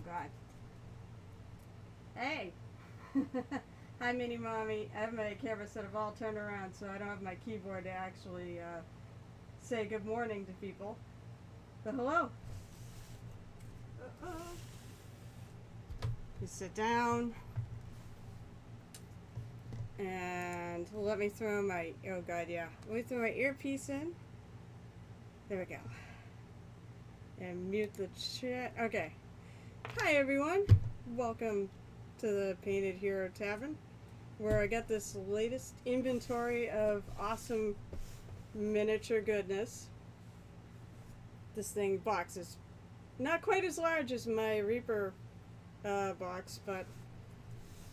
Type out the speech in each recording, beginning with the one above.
God. Hey! Hi, Mini Mommy. I have my camera set of all turned around, so I don't have my keyboard to actually say good morning to people. But hello. Uh-oh. You sit down. And let me throw my, oh God, yeah. Let me throw my earpiece in. There we go. And mute the chat. Okay. Hi, everyone. Welcome to the Painted Hero Tavern, where I got this latest inventory of awesome miniature goodness. This box is not quite as large as my Reaper box, but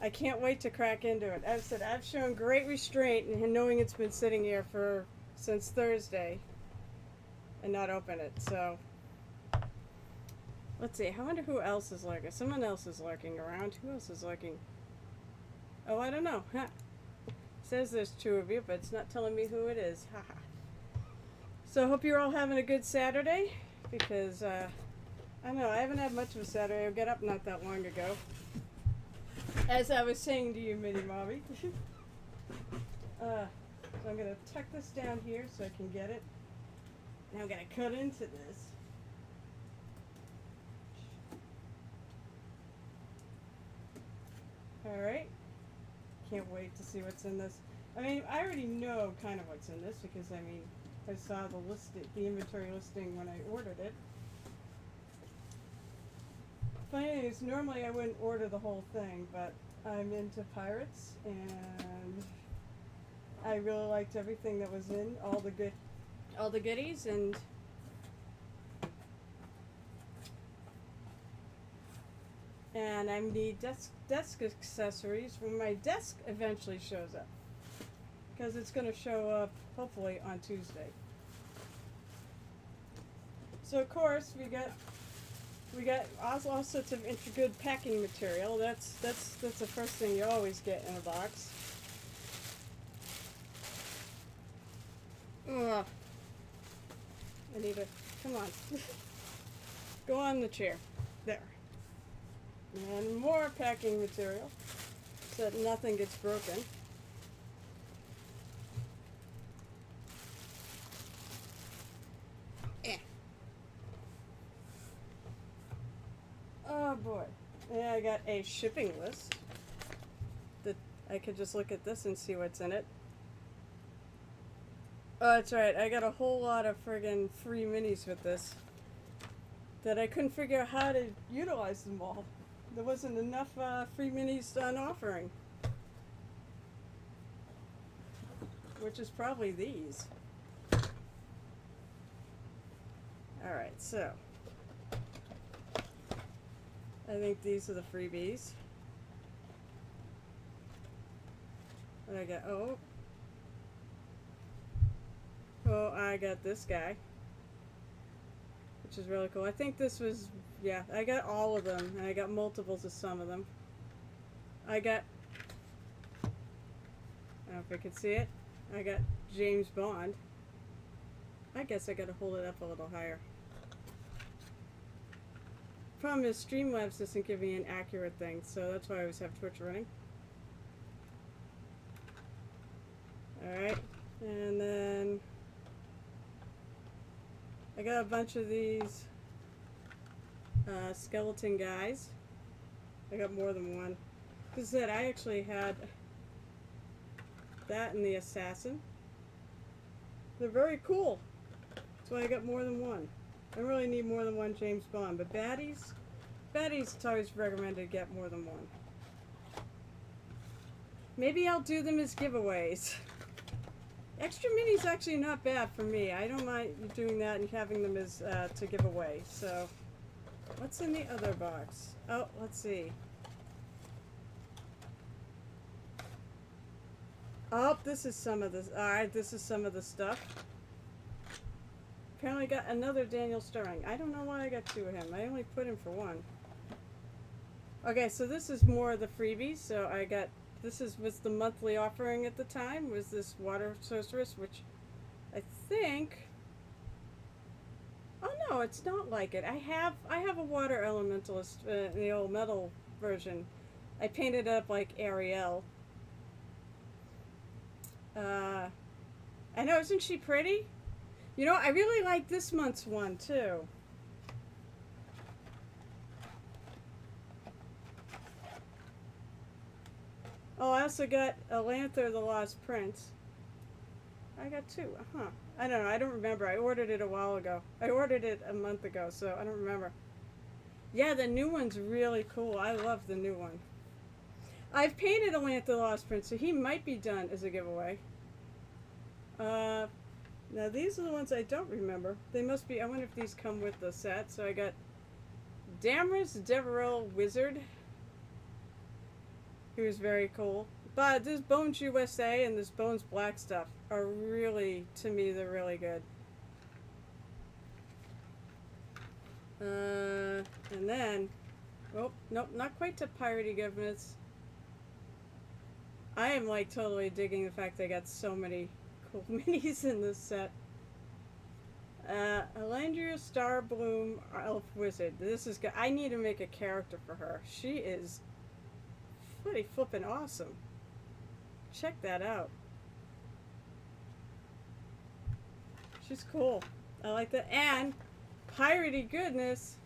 I can't wait to crack into it. As I said, I've shown great restraint in knowing it's been sitting here since Thursday and not open it. So let's see. I wonder who else is lurking. Someone else is lurking around. Who else is lurking? Oh, I don't know. Huh. It says there's two of you, but it's not telling me who it is. Haha. So I hope you're all having a good Saturday, because I don't know, I haven't had much of a Saturday. I got up not that long ago. As I was saying to you, Mini Mommy. So I'm going to tuck this down here so I can get it. Now I'm going to cut into this. Alright. Can't wait to see what's in this. I mean, I already know kind of what's in this because, I mean, I saw the inventory listing when I ordered it. Funny thing is, normally I wouldn't order the whole thing, but I'm into pirates, and I really liked everything that was in, all the goodies, and I need desk accessories when my desk eventually shows up, because it's going to show up hopefully on Tuesday. So of course we got all sorts of good packing material. That's the first thing you always get in a box. Ugh. I need to, come on. Go on the chair. There. And more packing material so that nothing gets broken. Oh boy. And I got a shipping list that I could just look at this and see what's in it. Oh, that's right. I got a whole lot of friggin' free minis with this that I couldn't figure out how to utilize them all. There wasn't enough free minis on offering. Which is probably these. Alright, so I think these are the freebies. What I got? Oh, I got this guy, which is really cool. I think this was, yeah, I got all of them, and I got multiples of some of them. I don't know if I can see it. I got James Bond. I guess I gotta hold it up a little higher. Problem is, Streamlabs doesn't give me an accurate thing, so that's why I always have Twitch running. Alright, and then I got a bunch of these skeleton guys. I got more than one. Because I actually had that and the assassin. They're very cool. That's why I got more than one. I really need more than one James Bond, but baddies, it's always recommended to get more than one. Maybe I'll do them as giveaways. Extra mini's actually not bad for me. I don't mind doing that and having them as to give away. So, what's in the other box? Oh, let's see. Oh, this is some of this. Alright, this is some of the stuff. Apparently got another Daniel Stirring. I don't know why I got two of him. I only put him for one. Okay, so this is more of the freebies. So I got, was the monthly offering at the time, was this Water Sorceress, which I think Oh no, it's not like it. I have a water elementalist, the old metal version. I painted it up like Ariel. Uh, I know, isn't she pretty? You know, I really like this month's one too. Oh, I also got Elanther the Lost Prince. I got two. Huh. I don't know. I don't remember. I ordered it a while ago. I ordered it a month ago, so I don't remember. Yeah, the new one's really cool. I love the new one. I've painted Elanther the Lost Prince, so he might be done as a giveaway. Uh, Now these are the ones I don't remember. They must be. I wonder if these come with the set. So I got Damaris Deverell Wizard, who's very cool. But this Bones USA and this Bones Black stuff are really, to me, they're really good. And then, oh, nope, not quite to Piratey Governments. I am like totally digging the fact they got so many cool minis in this set. Elandria Starbloom Elf Wizard. This is good. I need to make a character for her. She is pretty flippin' awesome. Check that out. She's cool. I like that. And piratey goodness.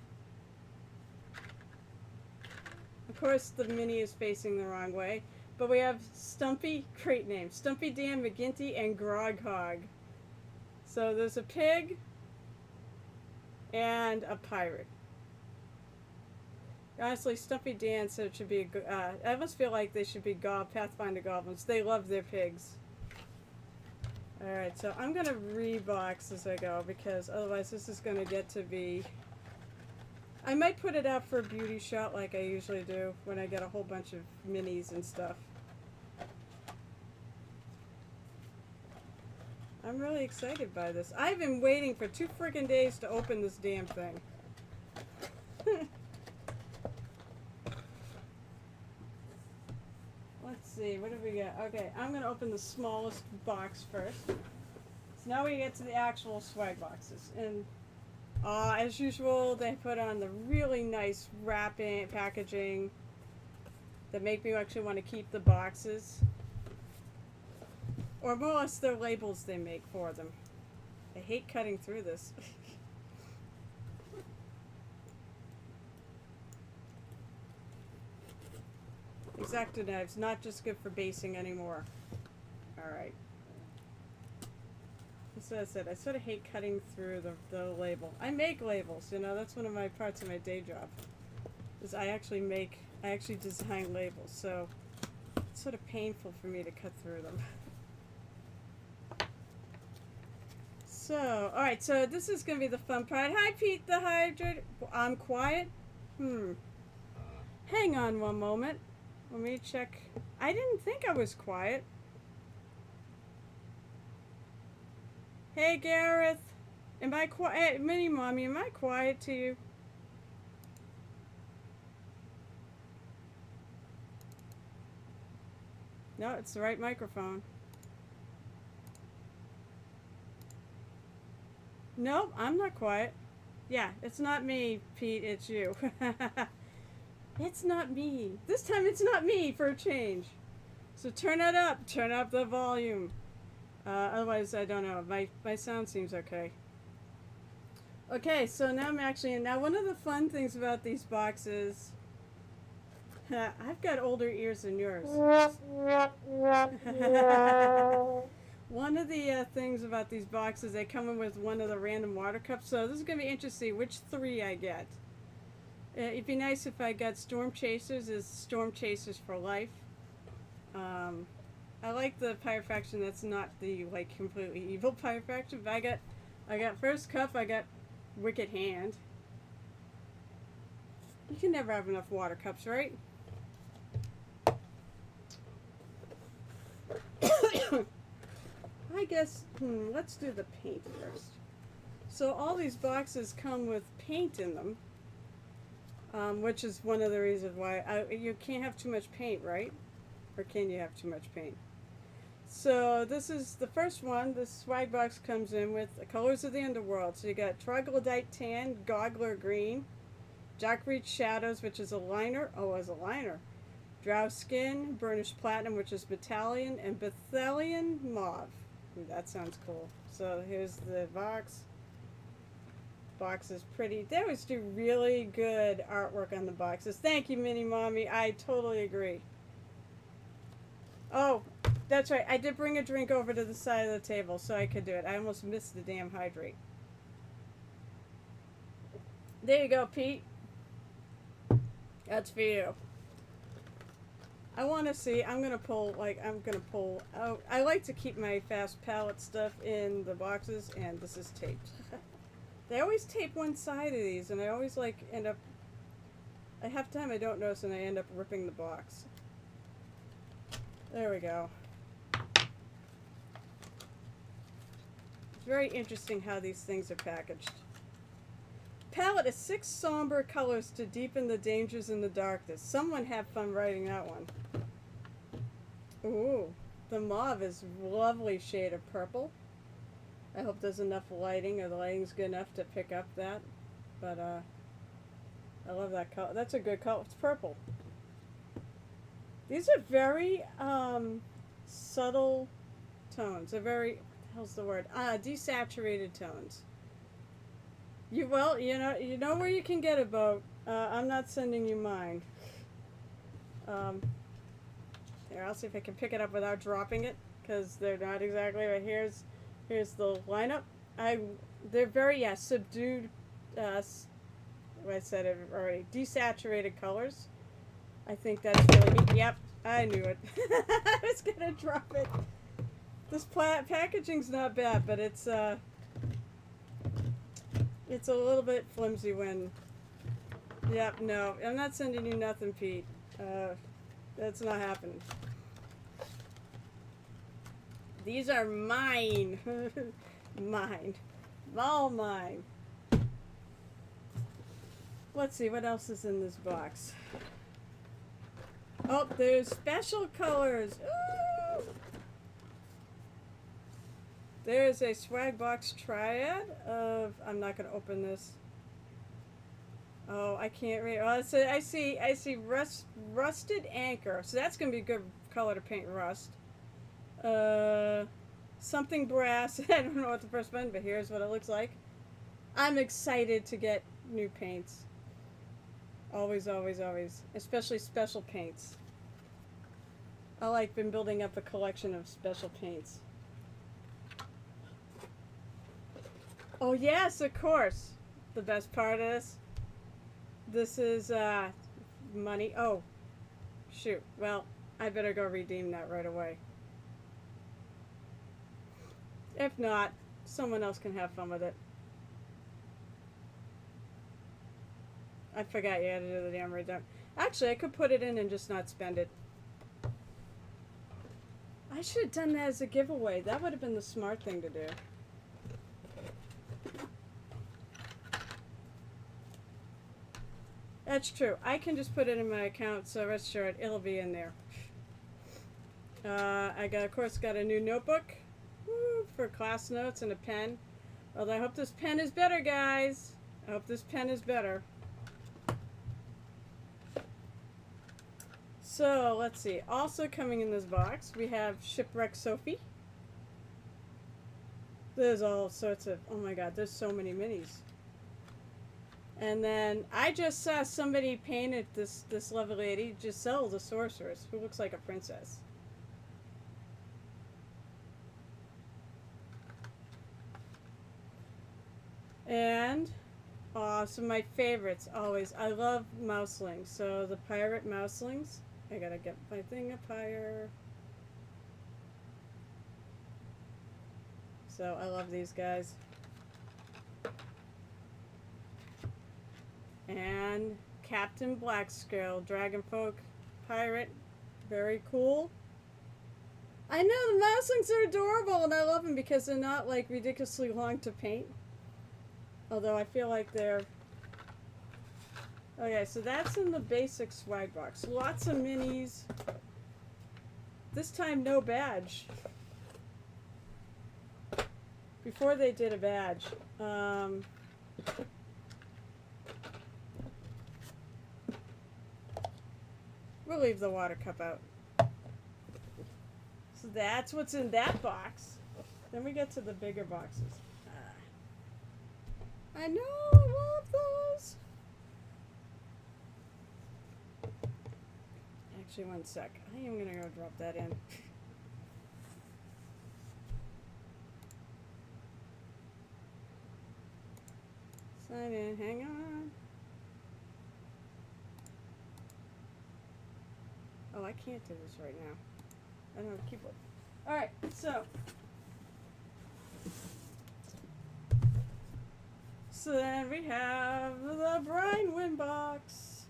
Of course, the mini is facing the wrong way. But we have Stumpy, great name, Stumpy Dan McGinty and Groghog. So there's a pig and a pirate. Honestly, Stumpy Dan said it should be a. I almost feel like they should be Pathfinder goblins. They love their pigs. Alright, so I'm going to rebox as I go because otherwise this is going to get to be... I might put it out for a beauty shot like I usually do when I get a whole bunch of minis and stuff. I'm really excited by this. I've been waiting for 2 friggin' days to open this damn thing. Let's see, what do we got? Okay, I'm going to open the smallest box first. So now we get to the actual swag boxes. And as usual, they put on the really nice wrapping, packaging that make me actually want to keep the boxes. Or more or less their labels they make for them. I hate cutting through this. X-Acto knives, not just good for basing anymore. Alright. That's what I said. I sort of hate cutting through the label. I make labels, you know, that's one of my parts of my day job. Is I actually design labels, so it's sort of painful for me to cut through them. So, alright, so this is going to be the fun part. Hi, Pete the Hydrate. I'm quiet? Hang on one moment. Let me check. I didn't think I was quiet. Hey, Gareth. Am I quiet? Mini Mommy, am I quiet to you? No, it's the right microphone. Nope, I'm not quiet. Yeah, it's not me, Pete, it's you. It's not me. This time it's not me for a change. So turn it up. Turn up the volume. Otherwise, I don't know. My sound seems okay. Okay, so now I'm actually in. Now, one of the fun things about these boxes... I've got older ears than yours. One of the things about these boxes, they come in with one of the random water cups. So this is going to be interesting which 3 I get. It'd be nice if I got Storm Chasers as Storm Chasers for life. I like the Pirate Faction that's not the like completely evil Pirate Faction, but I got First Cup, I got Wicked Hand. You can never have enough water cups, right? I guess, let's do the paint first. So all these boxes come with paint in them. Which is one of the reasons why you can't have too much paint, right? Or can you have too much paint? So this is the first one. This swag box comes in with the colors of the underworld. So you got troglodyte tan, goggler green, Jackreach shadows, which is a liner. Oh, as a liner. Drow skin, burnished platinum, which is battalion, and Bethelian mauve. Ooh, that sounds cool. So here's the box. Box is pretty. They always do really good artwork on the boxes. Thank you, Mini Mommy. I totally agree. Oh, that's right. I did bring a drink over to the side of the table so I could do it. I almost missed the damn hydrate. There you go, Pete. That's for you. I want to see. I'm going to pull out. I like to keep my fast palette stuff in the boxes, and this is taped. They always tape one side of these, and I always end up. Half the time I don't notice, and I end up ripping the box. There we go. It's very interesting how these things are packaged. Palette is 6 somber colors to deepen the dangers in the darkness. Someone have fun writing that one. Ooh, the mauve is a lovely shade of purple. I hope there's enough lighting, or the lighting's good enough to pick up that. But I love that color. That's a good color. It's purple. These are very subtle tones. They're very, what the hell's the word? Desaturated tones. You know where you can get a boat. I'm not sending you mine. Here, I'll see if I can pick it up without dropping it, because they're not exactly. But here's the lineup. They're very subdued. I said it already. Desaturated colors. I think that's really neat. Yep, I knew it. I was gonna drop it. This packaging's not bad, but it's a little bit flimsy when. Yep, no, I'm not sending you nothing, Pete. That's not happening. These are mine. Mine. All mine. Let's see, what else is in this box? Oh, there's special colors. Ooh! There's a swag box triad of, I'm not going to open this. Oh, I can't read. Oh, so I see rusted anchor. So that's going to be a good color to paint rust. Something brass. I don't know what the first one, but here's what it looks like. I'm excited to get new paints. Always, always, always. Especially special paints. Been building up a collection of special paints. Oh yes, of course. The best part is, this is money. Oh, shoot. Well, I better go redeem that right away. If not, someone else can have fun with it. I forgot you had to do the damn redemption. Actually, I could put it in and just not spend it. I should have done that as a giveaway. That would have been the smart thing to do. That's true. I can just put it in my account, so rest assured, it'll be in there. I of course, got a new notebook. Woo, for class notes and a pen. Although I hope this pen is better, guys. I hope this pen is better. So, let's see. Also coming in this box, we have Shipwreck Sophie. There's all sorts of, oh my god, there's so many minis. And then, I just saw somebody painted this lovely lady, Giselle the Sorceress, who looks like a princess. And, some of my favorites, always, I love mouselings. So, the pirate mouselings. I gotta get my thing up higher. So I love these guys. And Captain Blackscale, Dragonfolk Pirate. Very cool. I know, the mouselings are adorable, and I love them because they're not ridiculously long to paint. Although I feel like they're... Okay, so that's in the basic swag box. Lots of minis. This time, no badge. before they did a badge. We'll leave the water cup out. So that's what's in that box. Then we get to the bigger boxes. I know, I love those. Actually, one sec. I am gonna go drop that in. Sign in, hang on. Oh, I can't do this right now. I don't have a keyboard. Alright, so then we have the brine wind box.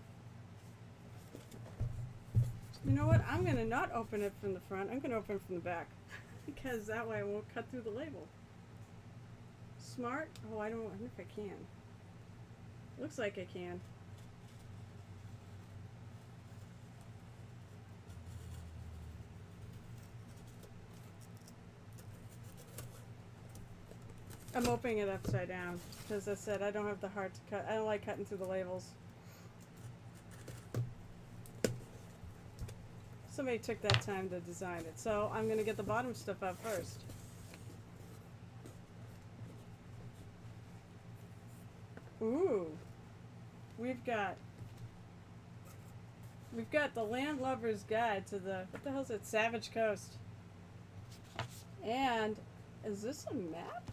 You know what? I'm gonna not open it from the front. I'm gonna open it from the back. Because that way I won't cut through the label. Smart? Oh, I don't know if I can. Looks like I can. I'm opening it upside down because I said I don't have the heart to cut. I don't like cutting through the labels. Somebody took that time to design it, so I'm going to get the bottom stuff out first. Ooh, we've got the Landlubber's Guide to the, what the hell's it, Savage Coast. And is this a map?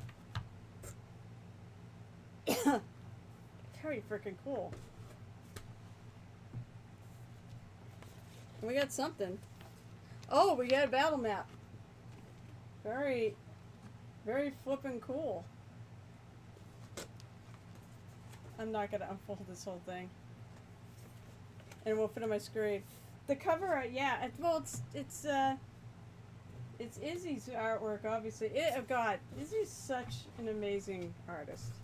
Very freaking cool. We got something. Oh, we got a battle map. Very, very flippin' cool. I'm not gonna unfold this whole thing, and it won't fit on my screen. The cover, yeah. Well, it's Izzy's artwork, obviously. Oh God, Izzy's such an amazing artist.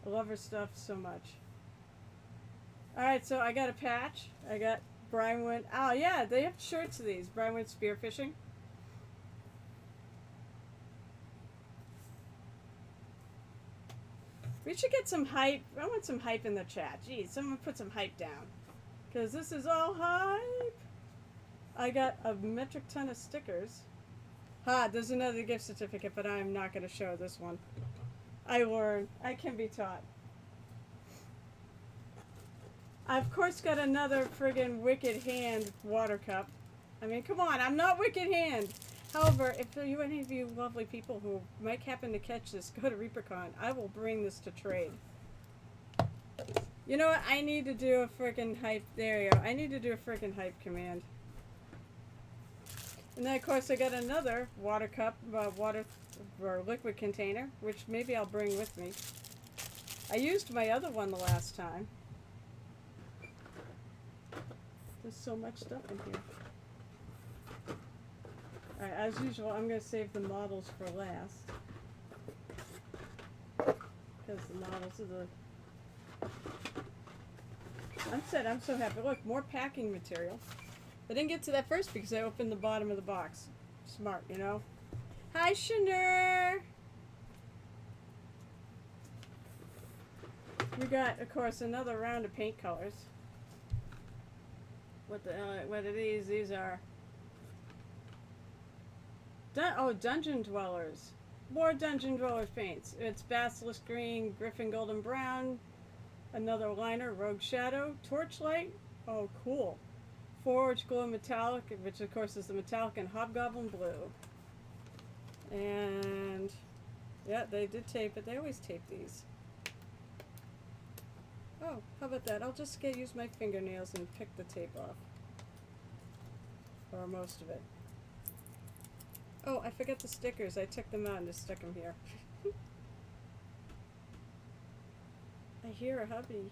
I love her stuff so much. Alright, so I got a patch. I got Brinewood. Oh yeah, they have shirts of these. Brinewood Spearfishing. We should get some hype. I want some hype in the chat. Geez, someone put some hype down. Because this is all hype. I got a metric ton of stickers. Ha, there's another gift certificate, but I'm not going to show this one. I learned. I can be taught. I, of course, got another friggin' Wicked Hand water cup. I mean, come on, I'm not Wicked Hand. However, if you any of you lovely people who might happen to catch this, go to ReaperCon. I will bring this to trade. You know what? I need to do a friggin' hype. There you go. I need to do a friggin' hype command. And then, of course, I got another water cup, water or liquid container, which maybe I'll bring with me. I used my other one the last time. There's so much stuff in here. Alright, as usual, I'm going to save the models for last. Because the models are the... I'm so happy. Look, more packing material. I didn't get to that first because I opened the bottom of the box. Smart, you know? Hi, Shanur! We got, of course, another round of paint colors. What the hell? What are these? These are... Dungeon Dwellers. More Dungeon Dwellers paints. It's Basilisk Green, Griffin Golden Brown, another liner, Rogue Shadow, Torchlight. Oh, cool. Forge Glow Metallic, which of course is the Metallic, and Hobgoblin Blue. And yeah, they did tape it. They always tape these. Oh, how about that? I'll just use my fingernails and pick the tape off. Or most of it. Oh, I forgot the stickers. I took them out and just stuck them here. I hear a hubby.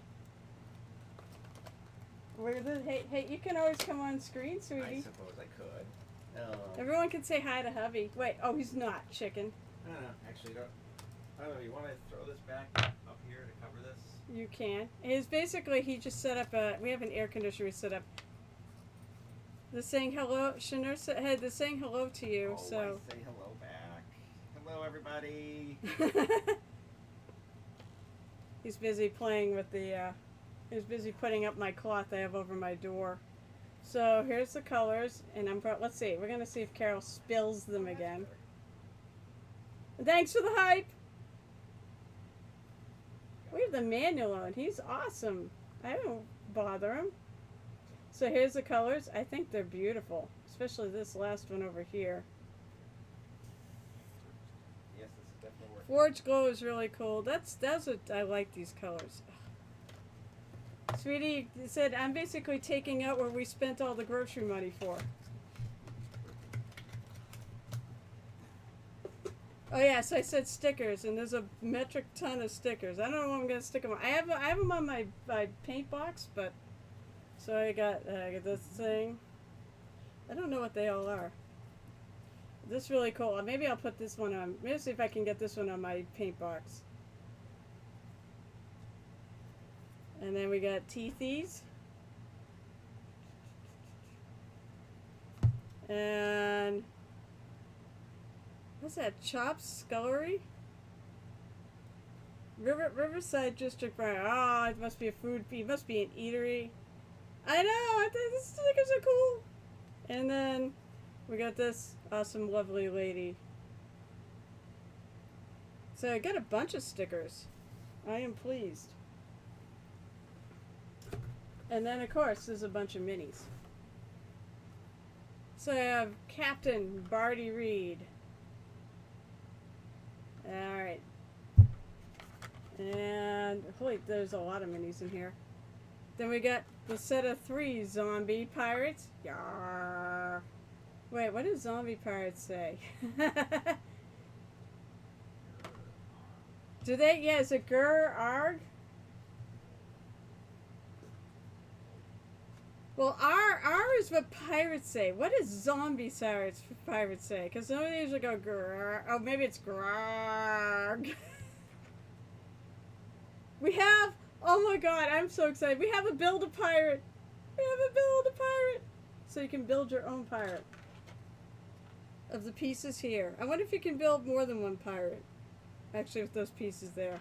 Hey, you can always come on screen, sweetie. I suppose I could. Everyone can say hi to hubby. Wait, oh, he's not, chicken. No, actually, I don't know, you want to throw this back up here to cover this? You can. It's basically, he just set up a, we have an air conditioner we set up. They're saying hello, Shanur said, hey, they're saying hello to you, oh, so. I say hello back. Hello, everybody. He's busy playing with the, he's busy putting up my cloth I have over my door. So here's the colors, and let's see, we're gonna see if Carol spills them again. Thanks for the hype! We have the manual on, he's awesome. I don't bother him. So here's the colors, I think they're beautiful, especially this last one over here. Yes, this is definitely working. Forge Glow is really cool. That's what I like, these colors. Sweetie said, I'm basically taking out what we spent all the grocery money for. Oh yeah, so I said stickers, and there's a metric ton of stickers. I don't know what I'm gonna stick them on. I have them on my paint box, but so I got this thing. I don't know what they all are. This is really cool. Maybe I'll put this one on. Maybe see if I can get this one on my paint box. And then we got teethies. And what's that? Chops Scullery? Riverside District Bar. Oh, it must be a food. It must be an eatery. I know. I think the stickers are cool. And then we got this awesome, lovely lady. So I got a bunch of stickers. I am pleased. And then, of course, there's a bunch of minis. So I have Captain Barty Reed. Alright. And, holy, there's a lot of minis in here. Then we got the set of 3 zombie pirates. Yarr. Wait, what does zombie pirates say? Do they? Yeah, is it Gur Arg? Well, R is what pirates say. What does zombie pirates say? Because some of these will go Gur. Oh, maybe it's Grog. We have. Oh my God, I'm so excited. We have a Build-A-Pirate. We have a Build-A-Pirate. So you can build your own pirate. Of the pieces here. I wonder if you can build more than one pirate. Actually, with those pieces there.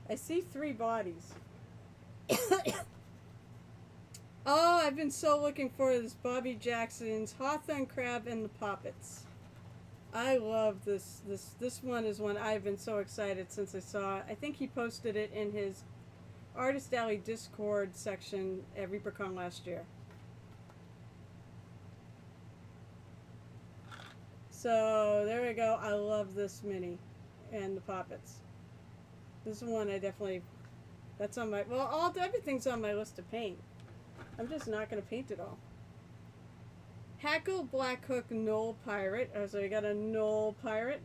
I see 3 bodies. Oh, I've been so looking for this Bobby Jackson's Hawthorne Crab and the Poppets. I love this. This one is one I've been so excited since I saw it. I think he posted it in his Artist Alley Discord section at ReaperCon last year. So there we go. I love this mini and the Poppets. This is one I definitely. That's on my. Well, everything's on my list to paint. I'm just not going to paint it all. Hackle Black Hook Knoll Pirate. Oh, so you got a Knoll Pirate.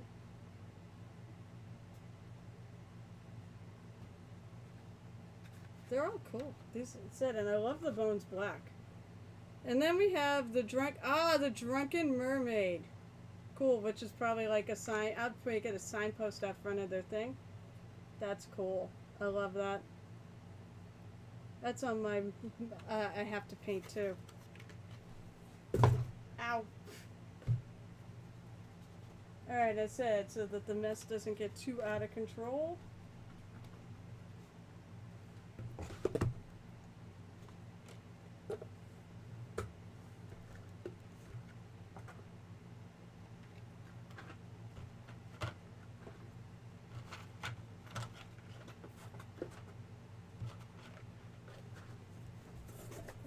They're all cool. These said, and I love the Bones Black. And then we have the the Drunken Mermaid. Cool, which is probably like a sign. I'd make it a signpost out front of their thing. That's cool. I love that. That's on my, I have to paint too. Ow. Alright, I said, so that the mess doesn't get too out of control.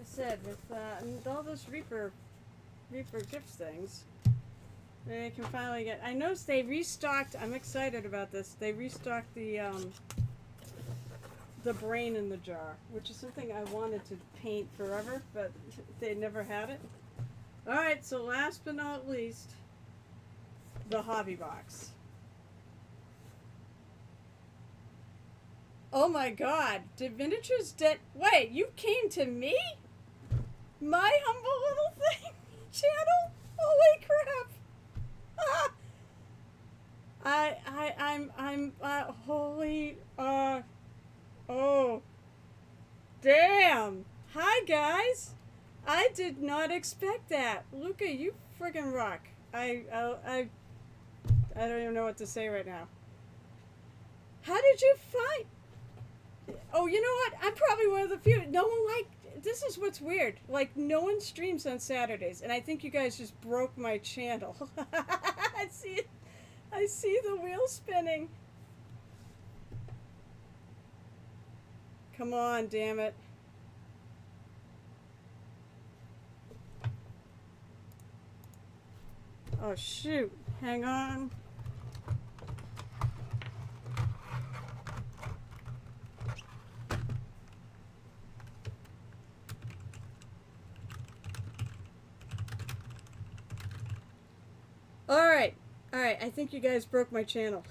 Said with all those Reaper gifts things, they can finally get. I noticed they restocked. I'm excited about this. They restocked the brain in the jar, which is something I wanted to paint forever, but they never had it. All right, so last but not least, the hobby box. Oh my God! Did miniatures Wait, you came to me? My humble little thing channel? Holy crap! Ah! Oh, damn! Hi guys! I did not expect that. Luca, you friggin' rock. I I don't even know what to say right now. How did you find... Oh, you know what? I'm probably one of the few. No one liked... This is what's weird. Like, no one streams on Saturdays, and I think you guys just broke my channel. I see it. I see the wheel spinning. Come on, damn it. Oh, shoot. Hang on. Alright, I think you guys broke my channel.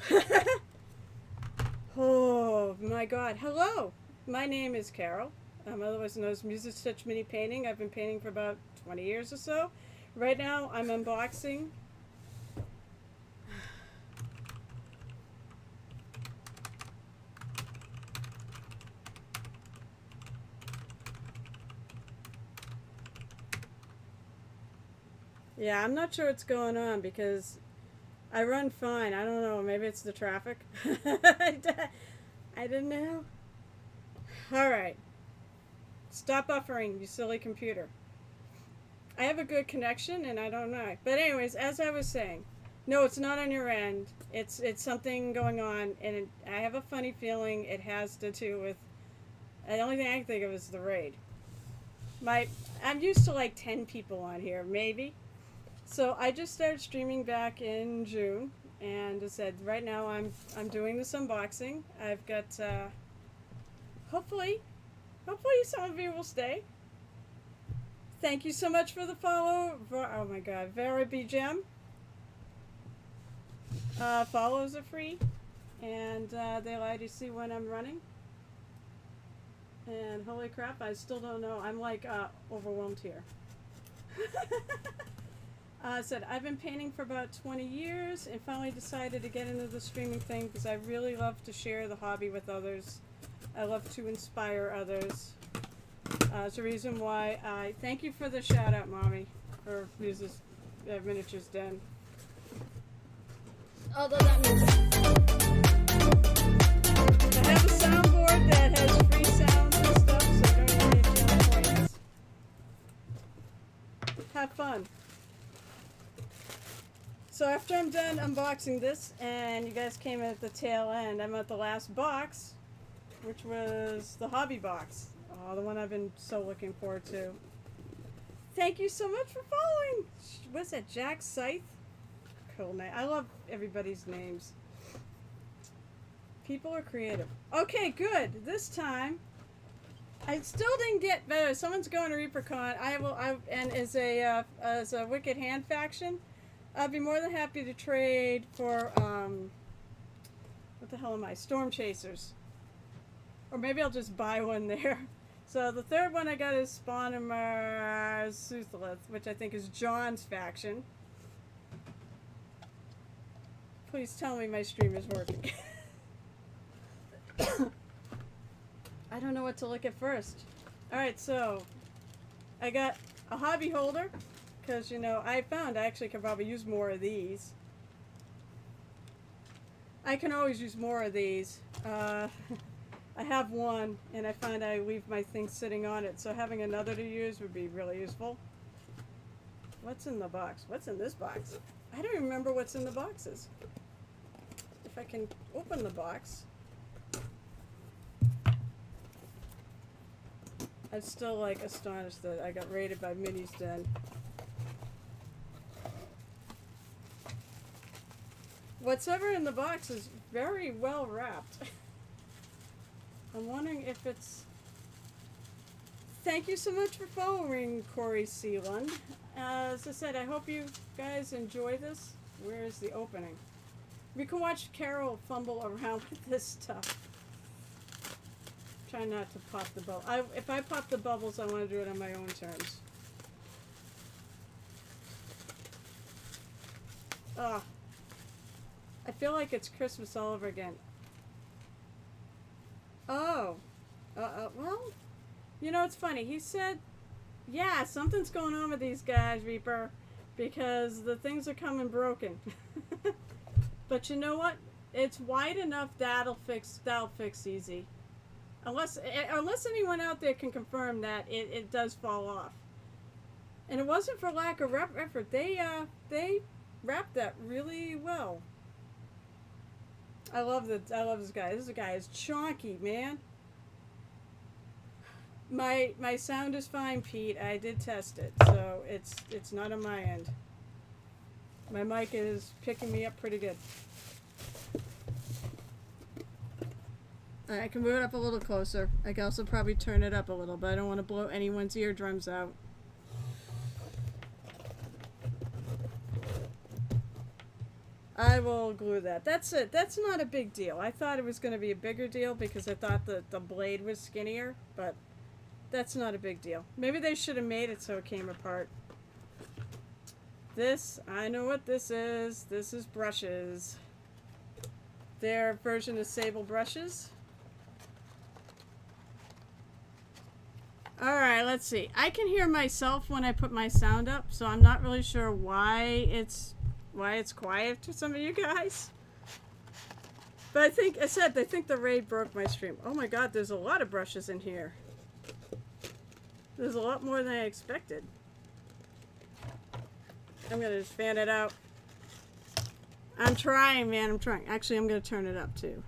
Oh my god, hello! My name is Carol. I'm otherwise known as Music Stitch Mini Painting. I've been painting for about 20 years or so. Right now, I'm unboxing. Yeah, I'm not sure what's going on because I run fine. I don't know. Maybe it's the traffic. I didn't know. Alright. Stop buffering, you silly computer. I have a good connection and I don't know. But anyways, as I was saying, no, it's not on your end. It's something going on, and I have a funny feeling it has to do with... The only thing I can think of is the raid. I'm used to like 10 people on here, maybe. So I just started streaming back in June, and as I said, right now I'm doing this unboxing. I've got hopefully some of you will stay. Thank you so much for the follow. Oh my god, Vera B. Gem. Follows are free, and they allow you to see when I'm running. And holy crap, I still don't know. I'm like overwhelmed here. Said I've been painting for about 20 years and finally decided to get into the streaming thing because I really love to share the hobby with others. I love to inspire others. It's the reason why I thank you for the shout out, Mommy, for Muse's Miniatures Den. Although that means I have a soundboard that has free sounds and stuff, so don't really need points. Have fun. So after I'm done unboxing this, and you guys came in at the tail end, I'm at the last box, which was the hobby box. Oh, the one I've been so looking forward to. Thank you so much for following. What's that, Jack Scythe? Cool name. I love everybody's names. People are creative. Okay, good. This time, I still didn't get better. Someone's going to ReaperCon. And as a Wicked Hand faction, I'd be more than happy to trade for, what the hell am I? Storm Chasers. Or maybe I'll just buy one there. So the third one I got is Spawnimer Suthlith, which I think is John's faction. Please tell me my stream is working. I don't know what to look at first. Alright, so I got a hobby holder. Because, you know, I found I actually can probably use more of these. I can always use more of these. I have one, and I find I leave my things sitting on it, so having another to use would be really useful. What's in the box? What's in this box? I don't remember what's in the boxes. If I can open the box. I'm still, like, astonished that I got raided by Minnie's Den. What's ever in the box is very well wrapped. I'm wondering if it's... Thank you so much for following, Corey Sealand. As I said, I hope you guys enjoy this. Where is the opening? We can watch Carol fumble around with this stuff. Try not to pop the bubble. If I pop the bubbles, I want to do it on my own terms. Ugh. I feel like it's Christmas all over again. Oh. Well, you know, it's funny. He said, yeah, something's going on with these guys, Reaper, because the things are coming broken. But you know what? It's wide enough that'll fix easy. Unless anyone out there can confirm that it does fall off. And it wasn't for lack of effort. They wrapped that really well. I love this guy. This guy is chonky, man. My sound is fine, Pete. I did test it, so it's not on my end. My mic is picking me up pretty good. Alright, I can move it up a little closer. I can also probably turn it up a little, but I don't want to blow anyone's eardrums out. I will glue that. That's it. That's not a big deal. I thought it was going to be a bigger deal because I thought the blade was skinnier, but that's not a big deal. Maybe they should have made it so it came apart. This, I know what this is. This is brushes. Their version of Sable brushes. Alright, let's see. I can hear myself when I put my sound up, so I'm not really sure why it's quiet to some of you guys. But I think the raid broke my stream. Oh my god, there's a lot of brushes in here. There's a lot more than I expected. I'm gonna just fan it out. I'm trying, man, I'm trying. Actually, I'm gonna turn it up too.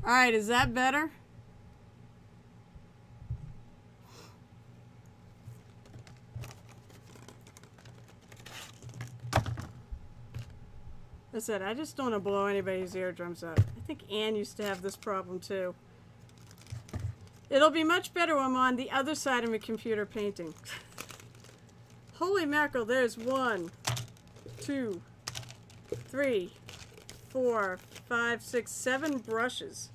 Alright, is that better? I said, I just don't want to blow anybody's eardrums out. I think Anne used to have this problem too. It'll be much better when I'm on the other side of my computer painting. Holy mackerel, there's 1, 2, 3, 4, 5, 6, 7 brushes.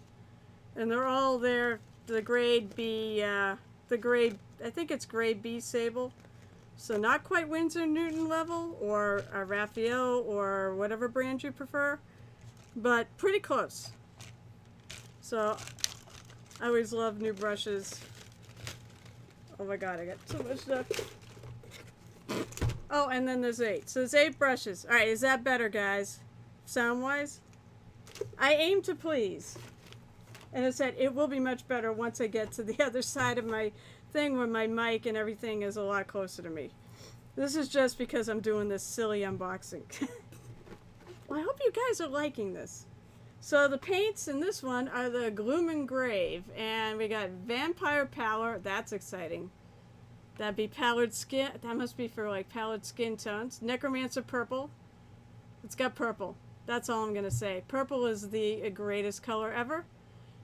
And they're all there, the grade B, I think it's grade B Sable. So not quite Winsor Newton level, or a Raphael, or whatever brand you prefer, but pretty close. So I always love new brushes. Oh my god, I got too much stuff. Oh, and then there's 8. So there's 8 brushes. Alright, is that better, guys? Sound-wise? I aim to please. And I said it will be much better once I get to the other side of my thing where my mic and everything is a lot closer to me. This is just because I'm doing this silly unboxing. Well, I hope you guys are liking this. So the paints in this one are the Gloom and Grave, and we got Vampire Pallor. That's exciting. That'd be Pallid Skin. That must be for like pallid skin tones. Necromancer Purple. It's got purple. That's all I'm gonna say. Purple is the greatest color ever.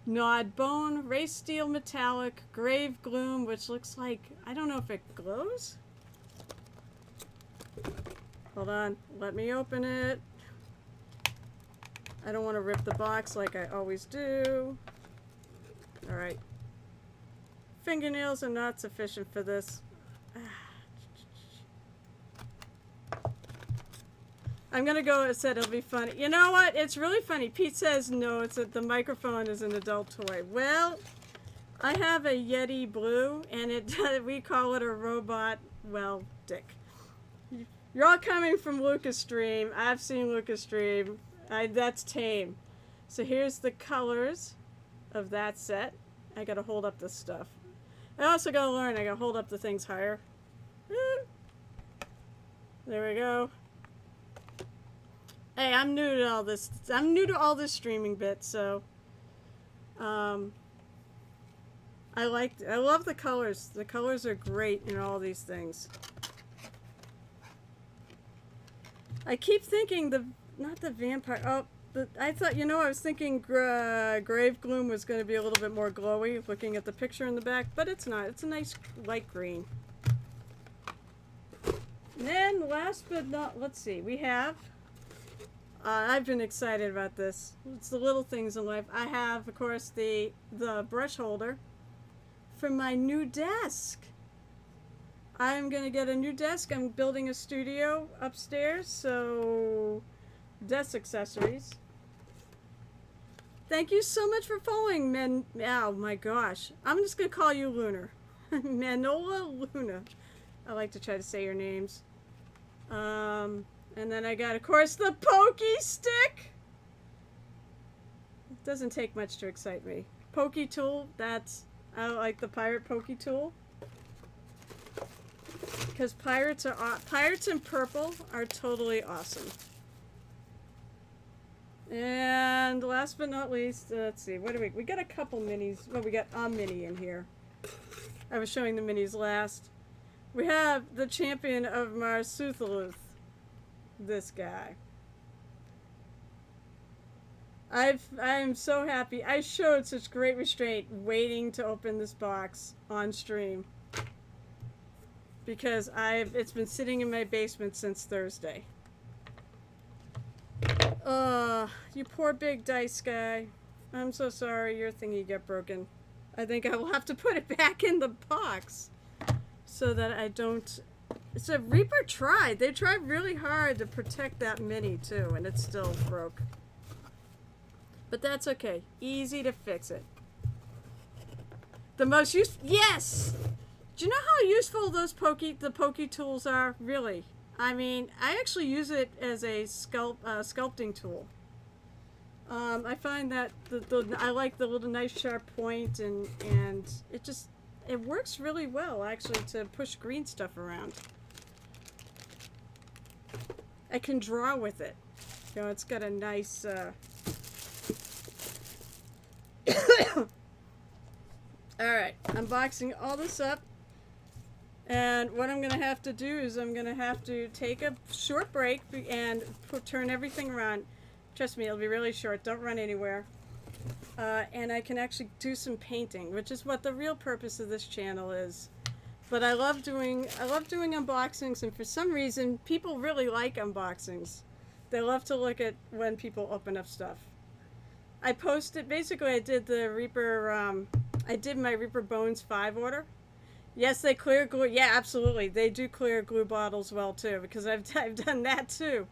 Gnawed Bone, Race Steel Metallic, Grave Gloom, which looks like, I don't know if it glows? Hold on, let me open it. I don't want to rip the box like I always do. Alright. Fingernails are not sufficient for this. I'm gonna go and said it'll be funny. You know what? It's really funny. Pete says no, it's that the microphone is an adult toy. Well, I have a Yeti Blue, and we call it a robot, well, dick. You're all coming from Lucas Stream. I've seen Lucas Stream. That's tame. So here's the colors of that set. I gotta hold up this stuff. I also gotta learn, I gotta hold up the things higher. There we go. Hey, I'm new to all this. I'm new to all this streaming bit, so I love the colors. The colors are great in all these things. I keep thinking not the vampire. Oh, I thought, you know, I was thinking Grave Gloom was going to be a little bit more glowy, looking at the picture in the back, but it's not. It's a nice light green. And then last but not, let's see, we have. I've been excited about this. It's the little things in life. I have, of course, the brush holder for my new desk. I'm going to get a new desk. I'm building a studio upstairs, so desk accessories. Thank you so much for following, men. Oh my gosh. I'm just going to call you Lunar. Manola Luna. I like to try to say your names. And then I got, of course, the Pokey Stick. It doesn't take much to excite me. Pokey Tool, I like the Pirate Pokey Tool. Because pirates in purple are totally awesome. And last but not least, let's see, what do we got a couple minis. Well, we got a mini in here. I was showing the minis last. We have the champion of Marsuthaluth. This guy. I'm so happy. I showed such great restraint waiting to open this box on stream. Because it's been sitting in my basement since Thursday. You poor big dice guy. I'm so sorry your thingy got broken. I think I will have to put it back in the box so that I don't. So Reaper tried. They tried really hard to protect that mini too, and it still broke. But that's okay. Easy to fix it. The most useful. Yes. Do you know how useful those the pokey tools are? Really. I mean, I actually use it as a sculpting tool. I find that I like the little nice sharp point, and it works really well actually to push green stuff around. I can draw with it. You know, it's got a nice. All right, unboxing all this up. And what I'm going to have to do is I'm going to have to take a short break and turn everything around. Trust me, it'll be really short. Don't run anywhere. And I can actually do some painting, which is what the real purpose of this channel is. But I love doing unboxings, and for some reason, people really like unboxings. They love to look at when people open up stuff. I posted, basically I did the Reaper, I did my Reaper Bones 5 order. Yes, they clear glue. Yeah, absolutely. They do clear glue bottles well too, because I've done that too.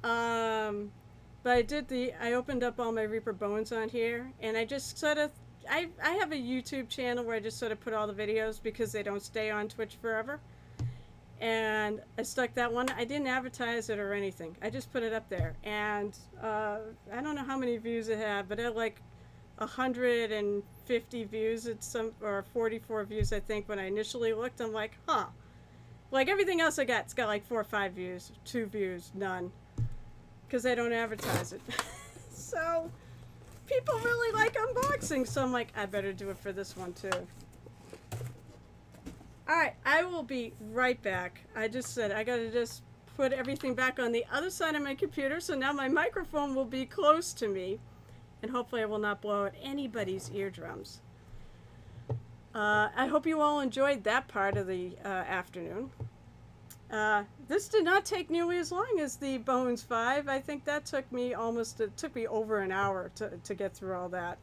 But I opened up all my Reaper Bones on here, and I just sort of, I have a YouTube channel where I just sort of put all the videos because they don't stay on Twitch forever. And I stuck that one. I didn't advertise it or anything. I just put it up there. And I don't know how many views it had, but it had like 150 views at or 44 views, I think, when I initially looked. I'm like, huh. Like everything else I got, it's got like 4 or 5 views, 2 views, none. Because I don't advertise it. So, people really like unboxing, so I'm like, I better do it for this one too. Alright, I will be right back. I just said I gotta just put everything back on the other side of my computer, so now my microphone will be close to me, and hopefully I will not blow out anybody's eardrums. I hope you all enjoyed that part of the afternoon. This did not take nearly as long as the Bones 5. I think that took me it took me over an hour to get through all that.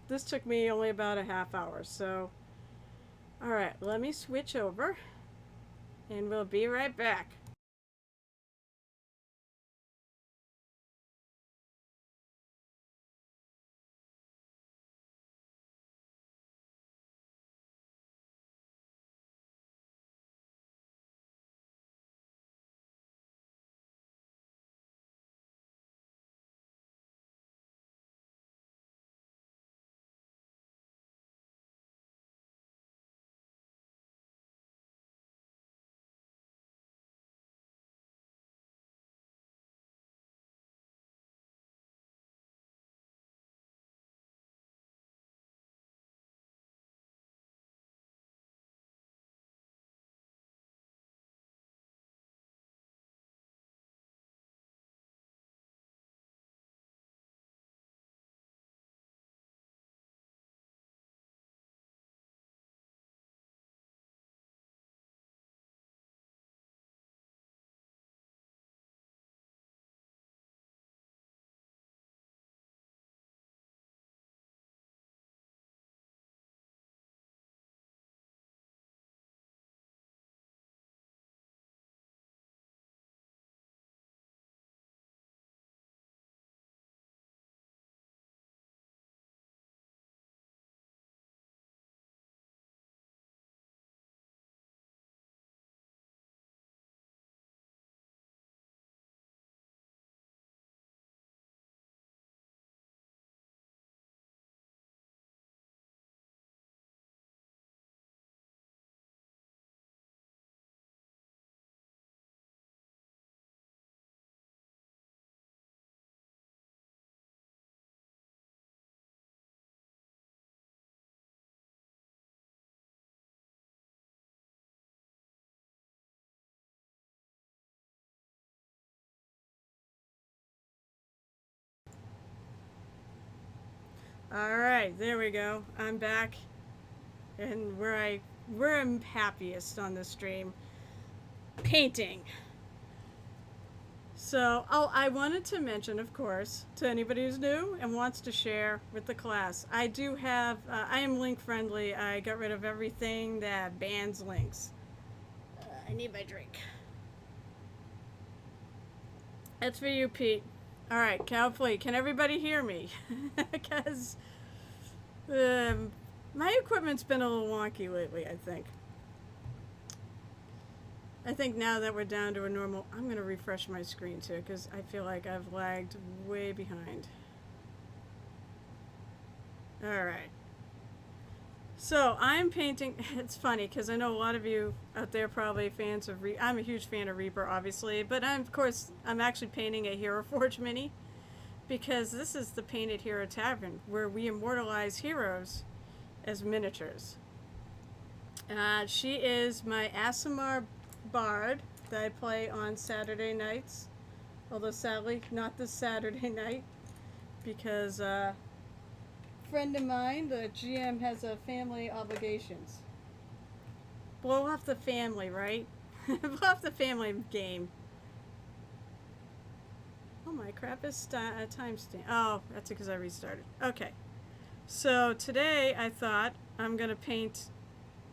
This took me only about a half hour, so. Alright, let me switch over, and we'll be right back. Alright, there we go. I'm back. And where I'm happiest on this stream. Painting. So, I wanted to mention, of course, to anybody who's new and wants to share with the class, I do have, I am link friendly. I got rid of everything that bans links. I need my drink. That's for you, Pete. Alright, Cowfleet, can everybody hear me? Because my equipment's been a little wonky lately, I think. I think now that we're down to a normal... I'm going to refresh my screen too, because I feel like I've lagged way behind. Alright. So, I'm painting... It's funny, because I know a lot of you out there probably fans of Reaper. I'm a huge fan of Reaper, obviously. But of course, I'm actually painting a Hero Forge mini. Because this is the Painted Hero Tavern, where we immortalize heroes as miniatures. She is my Aasimar Bard that I play on Saturday nights. Although sadly, not this Saturday night. Because a friend of mine, the GM, has a family obligations. Blow off the family, right? Blow off the family game. Oh, my crap is timestamp. Oh, that's because I restarted. Okay. So today I thought I'm going to paint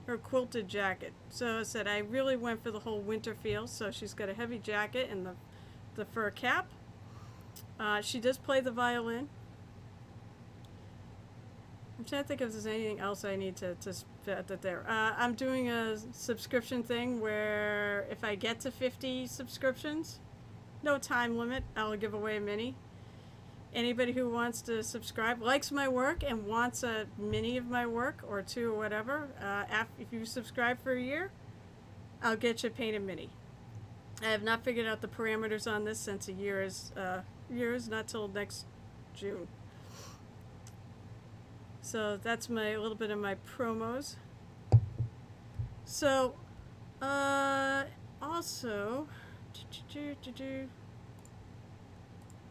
her quilted jacket. So I said I really went for the whole winter feel. So she's got a heavy jacket and the fur cap. She does play the violin. I'm trying to think if there's anything else I need to fit that there. I'm doing a subscription thing where if I get to 50 subscriptions, no time limit, I'll give away a mini. Anybody who wants to subscribe, likes my work, and wants a mini of my work, or two or whatever, if you subscribe for a year, I'll get you a painted mini. I have not figured out the parameters on this since a year is not till next June. So that's a little bit of my promos. So, also,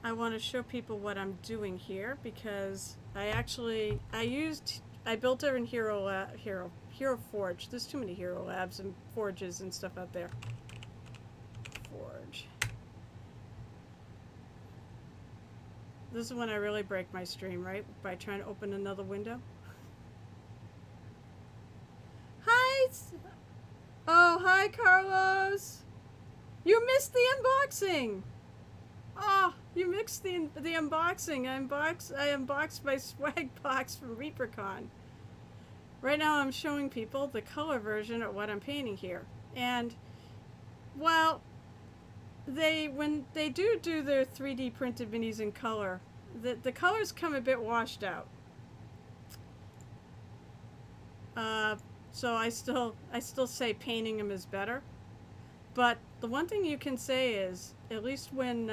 I want to show people what I'm doing here because I built her in Hero Forge. There's too many Hero Labs and Forges and stuff out there. Forge. This is when I really break my stream, right? By trying to open another window. Hi! Oh, hi, Carlos! You missed the unboxing! Oh, you mixed the unboxing. I unboxed my swag box from ReaperCon. Right now I'm showing people the color version of what I'm painting here. And while when they do their 3D printed minis in color, the colors come a bit washed out. So I still say painting them is better. But the one thing you can say is, at least when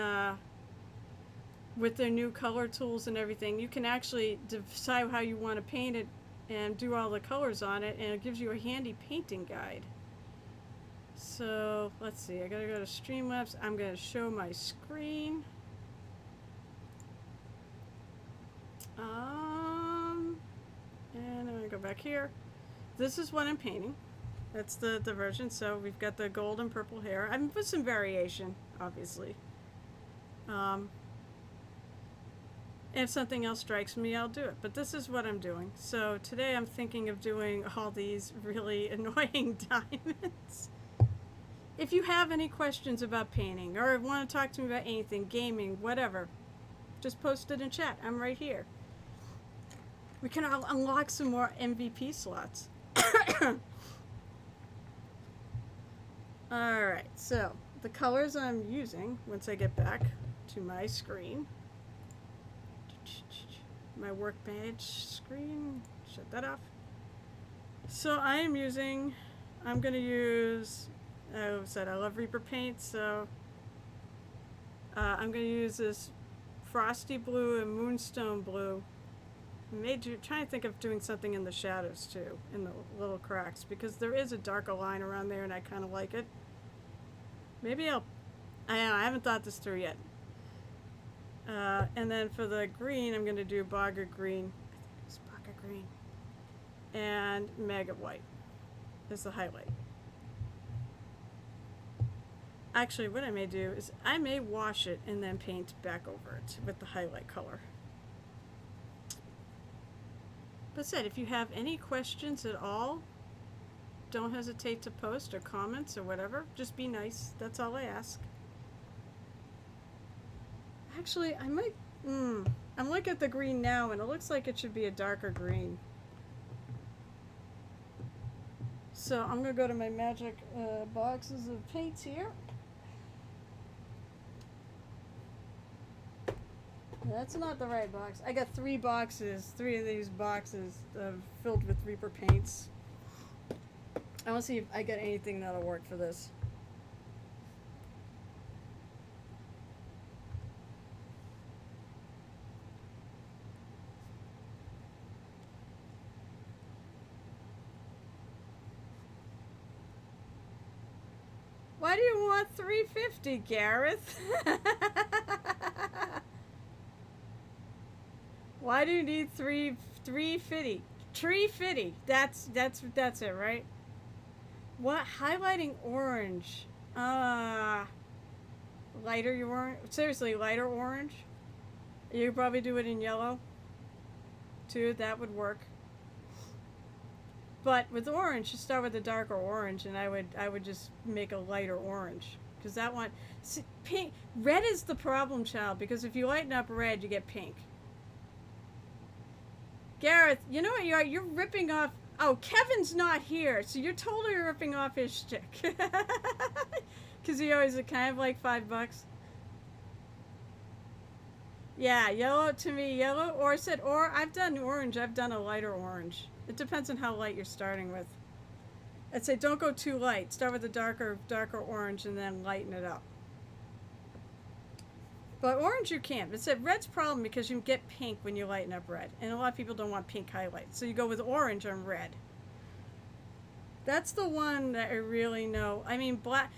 with their new color tools and everything, you can actually decide how you want to paint it and do all the colors on it, and it gives you a handy painting guide. So let's see, I gotta go to Streamlabs. I'm gonna show my screen. And I'm gonna go back here. This is what I'm painting. That's the version. So we've got the gold and purple hair. I'm with some variation, obviously. If something else strikes me, I'll do it. But this is what I'm doing. So today I'm thinking of doing all these really annoying diamonds. If you have any questions about painting or want to talk to me about anything, gaming, whatever, just post it in chat. I'm right here. We can unlock some more MVP slots. Alright, so the colors I'm using once I get back to my screen. My workbench screen. Shut that off. So I'm going to use, I said I love Reaper paint, so I'm going to use this Frosty Blue and Moonstone Blue. Trying to think of doing something in the shadows too, in the little cracks, because there is a darker line around there and I kind of like it. Maybe I haven't thought this through yet. And then for the green, I'm going to do Bogger Green. green. And maggot white is the highlight. Actually, what I may do is I may wash it and then paint back over it with the highlight color. But said, if you have any questions at all, don't hesitate to post or comments or whatever. Just be nice. That's all I ask. Actually, I might... I'm looking at the green now, and it looks like it should be a darker green. So I'm going to go to my magic boxes of paints here. That's not the right box. I got 3 boxes, 3 of these boxes filled with Reaper paints. I want to see if I got anything that'll work for this. Why do you want $3.50, Gareth? Why do you need $3.50? $3.50. That's it, right? What? Highlighting orange. Lighter your orange. Seriously, lighter orange. You could probably do it in yellow too. That would work. But with orange, you start with a darker orange, and I would just make a lighter orange, because that one, see, pink, red is the problem child, because if you lighten up red, you get pink. Gareth, you know what you are? You're ripping off. Oh, Kevin's not here, so you're totally ripping off his shtick. Because he always kind of like $5. Yeah, yellow to me, yellow, or I've done orange. I've done a lighter orange. It depends on how light you're starting with. I'd say don't go too light. Start with a darker orange and then lighten it up. But orange you can't. It said red's problem because you get pink when you lighten up red. And a lot of people don't want pink highlights. So you go with orange on red. That's the one that I really know. I mean, black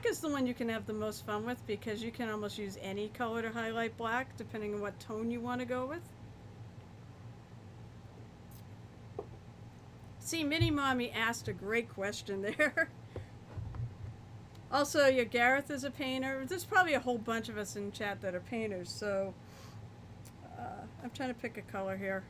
is the one you can have the most fun with, because you can almost use any color to highlight black, depending on what tone you want to go with. See, Mini Mommy asked a great question there. Also, yeah, Gareth is a painter. There's probably a whole bunch of us in chat that are painters, so I'm trying to pick a color here.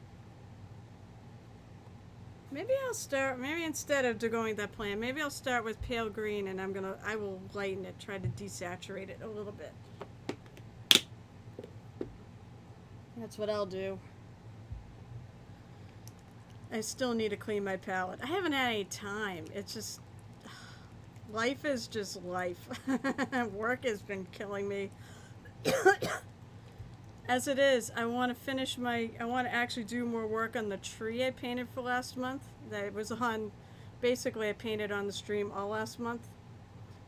Maybe I'll start, maybe instead of going that plan, maybe I'll start with pale green, and I will lighten it, try to desaturate it a little bit. That's what I'll do. I still need to clean my palette. I haven't had any time. It's just, life is just life. Work has been killing me. As it is, I want to actually do more work on the tree I painted for last month. That was on, basically I painted on the stream all last month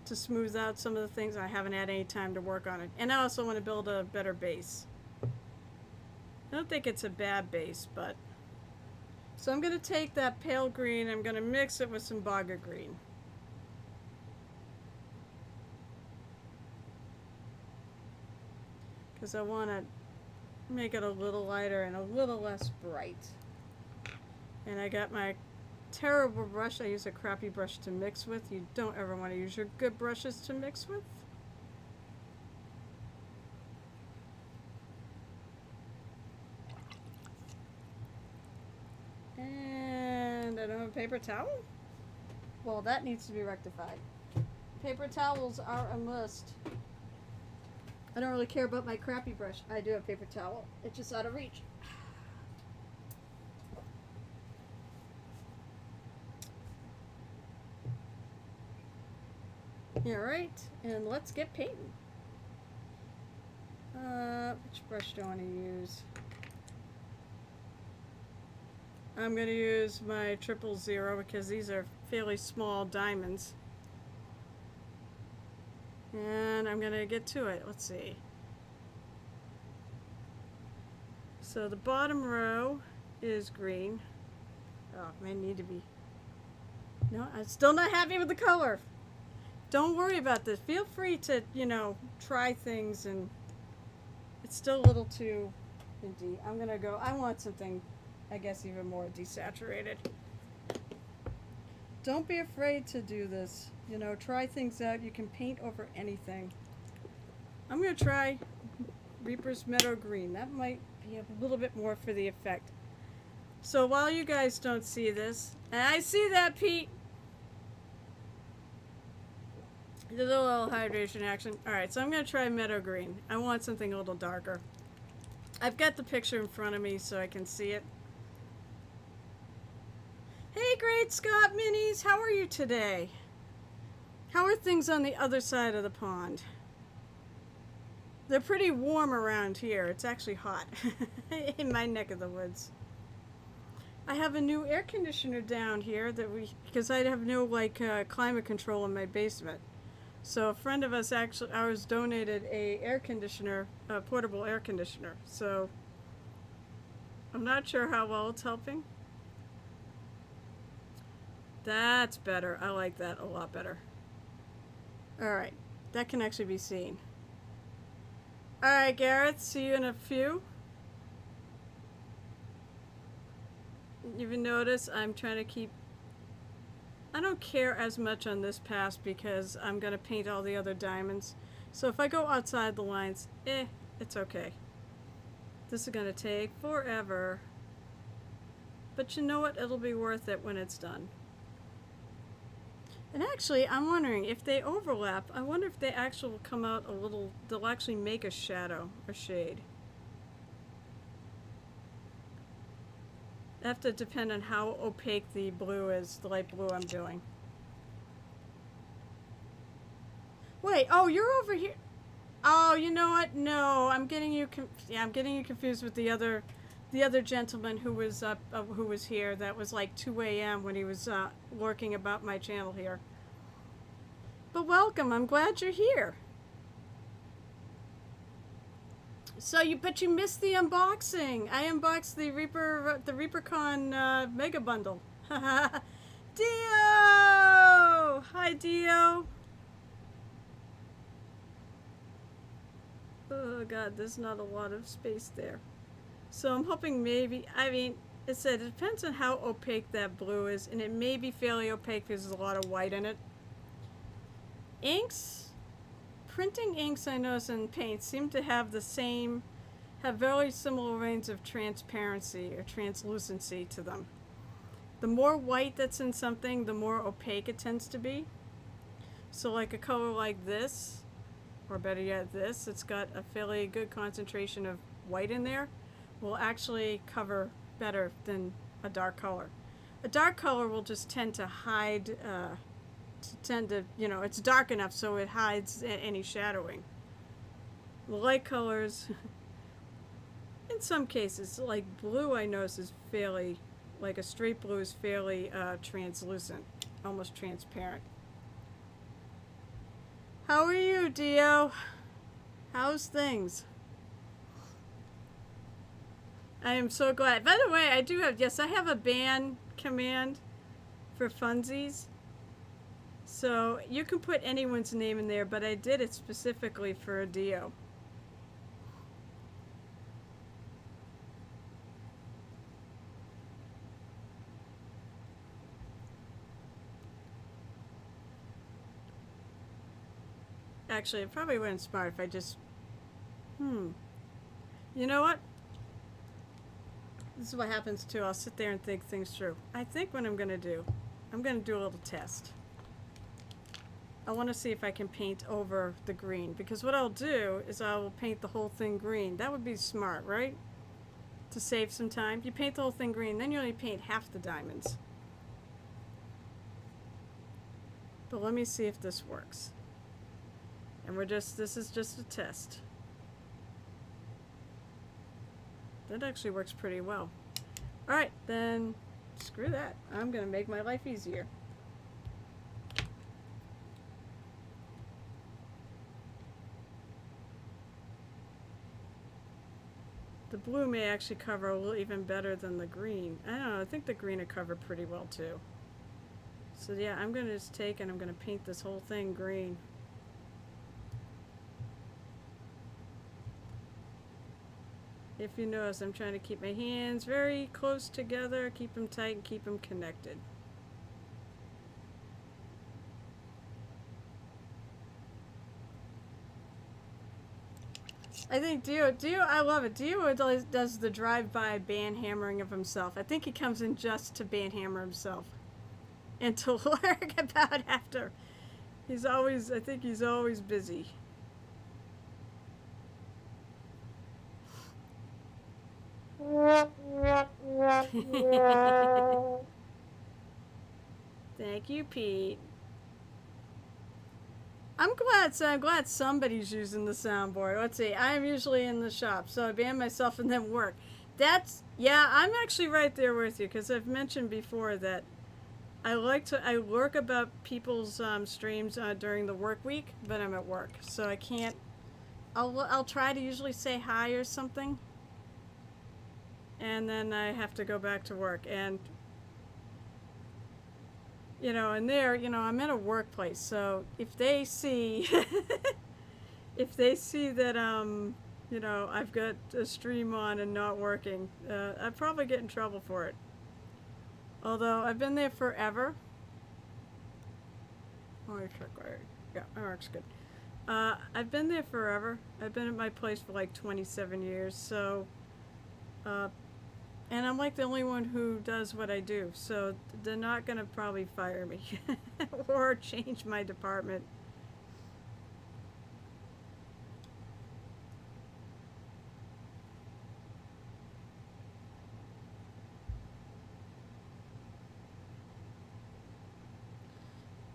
to smooth out some of the things. I haven't had any time to work on it. And I also want to build a better base. I don't think it's a bad base, but... So I'm going to take that pale green, I'm going to mix it with some bogger green. Because I want to make it a little lighter and a little less bright. And I got my terrible brush. I use a crappy brush to mix with. You don't ever want to use your good brushes to mix with. And I don't have a paper towel? Well, that needs to be rectified. Paper towels are a must. I don't really care about my crappy brush. I do have paper towel. It's just out of reach. Alright, and let's get painting. Which brush do I want to use? I'm going to use my 000 because these are fairly small diamonds. And I'm going to get to it. Let's see. So the bottom row is green. Oh, may need to be... No, I'm still not happy with the color. Don't worry about this. Feel free to, you know, try things, and it's still a little too indeed. I'm going to go... I want something I guess even more desaturated. Don't be afraid to do this. You know, try things out. You can paint over anything. I'm going to try Reaper's Meadow Green. That might be a little bit more for the effect. So while you guys don't see this, and I see that, Pete. There's a little hydration action. Alright, so I'm going to try Meadow Green. I want something a little darker. I've got the picture in front of me so I can see it. Hey, Great Scott Minis! How are you today? How are things on the other side of the pond? They're pretty warm around here. It's actually hot in my neck of the woods. I have a new air conditioner down here because I have no climate control in my basement. So a friend of ours donated a air conditioner, a portable air conditioner. So I'm not sure how well it's helping. That's better. I like that a lot better. Alright, that can actually be seen. Alright, Gareth, see you in a few. Even notice I'm trying to keep... I don't care as much on this pass because I'm going to paint all the other diamonds. So if I go outside the lines, it's okay. This is going to take forever. But you know what? It'll be worth it when it's done. And actually, I'm wondering if they overlap, I wonder if they actually will come out a little, they'll actually make a shadow, a shade. Have to depend on how opaque the blue is, the light blue I'm doing. Wait, oh, you're over here. Oh, you know what? No, I'm getting you. I'm getting you confused with the other gentleman who was who was here. That was like 2 a.m. when he was lurking about my channel here. But welcome. I'm glad you're here. So but you missed the unboxing. I unboxed the ReaperCon Mega Bundle. Dio! Hi, Dio. Oh God, there's not a lot of space there. So I'm hoping maybe, I mean, it said it depends on how opaque that blue is, and it may be fairly opaque because there's a lot of white in it. Inks, printing inks I notice in paint seem to have very similar range of transparency or translucency to them. The more white that's in something, the more opaque it tends to be. So like a color like this, or better yet this, it's got a fairly good concentration of white in there, will actually cover better than a dark color. A dark color will just tend to hide, it's dark enough so it hides any shadowing. The light colors, in some cases, like blue I notice is fairly, like a straight blue is fairly translucent, almost transparent. How are you, Dio? How's things? I am so glad. By the way, I have a ban command for funsies. So you can put anyone's name in there, but I did it specifically for a Dio. Actually, it probably wouldn't smart if I just... You know what? This is what happens too. I'll sit there and think things through. I think what I'm going to do a little test. I want to see if I can paint over the green. Because what I'll do is I will paint the whole thing green. That would be smart, right? To save some time. You paint the whole thing green, then you only paint half the diamonds. But let me see if this works. And this is just a test. That actually works pretty well. Alright, then screw that. I'm going to make my life easier. The blue may actually cover a little even better than the green. I don't know, I think the green will cover pretty well too. So yeah, I'm going to just take and I'm going to paint this whole thing green. If you notice, I'm trying to keep my hands very close together, keep them tight, and keep them connected. I think Dio, I love it. Dio does the drive-by band hammering of himself. I think he comes in just to band hammer himself. And to learn about after. I think he's always busy. Thank you, Pete. I'm glad somebody's using the soundboard. Let's see. I'm usually in the shop, so I ban myself and then work. I'm actually right there with you, because I've mentioned before that I work about people's streams during the work week, but I'm at work, so I can't. I'll try to usually say hi or something, and then I have to go back to work. And and there, I'm in a workplace, so if they see, that I've got a stream on and not working, I'd probably get in trouble for it. Although I've been there forever. Oh, I check right. Yeah, that works good. I've been there forever. I've been at my place for like 27 years, so, and I'm like the only one who does what I do, so they're not gonna probably fire me or change my department.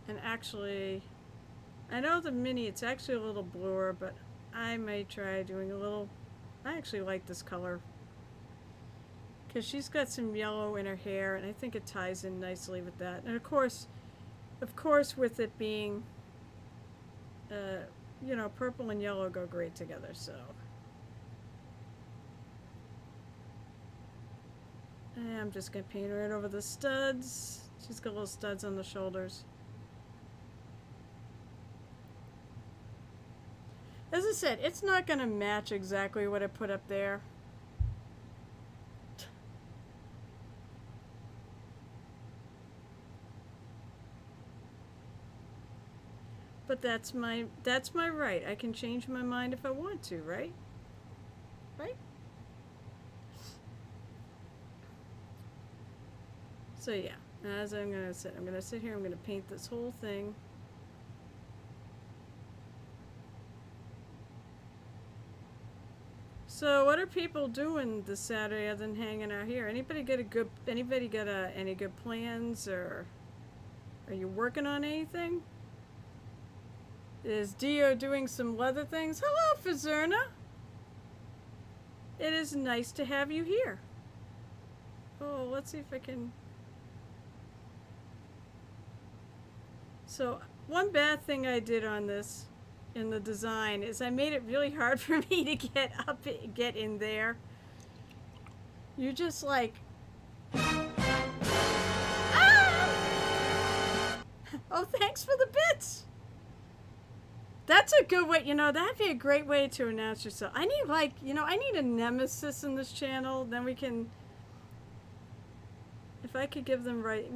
And actually, I know the mini, it's actually a little bluer, but I may try doing a little, I actually like this color. Because she's got some yellow in her hair, and I think it ties in nicely with that. And of course with it being, purple and yellow go great together, so. And I'm just going to paint right over the studs. She's got little studs on the shoulders. As I said, it's not going to match exactly what I put up there. But that's my right. I can change my mind if I want to, right? Right? So yeah, as I'm going to sit here, I'm going to paint this whole thing. So what are people doing this Saturday other than hanging out here? Anybody got any good plans, or are you working on anything? Is Dio doing some leather things? Hello, Fazerna. It is nice to have you here. Oh, let's see if I can. So one bad thing I did on this in the design is I made it really hard for me to get in there. You just like, ah! Oh, thanks for the bits. That's a good way, that'd be a great way to announce yourself. I need I need a nemesis in this channel, then we can, if I could give them right,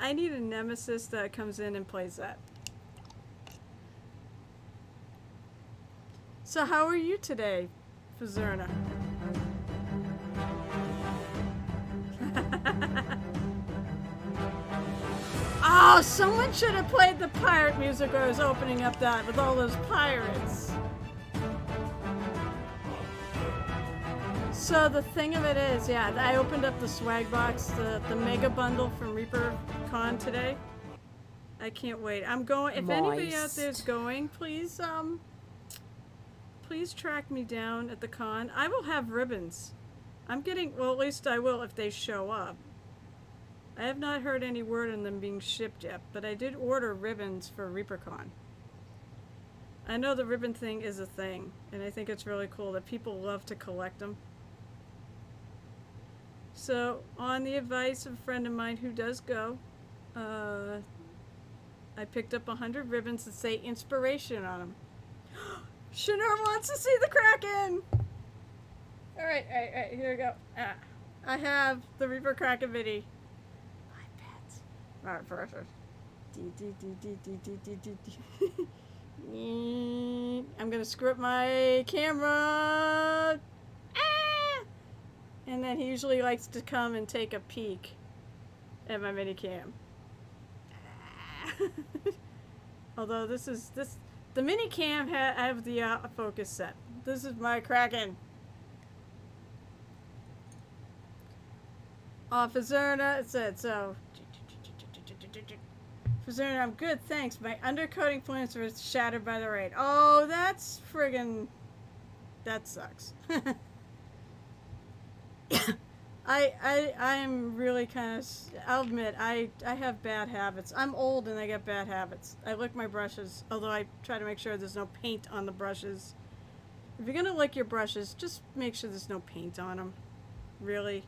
I need a nemesis that comes in and plays that. So how are you today, Fazerna? Oh, someone should have played the pirate music when I was opening up that with all those pirates. So the thing of it is, yeah, I opened up the swag box, the mega bundle from ReaperCon today. I can't wait. I'm going, if anybody out there is going, please track me down at the con. I will have ribbons. Well, at least I will if they show up. I have not heard any word on them being shipped yet, but I did order ribbons for ReaperCon. I know the ribbon thing is a thing, and I think it's really cool that people love to collect them. So, on the advice of a friend of mine who does go, I picked up 100 ribbons that say inspiration on them. Shanur wants to see the Kraken! Alright, here we go. I have the Reaper Crackavity. My pets. Alright, first. I'm gonna screw up my camera. And then he usually likes to come and take a peek at my mini cam. Although the mini cam I have the focus set. This is my Kraken. Fazerna, it said so. Fazerna, I'm good, thanks. My undercoating plans were shattered by the rain. Oh, that's friggin'. That sucks. I'm really kind of. I'll admit, I have bad habits. I'm old and I get bad habits. I lick my brushes, although I try to make sure there's no paint on the brushes. If you're gonna lick your brushes, just make sure there's no paint on them. Really.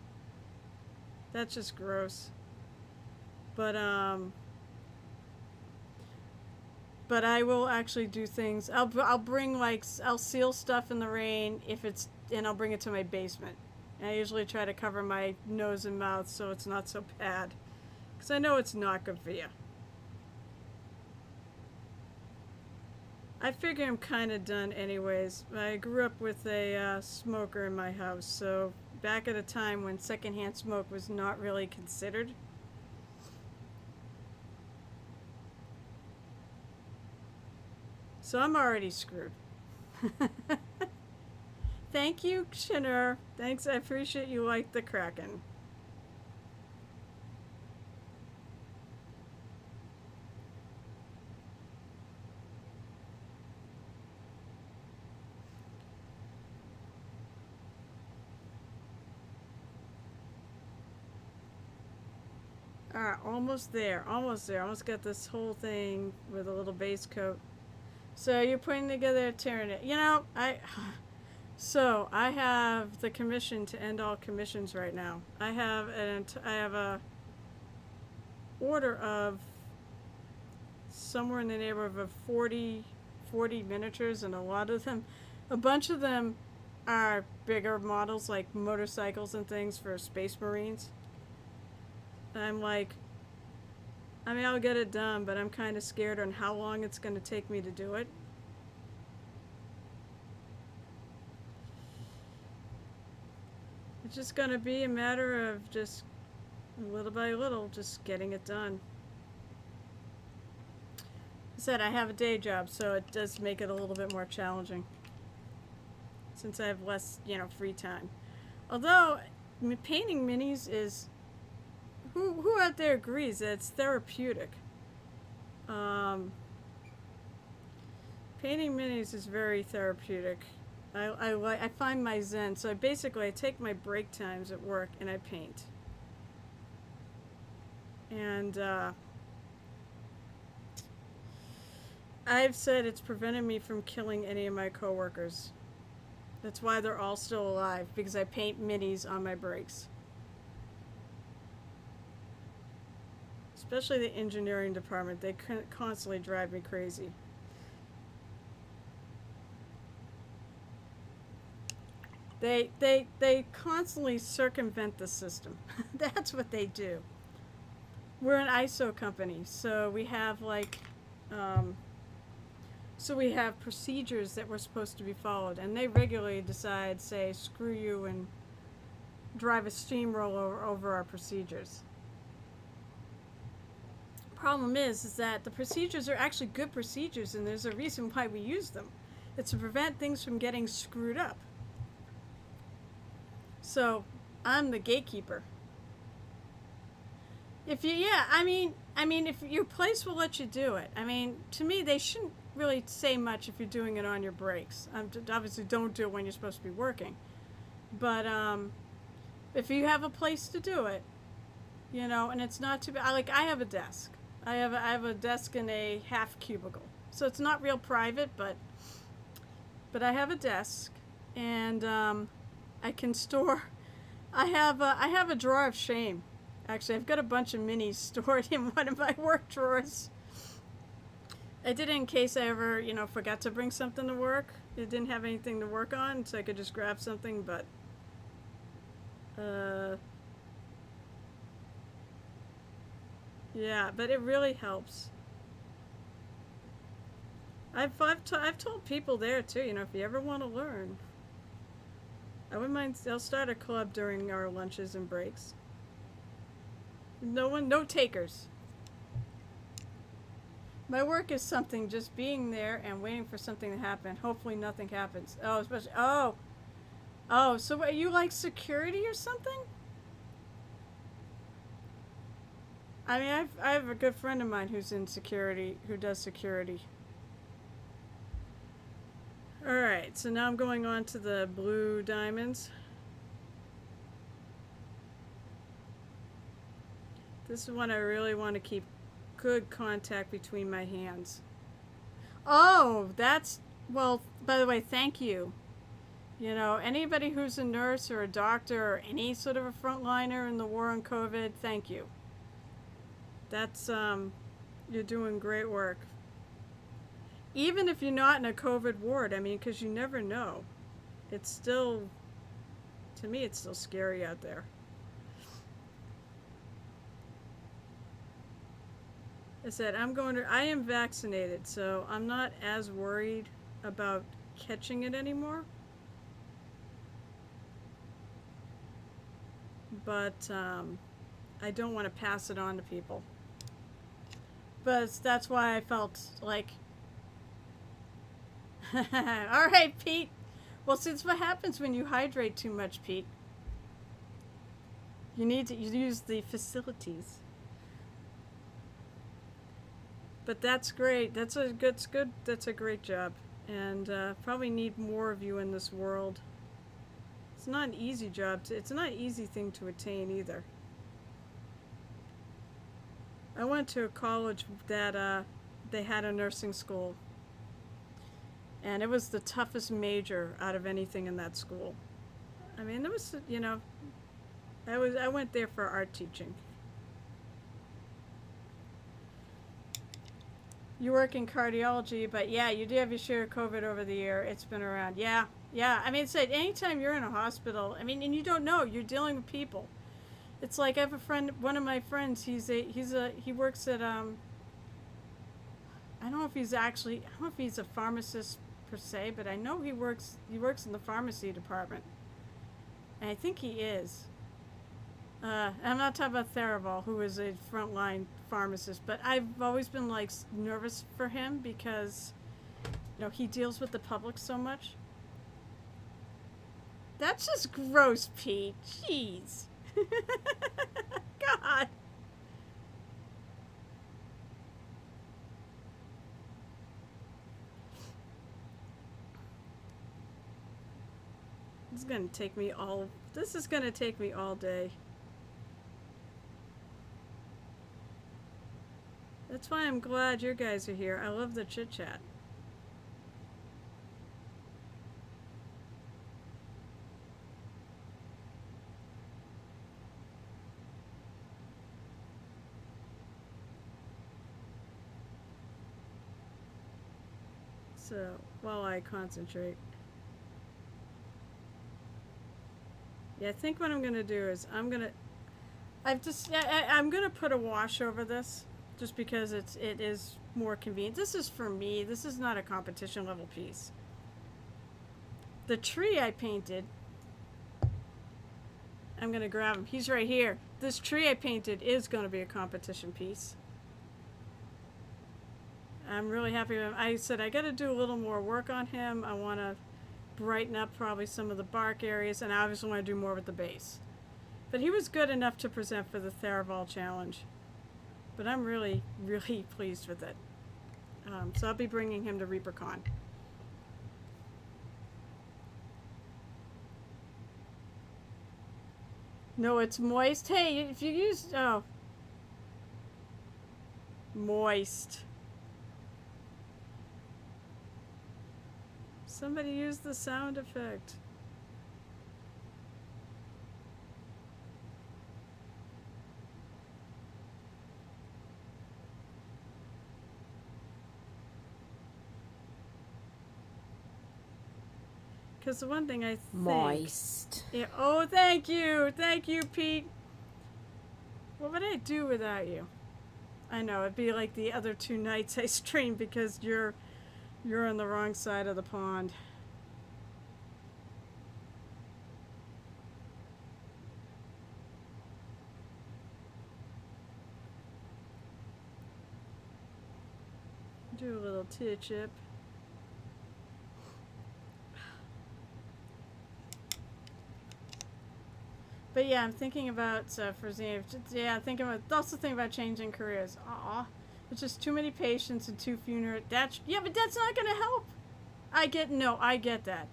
That's just gross. But I will actually do things. I'll bring I'll seal stuff in the rain and I'll bring it to my basement. And I usually try to cover my nose and mouth so it's not so bad, because I know it's not good for you. I figure I'm kind of done anyways. I grew up with a smoker in my house, so back at a time when secondhand smoke was not really considered. So I'm already screwed. Thank you, Shinner. Thanks, I appreciate you like the Kraken. Alright, almost there. Almost got this whole thing with a little base coat. So you're putting together tearing it. You know, I have the commission to end all commissions right now. I have a order of somewhere in the neighborhood of 40 miniatures, and a bunch of them are bigger models like motorcycles and things for Space Marines. And I'm like, I mean, I'll get it done, but I'm kind of scared on how long it's going to take me to do it. It's just going to be a matter of just little by little, just getting it done. I said I have a day job, so it does make it a little bit more challenging, since I have less, free time. Although, painting minis is, who out there agrees that it's therapeutic? Painting minis is very therapeutic. I find my zen. So I take my break times at work and I paint. And I've said it's prevented me from killing any of my coworkers. That's why they're all still alive, because I paint minis on my breaks. Especially the engineering department. They constantly drive me crazy. They constantly circumvent the system. That's what they do. We're an ISO company, so we have we have procedures that we're supposed to be followed, and they regularly decide, say, screw you, and drive a steamroller over our procedures. Problem is that the procedures are actually good procedures, and there's a reason why we use them. It's to prevent things from getting screwed up. So I'm the gatekeeper. If your place will let you do it. I mean, to me, they shouldn't really say much if you're doing it on your breaks. Obviously, don't do it when you're supposed to be working. But if you have a place to do it, and it's not too bad. I have a desk. I have a desk in a half cubicle, so it's not real private, but I have a desk, and I can store. I have a drawer of shame. Actually, I've got a bunch of minis stored in one of my work drawers. I did it in case I ever, forgot to bring something to work. It didn't have anything to work on, so I could just grab something, but Yeah, but it really helps. I've told people there too, you know, if you ever want to learn, I wouldn't mind. I'll start a club during our lunches and breaks. No takers. My work is something just being there and waiting for something to happen. Hopefully nothing happens. Oh, especially, oh, so are you like security or something? I mean, I have a good friend of mine who's in security, who does security. Alright, so now I'm going on to the blue diamonds. This is when I really want to keep good contact between my hands. Oh, that's, well, by the way, thank you. You know, anybody who's a nurse or a doctor or any sort of a frontliner in the war on COVID, thank you. That's, you're doing great work. Even if you're not in a COVID ward, I mean, because you never know. It's still, to me, it's still scary out there. I said, I am vaccinated, so I'm not as worried about catching it anymore. But I don't want to pass it on to people. But that's why I felt like, all right, Pete. Well, since what happens when you hydrate too much, Pete? You need to use the facilities. But that's great. That's good. That's a great job, and probably need more of you in this world. It's not an easy job. It's not an easy thing to attain either. I went to a college that they had a nursing school, and it was the toughest major out of anything in that school. I mean, there was, you know, I went there for art teaching. You work in cardiology, but yeah, you do have your share of COVID over the year. It's been around. Yeah. I mean, it's like anytime you're in a hospital, I mean, and you don't know, you're dealing with people. It's like I have a friend, one of my friends, he works at, I don't know if he's actually, I don't know if he's a pharmacist per se, but I know he works in the pharmacy department. And I think he is. I'm not talking about Theraval, who is a frontline pharmacist, but I've always been like nervous for him because, you know, he deals with the public so much. That's just gross, Pete. Jeez. God. This is gonna take me all day. That's why I'm glad you guys are here. I love the chit chat. So, while I concentrate. Yeah, I think what I'm gonna do is I'm gonna put a wash over this just because it is more convenient. This is for me. This is not a competition level piece. The tree I painted, I'm gonna grab him. He's right here. This tree I painted is gonna be a competition piece. I'm really happy with him. I said I gotta do a little more work on him. I wanna brighten up probably some of the bark areas, and I obviously want to do more with the base. But he was good enough to present for the Theraval challenge. But I'm really, really pleased with it. So I'll be bringing him to ReaperCon. No, it's moist. Hey, if you use, moist. Somebody use the sound effect. Because the one thing I think... Moist. Yeah, oh, thank you. Thank you, Pete. What would I do without you? I know, it'd be like the other 2 nights I streamed because you're on the wrong side of the pond. Do a little tea chip. But yeah, I'm thinking about, for example, yeah, also thinking about changing careers. Aw, it's just too many patients and too few yeah, but that's not gonna help. I get that.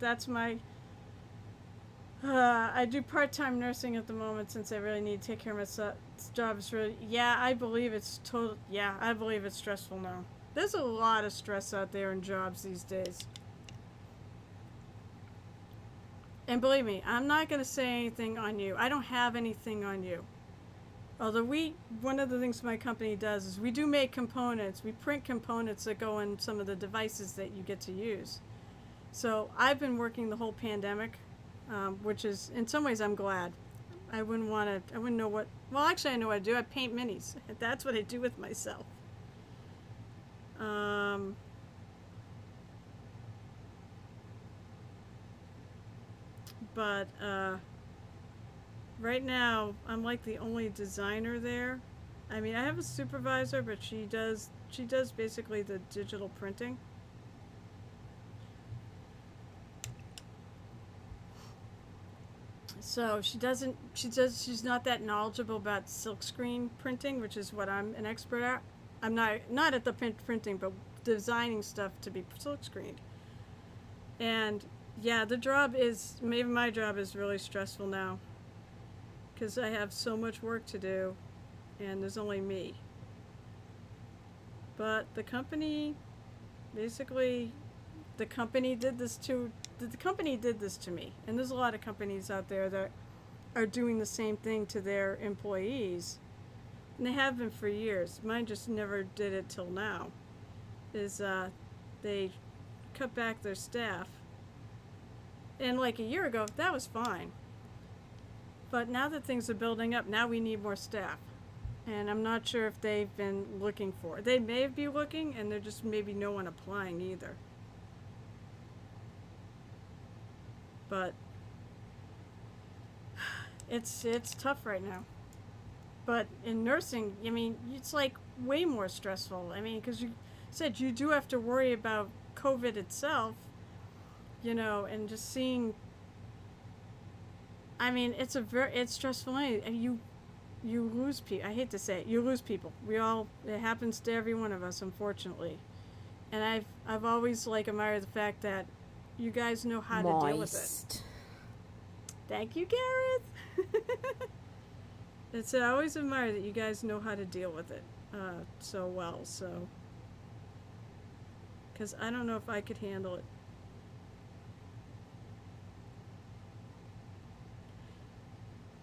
That's my, I do part-time nursing at the moment since I really need to take care of my job. Is really, yeah, I believe it's stressful now. There's a lot of stress out there in jobs these days. And believe me, I'm not going to say anything on you. I don't have anything on you. Although one of the things my company does is we do make components. We print components that go in some of the devices that you get to use. So I've been working the whole pandemic, which is, in some ways, I'm glad. I wouldn't know what, well, actually I know what I do. I paint minis. That's what I do with myself. But right now I'm like the only designer there. I mean, I have a supervisor, but she does basically the digital printing. So she's not that knowledgeable about silkscreen printing, which is what I'm an expert at. I'm not at the printing, but designing stuff to be silkscreened. And yeah, maybe my job is really stressful now because I have so much work to do and there's only me. But the company, basically, the company did this to me. And there's a lot of companies out there that are doing the same thing to their employees. And they have been for years. Mine just never did it till now. They cut back their staff. And like a year ago, that was fine. But now that things are building up, now we need more staff. And I'm not sure if they've been looking for it. They may be looking, and there's just maybe no one applying either. But it's tough right now. But in nursing, I mean, it's like way more stressful. I mean, because you said you do have to worry about COVID itself, you know, and just seeing. I mean, it's stressful. And you lose people. I hate to say it, you lose people. It happens to every one of us, unfortunately. And I've always admired the fact that you guys know how to deal with it. Thank you, Gareth. I always admire that you guys know how to deal with it so well. So, because I don't know if I could handle it.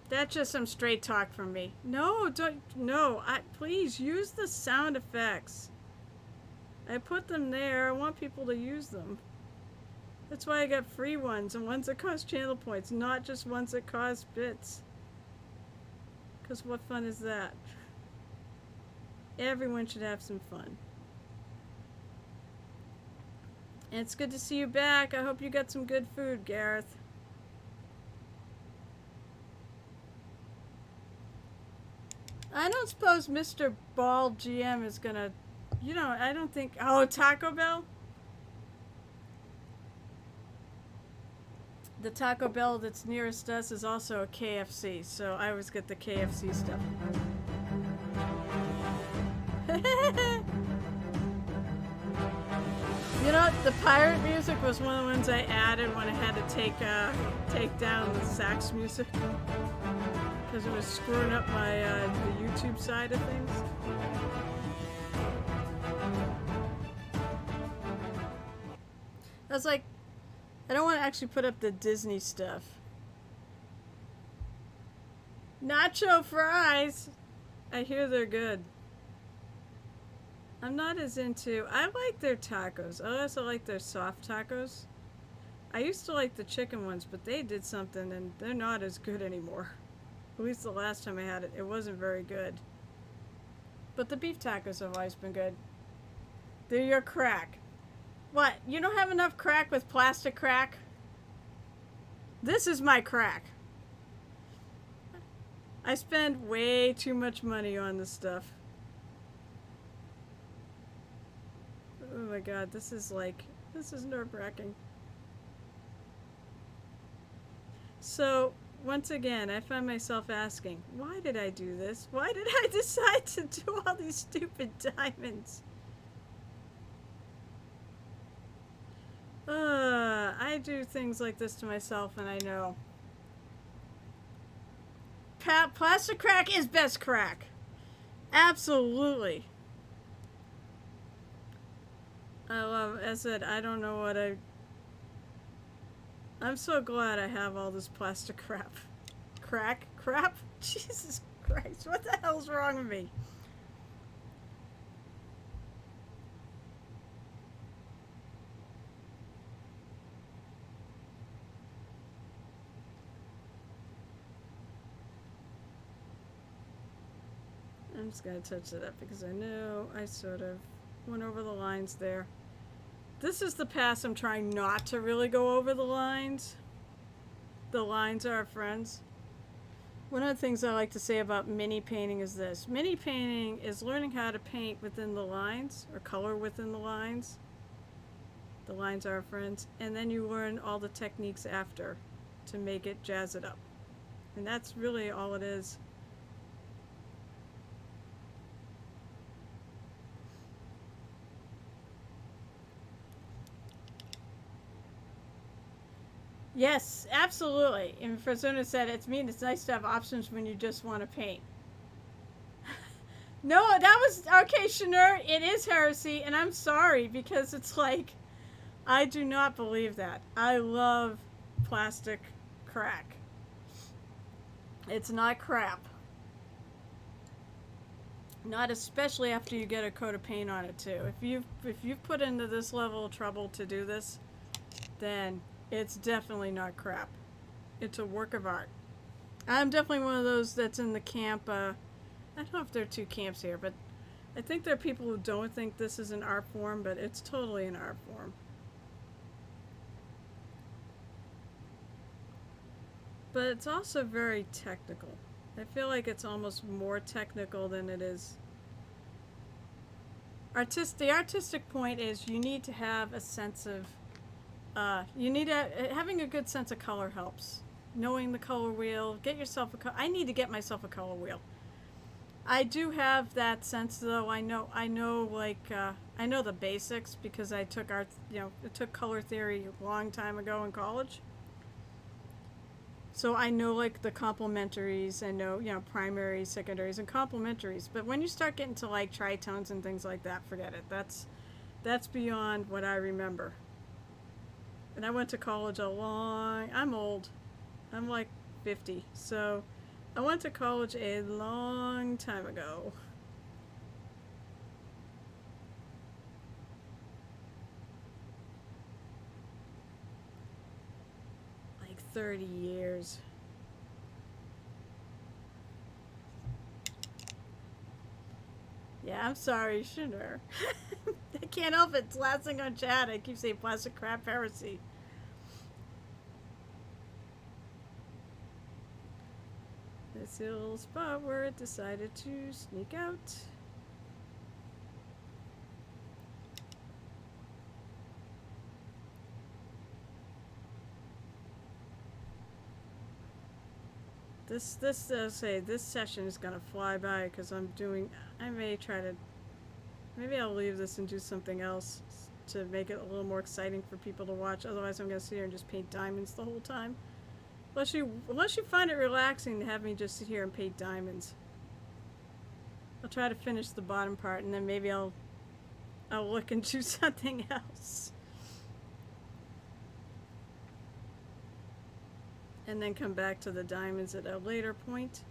That's just some straight talk from me. No, please use the sound effects. I put them there. I want people to use them. That's why I got free ones and ones that cost channel points, not just ones that cost bits. Because what fun is that? Everyone should have some fun. And it's good to see you back. I hope you got some good food, Gareth. I don't suppose Mr. Ball GM is gonna, I don't think, Taco Bell? The Taco Bell that's nearest us is also a KFC, so I always get the KFC stuff. The pirate music was one of the ones I added when I had to take down the sax music because it was screwing up my the YouTube side of things. I was like, I don't want to actually put up the Disney stuff. Nacho fries! I hear they're good. I'm not as into... I like their tacos. I also like their soft tacos. I used to like the chicken ones, but they did something and they're not as good anymore. At least the last time I had it, it wasn't very good. But the beef tacos have always been good. They're your crack. What? You don't have enough crack with plastic crack? This is my crack. I spend way too much money on this stuff. Oh my god, this is nerve-wracking. So, once again, I find myself asking, why did I do this? Why did I decide to do all these stupid diamonds? I do things like this to myself, and I know. Plastic crack is best crack. Absolutely. I love, as I said, I don't know what I'm so glad I have all this plastic crap. Crap? Jesus Christ, what the hell's wrong with me? I'm just gonna touch it up because I know I sort of went over the lines there. This is the pass I'm trying not to really go over the lines. The lines are our friends. One of the things I like to say about mini painting is this. Mini painting is learning how to paint within the lines, or color within the lines. The lines are our friends. And then you learn all the techniques after to make it jazz it up. And that's really all it is. Yes, absolutely. And Frazona said, it's nice to have options when you just want to paint. No, that was, okay, Shanur, it is heresy, and I'm sorry, because it's like, I do not believe that. I love plastic crack. It's not crap. Not especially after you get a coat of paint on it, too. If you've put into this level of trouble to do this, then it's definitely not crap. It's a work of art. I'm definitely one of those that's in the camp. I don't know if there are two camps here, but I think there are people who don't think this is an art form, but it's totally an art form. But it's also very technical. I feel like it's almost more technical than it is. The artistic point is you need to have a sense of having a good sense of color helps. Knowing the color wheel, get yourself I need to get myself a color wheel. I do have that sense though. I know the basics because I took I took color theory a long time ago in college. So I know like the complementaries, I know, primaries, secondaries, and complementaries. But when you start getting to like tritones and things like that, forget it. That's beyond what I remember. And I went to college I'm old. I'm like 50. So I went to college a long time ago. Like 30 years. Yeah, I'm sorry, Shanur. I can't help it. It's last thing on chat. I keep saying plastic crap heresy. This little spot where it decided to sneak out. This session is gonna fly by because maybe I'll leave this and do something else to make it a little more exciting for people to watch. Otherwise I'm gonna sit here and just paint diamonds the whole time. Unless you find it relaxing to have me just sit here and paint diamonds. I'll try to finish the bottom part and then maybe I'll look and do something else. And then come back to the diamonds at a later point.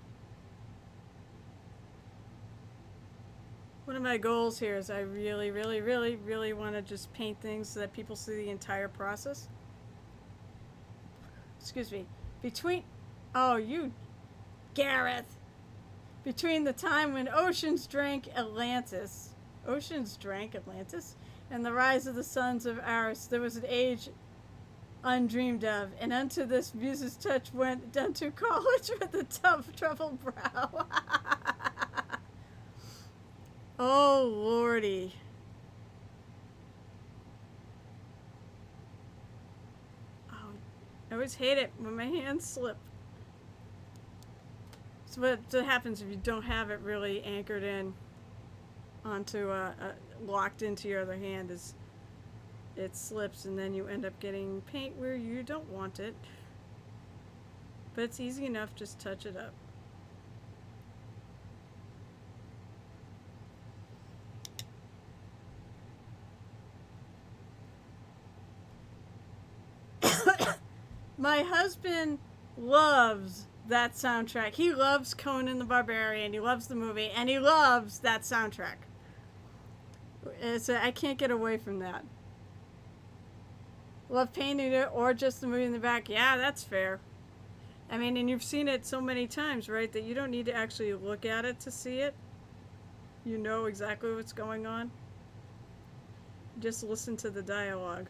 One of my goals here is I really, really, really, really want to just paint things so that people see the entire process. excuse me, between, oh, you, Gareth, between the time when oceans drank Atlantis, and the rise of the sons of Aris, there was an age undreamed of, and unto this muse's touch went unto college with a tough, troubled brow. Oh, Lordy. Oh, I always hate it when my hands slip. So what happens if you don't have it really anchored in onto, locked into your other hand is it slips and then you end up getting paint where you don't want it. But it's easy enough, just touch it up. My husband loves that soundtrack. He loves Conan the Barbarian. He loves the movie, and he loves that soundtrack. I can't get away from that. Love painting it or just the movie in the back. Yeah, that's fair. I mean, and you've seen it so many times, right, that you don't need to actually look at it to see it. You know exactly what's going on. Just listen to the dialogue.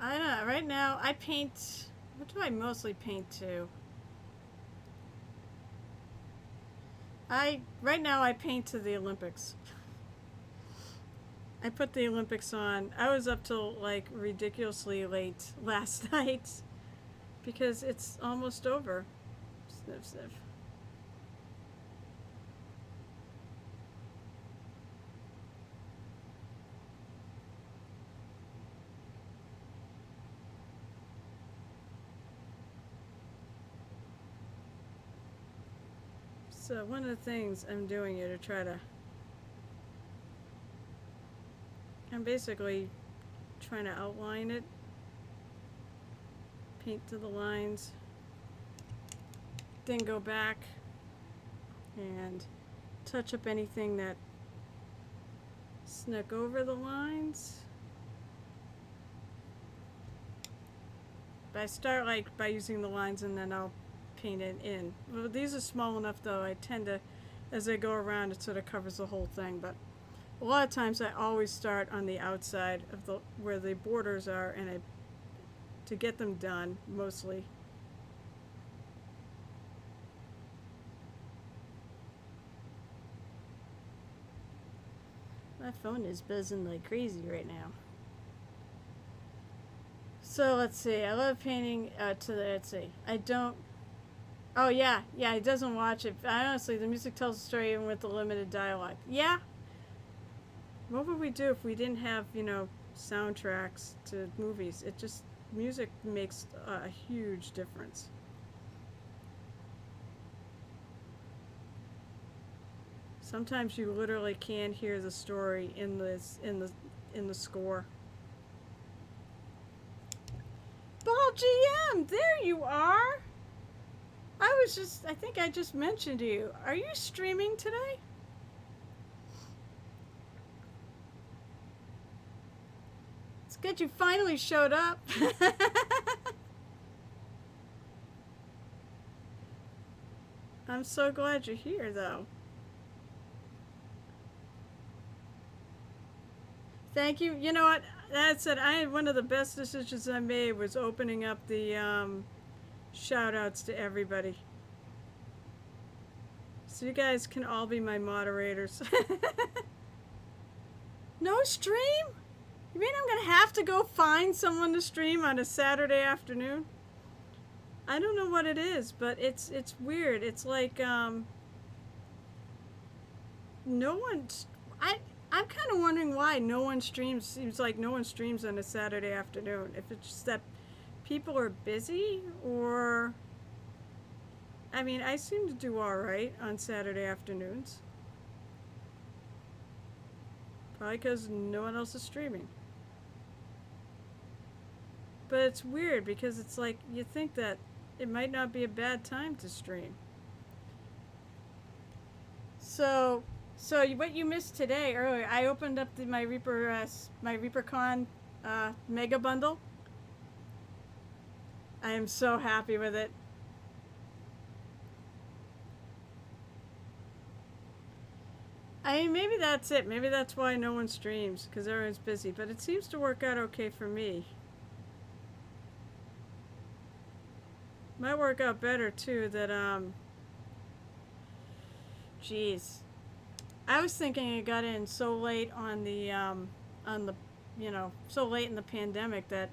I don't know. Right now, I paint. What do I mostly paint to? Right now I paint to the Olympics. I put the Olympics on. I was up till like ridiculously late last night because it's almost over. Sniff, sniff. So one of the things I'm doing here to try to, I'm basically trying to outline it, paint to the lines, then go back and touch up anything that snuck over the lines. But I start like by using the lines and then I'll paint it in. Well, these are small enough though, I tend to, as I go around, it sort of covers the whole thing, but a lot of times I always start on the outside of the, where the borders are, and to get them done, mostly. My phone is buzzing like crazy right now. So let's see, I love painting let's see, I don't, oh yeah, it doesn't watch it. Honestly, the music tells the story even with the limited dialogue. Yeah. What would we do if we didn't have, you know, soundtracks to movies? It just, music makes a huge difference. Sometimes you literally can hear the story in the score. Ball GM, there you are. I think I just mentioned to you. Are you streaming today? It's good you finally showed up. I'm so glad you're here, though. Thank you. You know what? That said, I had one of the best decisions I made was opening up the shout outs to everybody. So you guys can all be my moderators. No stream? You mean I'm gonna have to go find someone to stream on a Saturday afternoon? I don't know what it is, but it's weird. It's like no one. I'm kind of wondering why no one streams. Seems like no one streams on a Saturday afternoon. If it's just that people are busy, or I mean, I seem to do all right on Saturday afternoons. Probably because no one else is streaming. But it's weird because it's like you think that it might not be a bad time to stream. What you missed today earlier, I opened up my ReaperCon mega bundle. I am so happy with it. I mean, maybe that's it. Maybe that's why no one streams, because everyone's busy. But it seems to work out okay for me. Might work out better too. Geez, I was thinking it got in so late on the, so late in the pandemic that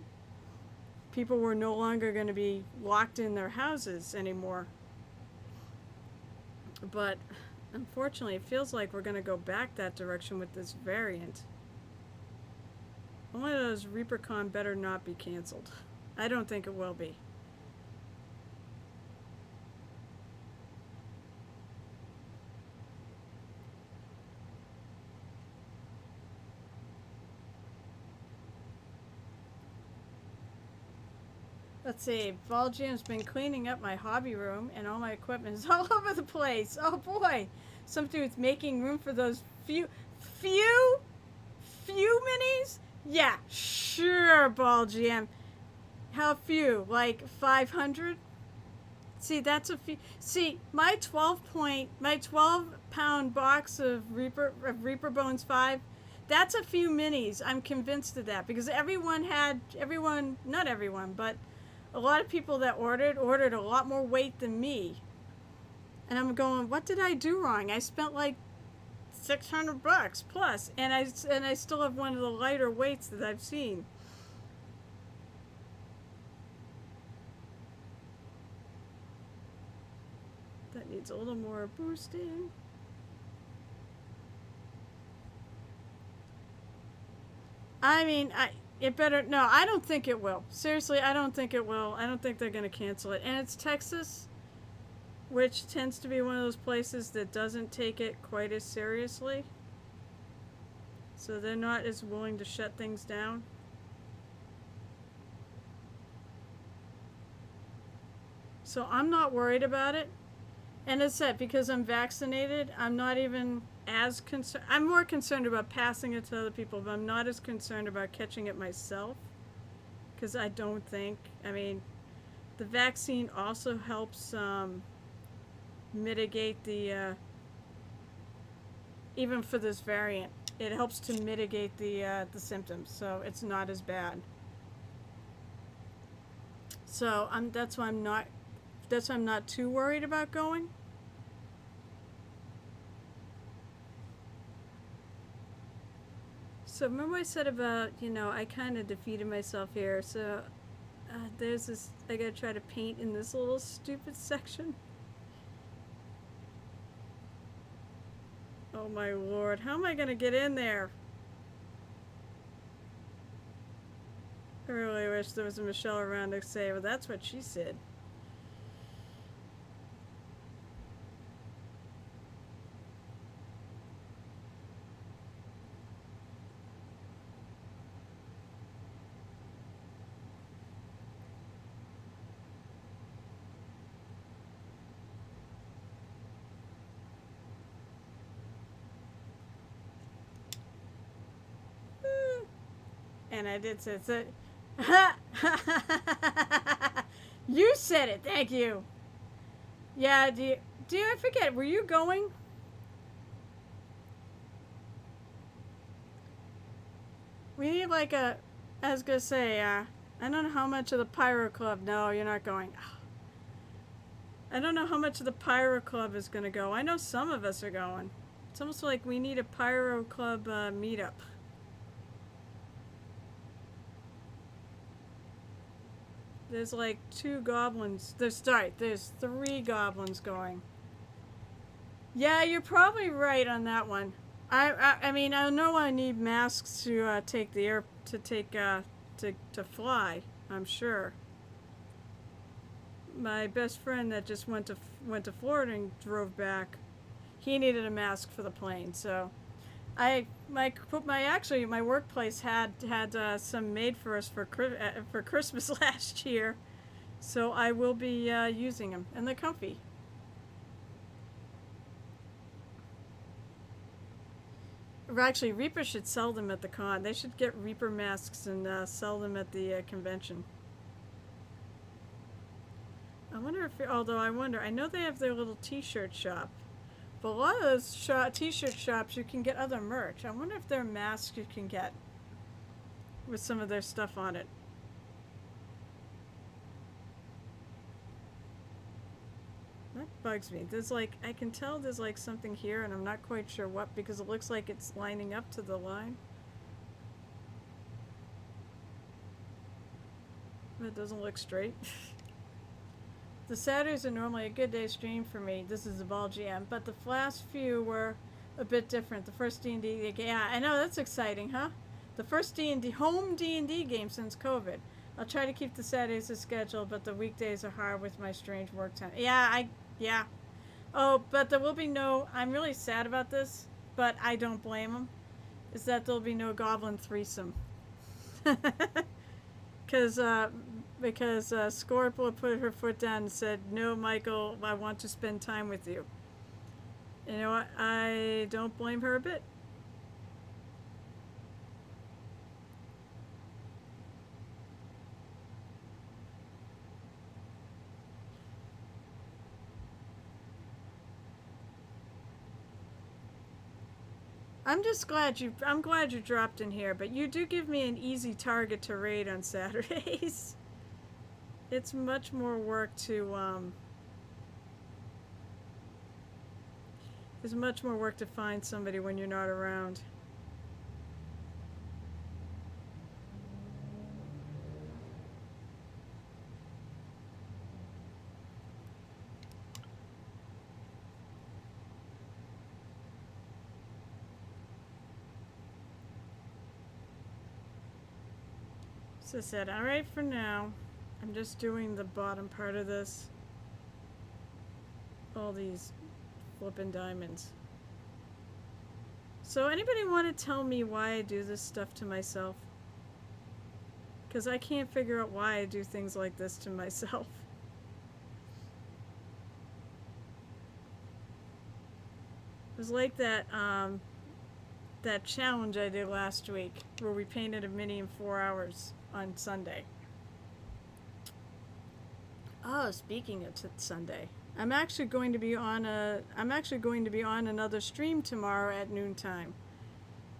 people were no longer going to be locked in their houses anymore. But unfortunately, it feels like we're going to go back that direction with this variant. One of those ReaperCon better not be canceled. I don't think it will be. Let's see, Ball Jim's been cleaning up my hobby room and all my equipment is all over the place. Oh boy! Something with making room for those few minis? Yeah, sure, Ball Jim. How few? Like 500? See, that's a few. See, my 12-pound box of Reaper Bones 5, that's a few minis. I'm convinced of that because not everyone, but a lot of people that ordered a lot more weight than me. And I'm going, what did I do wrong? I spent like $600 plus, and I still have one of the lighter weights that I've seen. That needs a little more boosting. I mean, it better, no, I don't think it will. Seriously, I don't think it will. I don't think they're going to cancel it. And it's Texas, which tends to be one of those places that doesn't take it quite as seriously. So they're not as willing to shut things down. So I'm not worried about it. And as I said, because I'm vaccinated, I'm not even as concerned. I'm more concerned about passing it to other people, but I'm not as concerned about catching it myself. Because I don't think, I mean, the vaccine also helps mitigate the, even for this variant, it helps to mitigate the symptoms, so it's not as bad. So that's why I'm not too worried about going. So remember I said about, I kind of defeated myself here. So there's this, I gotta try to paint in this little stupid section. Oh my lord, how am I gonna get in there? I really wish there was a Michelle around to say, well, that's what she said. And I did say it. You said it. Thank you. Yeah. Do I forget? Were you going? We need like I was gonna say. I don't know how much of the Pyro Club. No, you're not going. I don't know how much of the Pyro Club is gonna go. I know some of us are going. It's almost like we need a Pyro Club meetup. There's like 2 goblins. There's 3 goblins going. Yeah, you're probably right on that one. I mean, I know I need masks to take the air to fly. I'm sure. My best friend that just went to Florida and drove back, he needed a mask for the plane. So, my workplace had some made for us for Christmas last year, so I will be using them, and they're comfy. Actually, Reaper should sell them at the con. They should get Reaper masks and sell them at the convention. I wonder if, although I wonder, I know they have their little t-shirt shop. But a lot of those t-shirt shops, you can get other merch. I wonder if there are masks you can get with some of their stuff on it. That bugs me. There's like, I can tell there's like something here and I'm not quite sure what, because it looks like it's lining up to the line. But it doesn't look straight. The Saturdays are normally a good day stream for me. This is the Ball GM, but the last few were a bit different. The first D&D, yeah, I know, that's exciting, huh? The first D&D, home D&D game since COVID. I'll try to keep the Saturdays as scheduled, but the weekdays are hard with my strange work time. Yeah. Oh, but there will be no, I'm really sad about this, but I don't blame them, is that there'll be no Goblin threesome. Because Scorpio put her foot down and said, "No, Michael, I want to spend time with you." You know what? I don't blame her a bit. I'm glad you dropped in here, but you do give me an easy target to raid on Saturdays. It's much more work to there's much more work to find somebody when you're not around. So I said, alright for now. I'm just doing the bottom part of this. All these flippin' diamonds. So anybody want to tell me why I do this stuff to myself? Because I can't figure out why I do things like this to myself. It was like that that challenge I did last week where we painted a mini in 4 hours on Sunday. Oh, speaking of Sunday, I'm actually going to be on another stream tomorrow at noontime.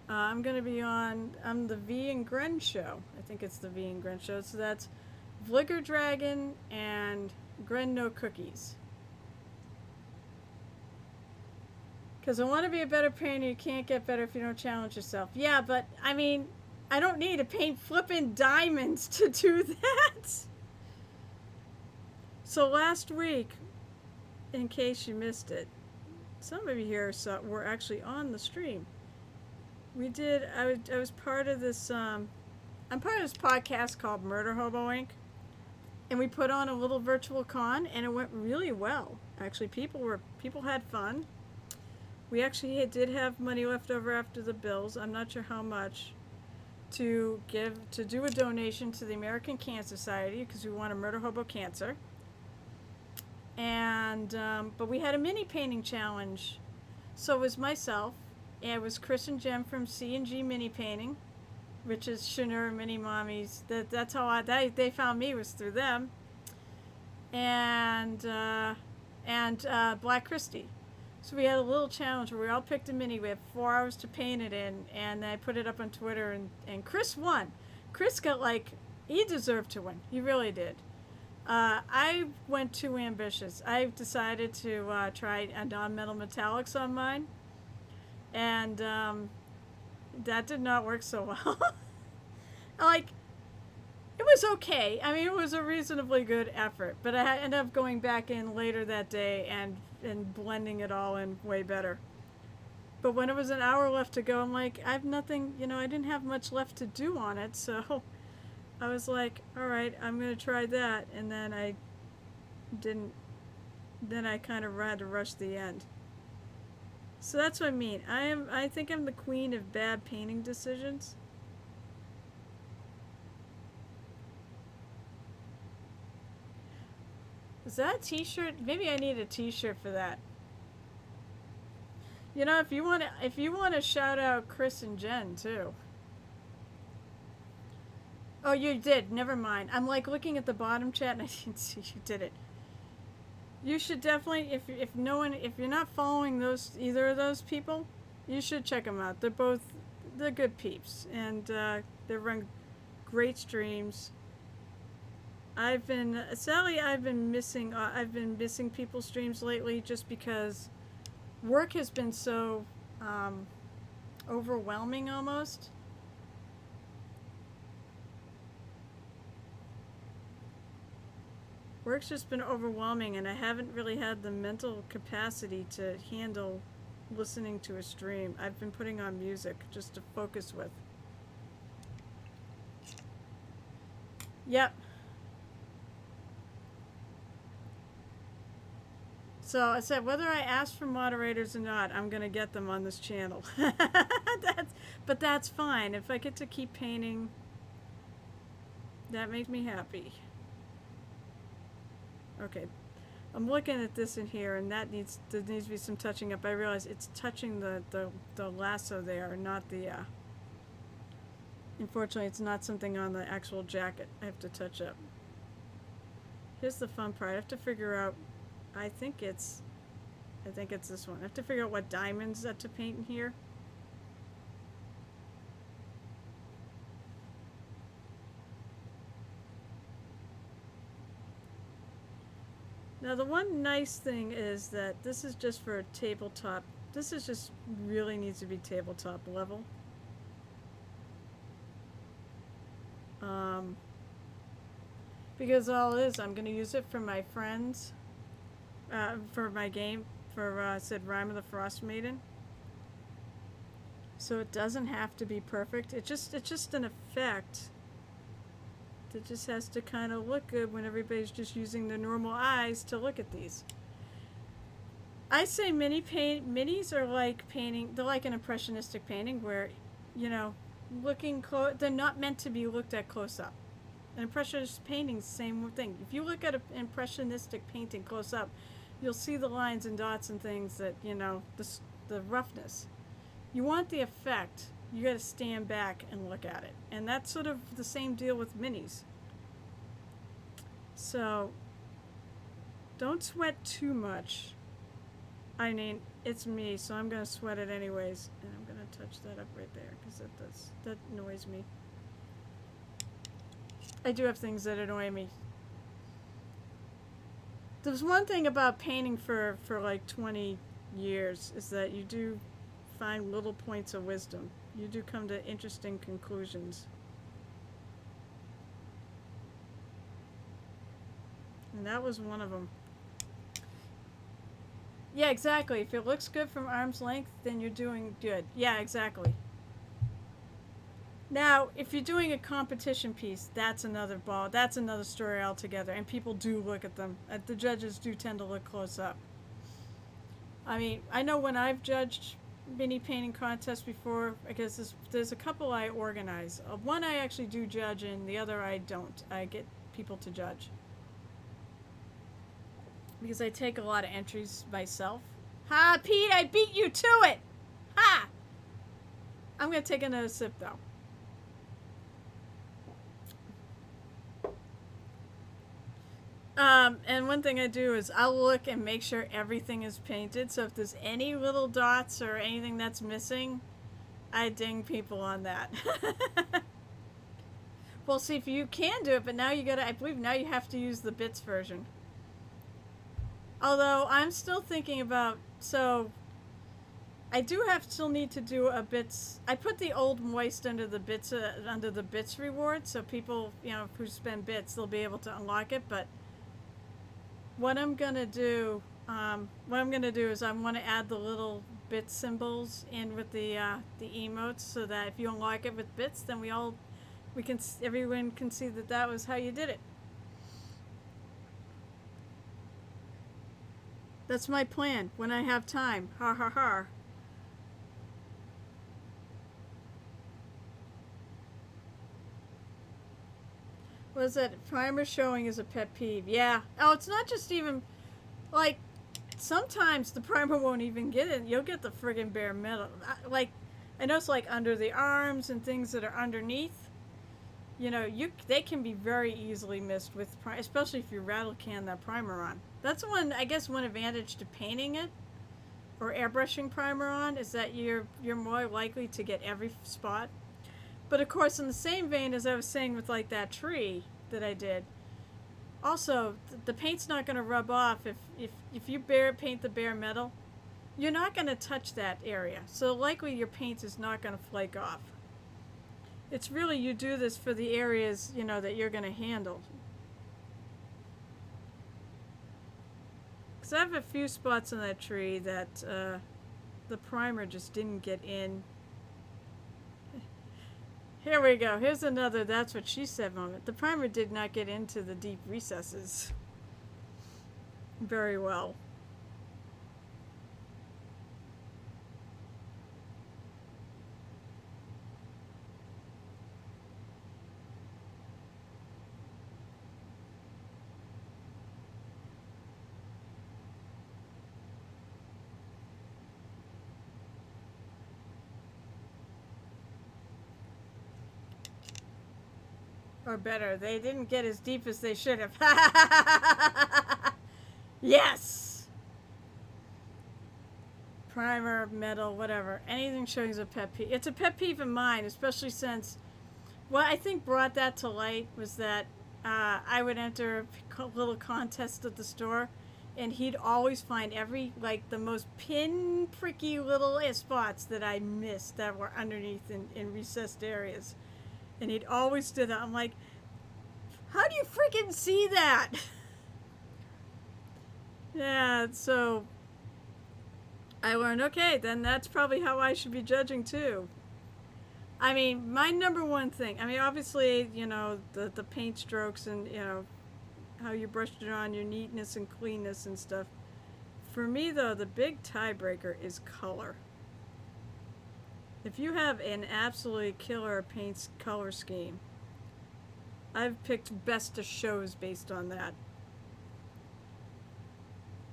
I'm going to be on the V and Gren show. I think it's the V and Gren show. So that's Vligger Dragon and Gren No Cookies. Because I want to be a better painter. You can't get better if you don't challenge yourself. Yeah, but I mean, I don't need to paint flippin' diamonds to do that. So last week, in case you missed it, some of you here were actually on the stream. I was part of this, I'm part of this podcast called Murder Hobo Inc. And we put on a little virtual con and it went really well. Actually, people had fun. We actually did have money left over after the bills. I'm not sure how much to do a donation to the American Cancer Society because we want to murder hobo cancer. And but we had a mini painting challenge. So it was myself, and it was Chris and Jem from C&G Mini Painting, which is Shanur Mini Mommies. That's how they found me, was through them. And Black Christie. So we had a little challenge where we all picked a mini. We had 4 hours to paint it in, and I put it up on Twitter, and Chris won. Chris got he deserved to win. He really did. I went too ambitious. I decided to try a non-metal metallics on mine, and that did not work so well. It was okay. I mean, it was a reasonably good effort, but I ended up going back in later that day and blending it all in way better. But when it was an hour left to go, I'm like, I have nothing, I didn't have much left to do on it, so I was like, all right, I'm going to try that, and then I didn't, then I kind of had to rush the end. So that's what I mean. I think I'm the queen of bad painting decisions. Is that a t-shirt? Maybe I need a t-shirt for that. You know, if you want to shout out Chris and Jen too. Oh, you did. Never mind. I'm like looking at the bottom chat and I didn't see you did it. You should definitely, if no one, if you're not following either of those people, you should check them out. They're good peeps, and they run great streams. I've been missing people's streams lately just because work has been so overwhelming almost. Work's just been overwhelming, and I haven't really had the mental capacity to handle listening to a stream. I've been putting on music just to focus with. Yep. So I said, whether I ask for moderators or not, I'm going to get them on this channel. But that's fine. If I get to keep painting, that makes me happy. Okay, I'm looking at this in here, and there needs to be some touching up. I realize it's touching the lasso there, not the, unfortunately it's not something on the actual jacket I have to touch up. Here's the fun part. I have to figure out, I think it's this one. I have to figure out what diamonds to paint in here. Now the one nice thing is that this is just for a tabletop. This is just really needs to be tabletop level. Because all it is, I'm going to use it for my friends, for my game, for said Rime of the Frost Maiden. So it doesn't have to be perfect. It's just an effect. It just has to kind of look good when everybody's just using their normal eyes to look at these. I say minis are like painting. They're like an impressionistic painting where, you know, looking close. They're not meant to be looked at close up. An impressionist painting's the same thing. If you look at an impressionistic painting close up, you'll see the lines and dots and things that, you know, the roughness. You want the effect. You got to stand back and look at it. And that's sort of the same deal with minis. So, don't sweat too much. I mean, it's me, so I'm going to sweat it anyways. And I'm going to touch that up right there, because that annoys me. I do have things that annoy me. There's one thing about painting for like 20 years, is that you do find little points of wisdom. You do come to interesting conclusions. And that was one of them. Yeah, exactly. If it looks good from arm's length, then you're doing good. Yeah, exactly. Now, if you're doing a competition piece, that's another ball. That's another story altogether. And people do look at them. The judges do tend to look close up. I mean, I know when I've judged mini painting contests before, I guess there's a couple I organize. One I actually do judge, and the other I don't. I get people to judge. Because I take a lot of entries myself. Ha, Pete, I beat you to it! Ha! I'm going to take another sip, though. And one thing I do is I'll look and make sure everything is painted. So if there's any little dots or anything that's missing, I ding people on that. Well, see, if you can do it, but now you gotta, I believe now you have to use the bits version. Although I'm still thinking about, so I do still need to do a bits. I put the old moist under the bits reward, so people, you know, who spend bits, they'll be able to unlock it. But what I'm gonna do is I want to add the little bit symbols in with the emotes, so that if you unlock it with bits, then everyone can see that was how you did it. That's my plan when I have time. Ha ha ha. What is that? Primer showing is a pet peeve. Yeah. Oh, it's not just even, like, sometimes the primer won't even get in. You'll get the friggin' bare metal. Like, I know it's like under the arms and things that are underneath. You know, they can be very easily missed with, especially if you rattle can that primer on. That's one, I guess, one advantage to painting it or airbrushing primer on is that you're more likely to get every spot. But of course, in the same vein as I was saying with like that tree that I did, also the paint's not going to rub off if you paint the bare metal. You're not going to touch that area, so likely your paint is not going to flake off. It's really, you do this for the areas, you know, that you're going to handle. Because I have a few spots on that tree that the primer just didn't get in. Here we go. Here's another that's what she said moment. The primer did not get into the deep recesses very well. Or better, they didn't get as deep as they should have. Yes! Primer, metal, whatever. Anything showing as a pet peeve. It's a pet peeve of mine, especially since what I think brought that to light was that I would enter a little contest at the store, and he'd always find the most pin-pricky little spots that I missed that were underneath in recessed areas. And he'd always do that. I'm like, how do you freaking see that? Yeah, so I learned, okay, then that's probably how I should be judging too. I mean, my number one thing, I mean, obviously, you know, the paint strokes and, you know, how you brushed it on, your neatness and cleanness and stuff. For me, though, the big tiebreaker is color. If you have an absolutely killer paint color scheme, I've picked best of shows based on that.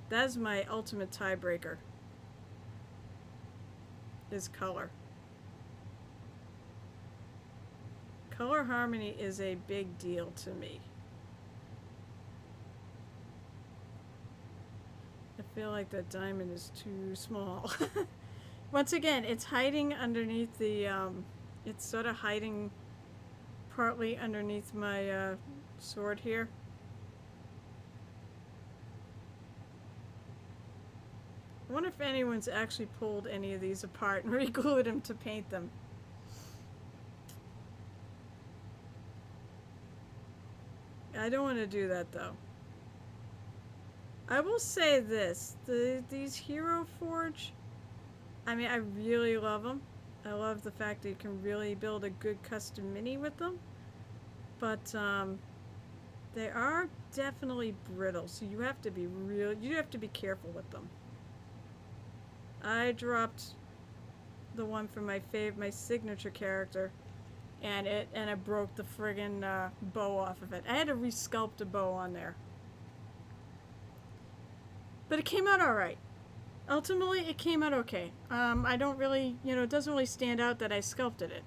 That's my ultimate tiebreaker, is color. Color harmony is a big deal to me. I feel like that diamond is too small. Once again, it's hiding underneath the, it's sort of hiding partly underneath my sword here. I wonder if anyone's actually pulled any of these apart and re-glued them to paint them. I don't want to do that though. I will say this, these Hero Forge, I mean, I really love them. I love the fact that you can really build a good custom mini with them. But they are definitely brittle, so you have to be careful with them. I dropped the one for my signature character, and I broke the friggin' bow off of it. I had to resculpt a bow on there. But it came out alright. Ultimately, it came out okay. I don't really, you know, it doesn't really stand out that I sculpted it.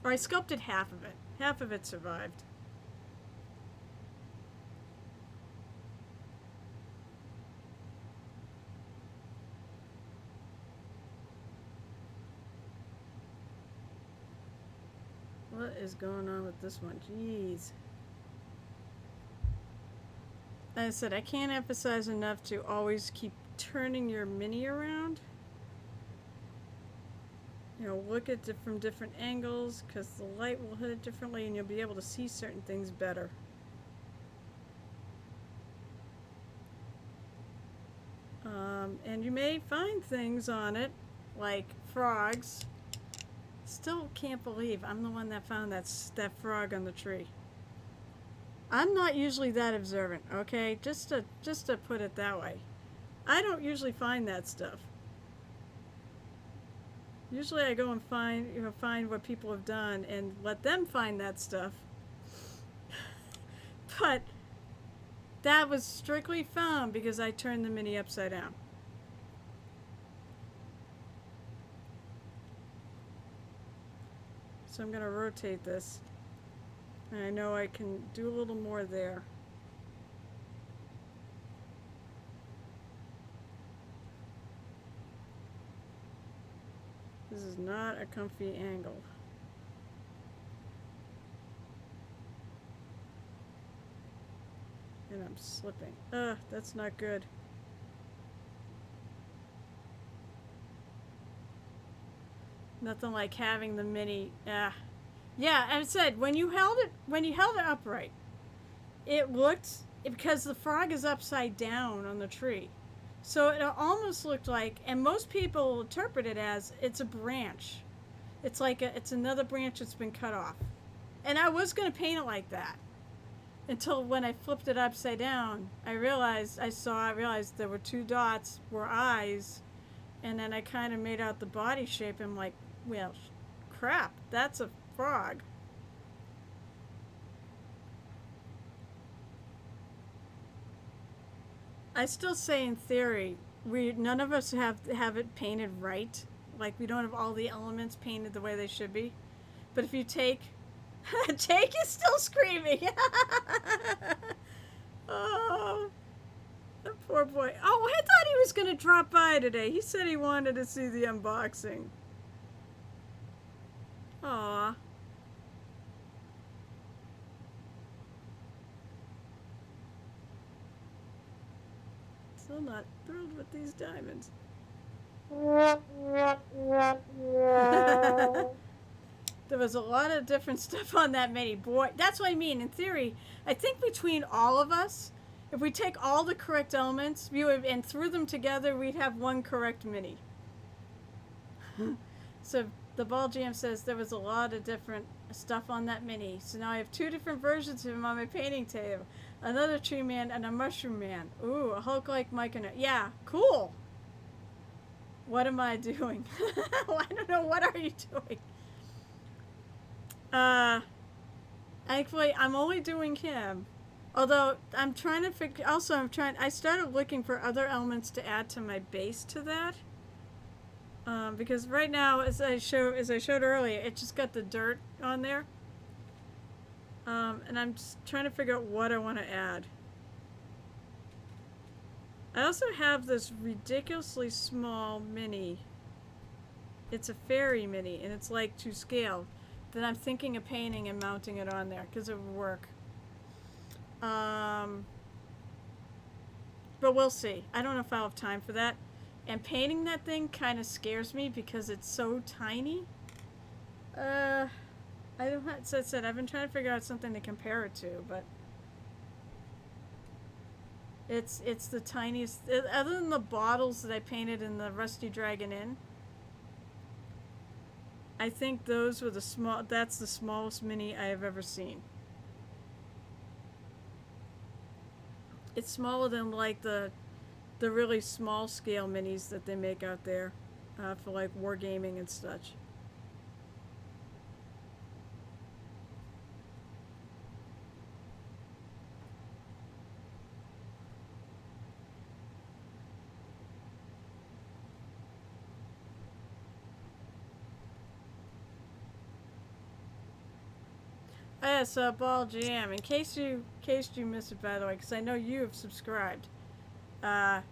Or I sculpted half of it. Half of it survived. What is going on with this one? Jeez. Like I said, I can't emphasize enough to always keep turning your mini around. You know, look at it from different angles, because the light will hit it differently and you'll be able to see certain things better. And you may find things on it, like frogs. Still can't believe I'm the one that found that frog on the tree. I'm not usually that observant, okay? Just to put it that way. I don't usually find that stuff. Usually I go and find what people have done and let them find that stuff. But that was strictly found because I turned the mini upside down. So I'm going to rotate this. And I know I can do a little more there. This is not a comfy angle. And I'm slipping. That's not good. Nothing like having the mini. Yeah, I said when you held it upright, it looked, because the frog is upside down on the tree, so it almost looked like, and most people interpret it as it's a branch. It's like it's another branch that's been cut off. And I was gonna paint it like that until when I flipped it upside down, I realized there were two dots were eyes, and then I kind of made out the body shape. I'm like, well, crap, that's a frog. I still say in theory, none of us have it painted right. Like, we don't have all the elements painted the way they should be. But if you take Jake is still screaming. Oh, the poor boy. Oh, I thought he was going to drop by today. He said he wanted to see the unboxing. Aw. Still not thrilled with these diamonds. There was a lot of different stuff on that mini. Boy, that's what I mean. In theory, I think between all of us, if we take all the correct elements and threw them together, we'd have one correct mini. So the Ball Jam says there was a lot of different stuff on that mini. So now I have two different versions of him on my painting table. Another tree man and a mushroom man. Ooh, a Hulk like Mike and a... Yeah, cool. What am I doing? I don't know. What are you doing? Thankfully, I'm only doing him. Although, I'm trying to figure... Also, I started looking for other elements to add to my base to that. Because right now, as I showed earlier, it just got the dirt on there. And I'm just trying to figure out what I want to add. I also have this ridiculously small mini. It's a fairy mini, and it's like to scale. That I'm thinking of painting and mounting it on there because it would work. But we'll see. I don't know if I'll have time for that. And painting that thing kind of scares me because it's so tiny. I don't have, as I said, I've been trying to figure out something to compare it to, but it's the tiniest. Other than the bottles that I painted in the Rusty Dragon Inn, I think those were that's the smallest mini I have ever seen. It's smaller than like the really small scale minis that they make out there for like wargaming and such. Yes, Ball Jam. In case you missed it, by the way, because I know you have subscribed. At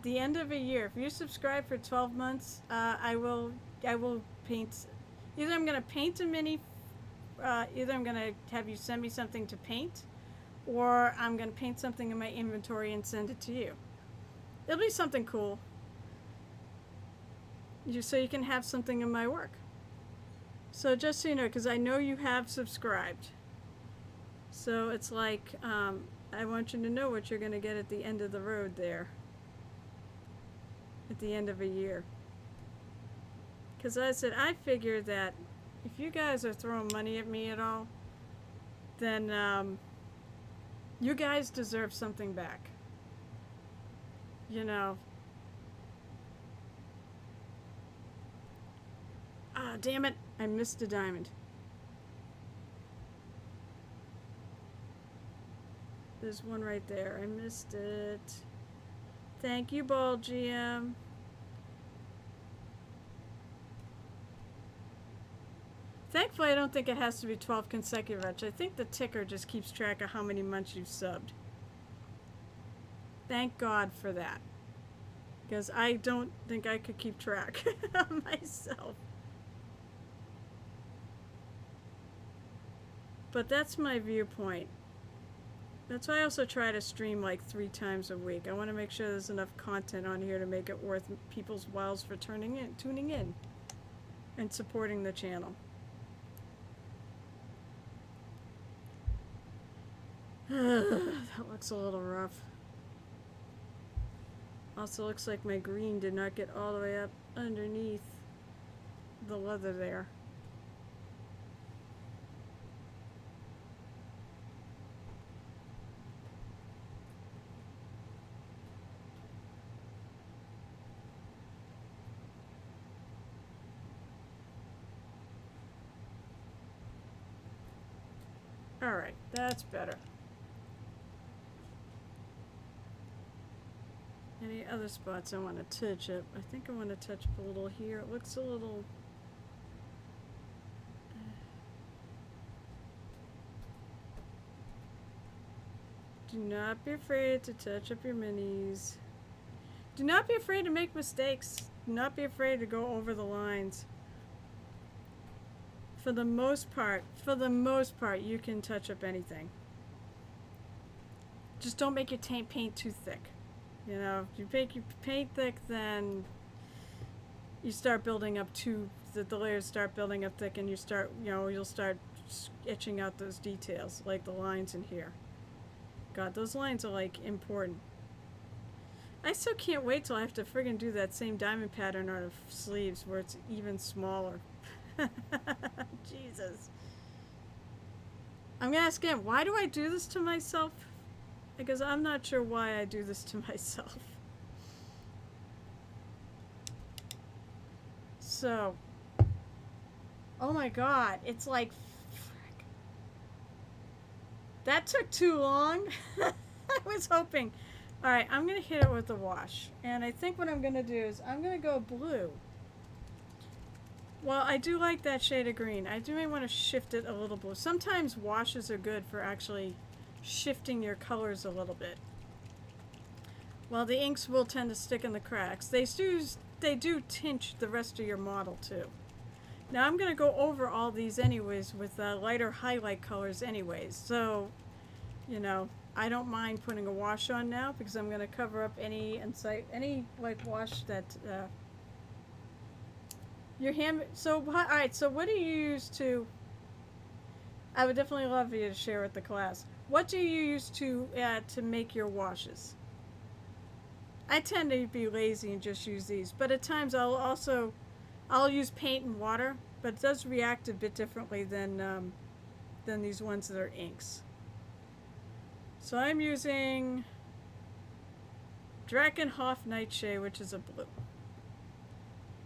the end of a year, if you subscribe for 12 months, I will paint. Either I'm gonna paint a mini. Either I'm gonna have you send me something to paint, or I'm gonna paint something in my inventory and send it to you. It'll be something cool. So you can have something in my work. So just so you know, because I know you have subscribed. So it's like, I want you to know what you're going to get at the end of the road there. At the end of a year. Because I said, I figure that if you guys are throwing money at me at all, then you guys deserve something back. You know. Ah, damn it. I missed a diamond. There's one right there. I missed it. Thank you, Ball GM. Thankfully, I don't think it has to be 12 consecutive months. I think the ticker just keeps track of how many months you've subbed. Thank God for that. Because I don't think I could keep track of myself. But that's my viewpoint. That's why I also try to stream like 3 times a week. I want to make sure there's enough content on here to make it worth people's whiles for tuning in, and supporting the channel. That looks a little rough. Also looks like my green did not get all the way up underneath the leather there. Alright, that's better. Any other spots I want to touch up? I think I want to touch up a little here. It looks a little... Do not be afraid to touch up your minis. Do not be afraid to make mistakes. Do not be afraid to go over the lines. For the most part, you can touch up anything. Just don't make your paint too thick. You know, if you make your paint thick, then you start building up the layers start building up thick, and you'll start etching out those details, like the lines in here. God, those lines are like important. I still can't wait till I have to friggin' do that same diamond pattern on the sleeves where it's even smaller. Jesus. I'm gonna ask again, why do I do this to myself? Because I'm not sure why I do this to myself. So, oh my God, it's like, frick. That took too long. I was hoping. Alright, I'm gonna hit it with the wash. And I think what I'm gonna do is I'm gonna go blue. Well, I do like that shade of green. I do may want to shift it a little blue. Sometimes washes are good for actually shifting your colors a little bit. Well, the inks will tend to stick in the cracks. They do tinge the rest of your model too. Now I'm going to go over all these anyways with lighter highlight colors anyways. So, you know, I don't mind putting a wash on now because I'm going to cover up any like wash that your hand. So, alright, so what do you use to... I would definitely love you to share with the class. What do you use to make your washes? I tend to be lazy and just use these, but at times I'll use paint and water, but it does react a bit differently than these ones that are inks. So I'm using Drakenhof Nightshade, which is a blue.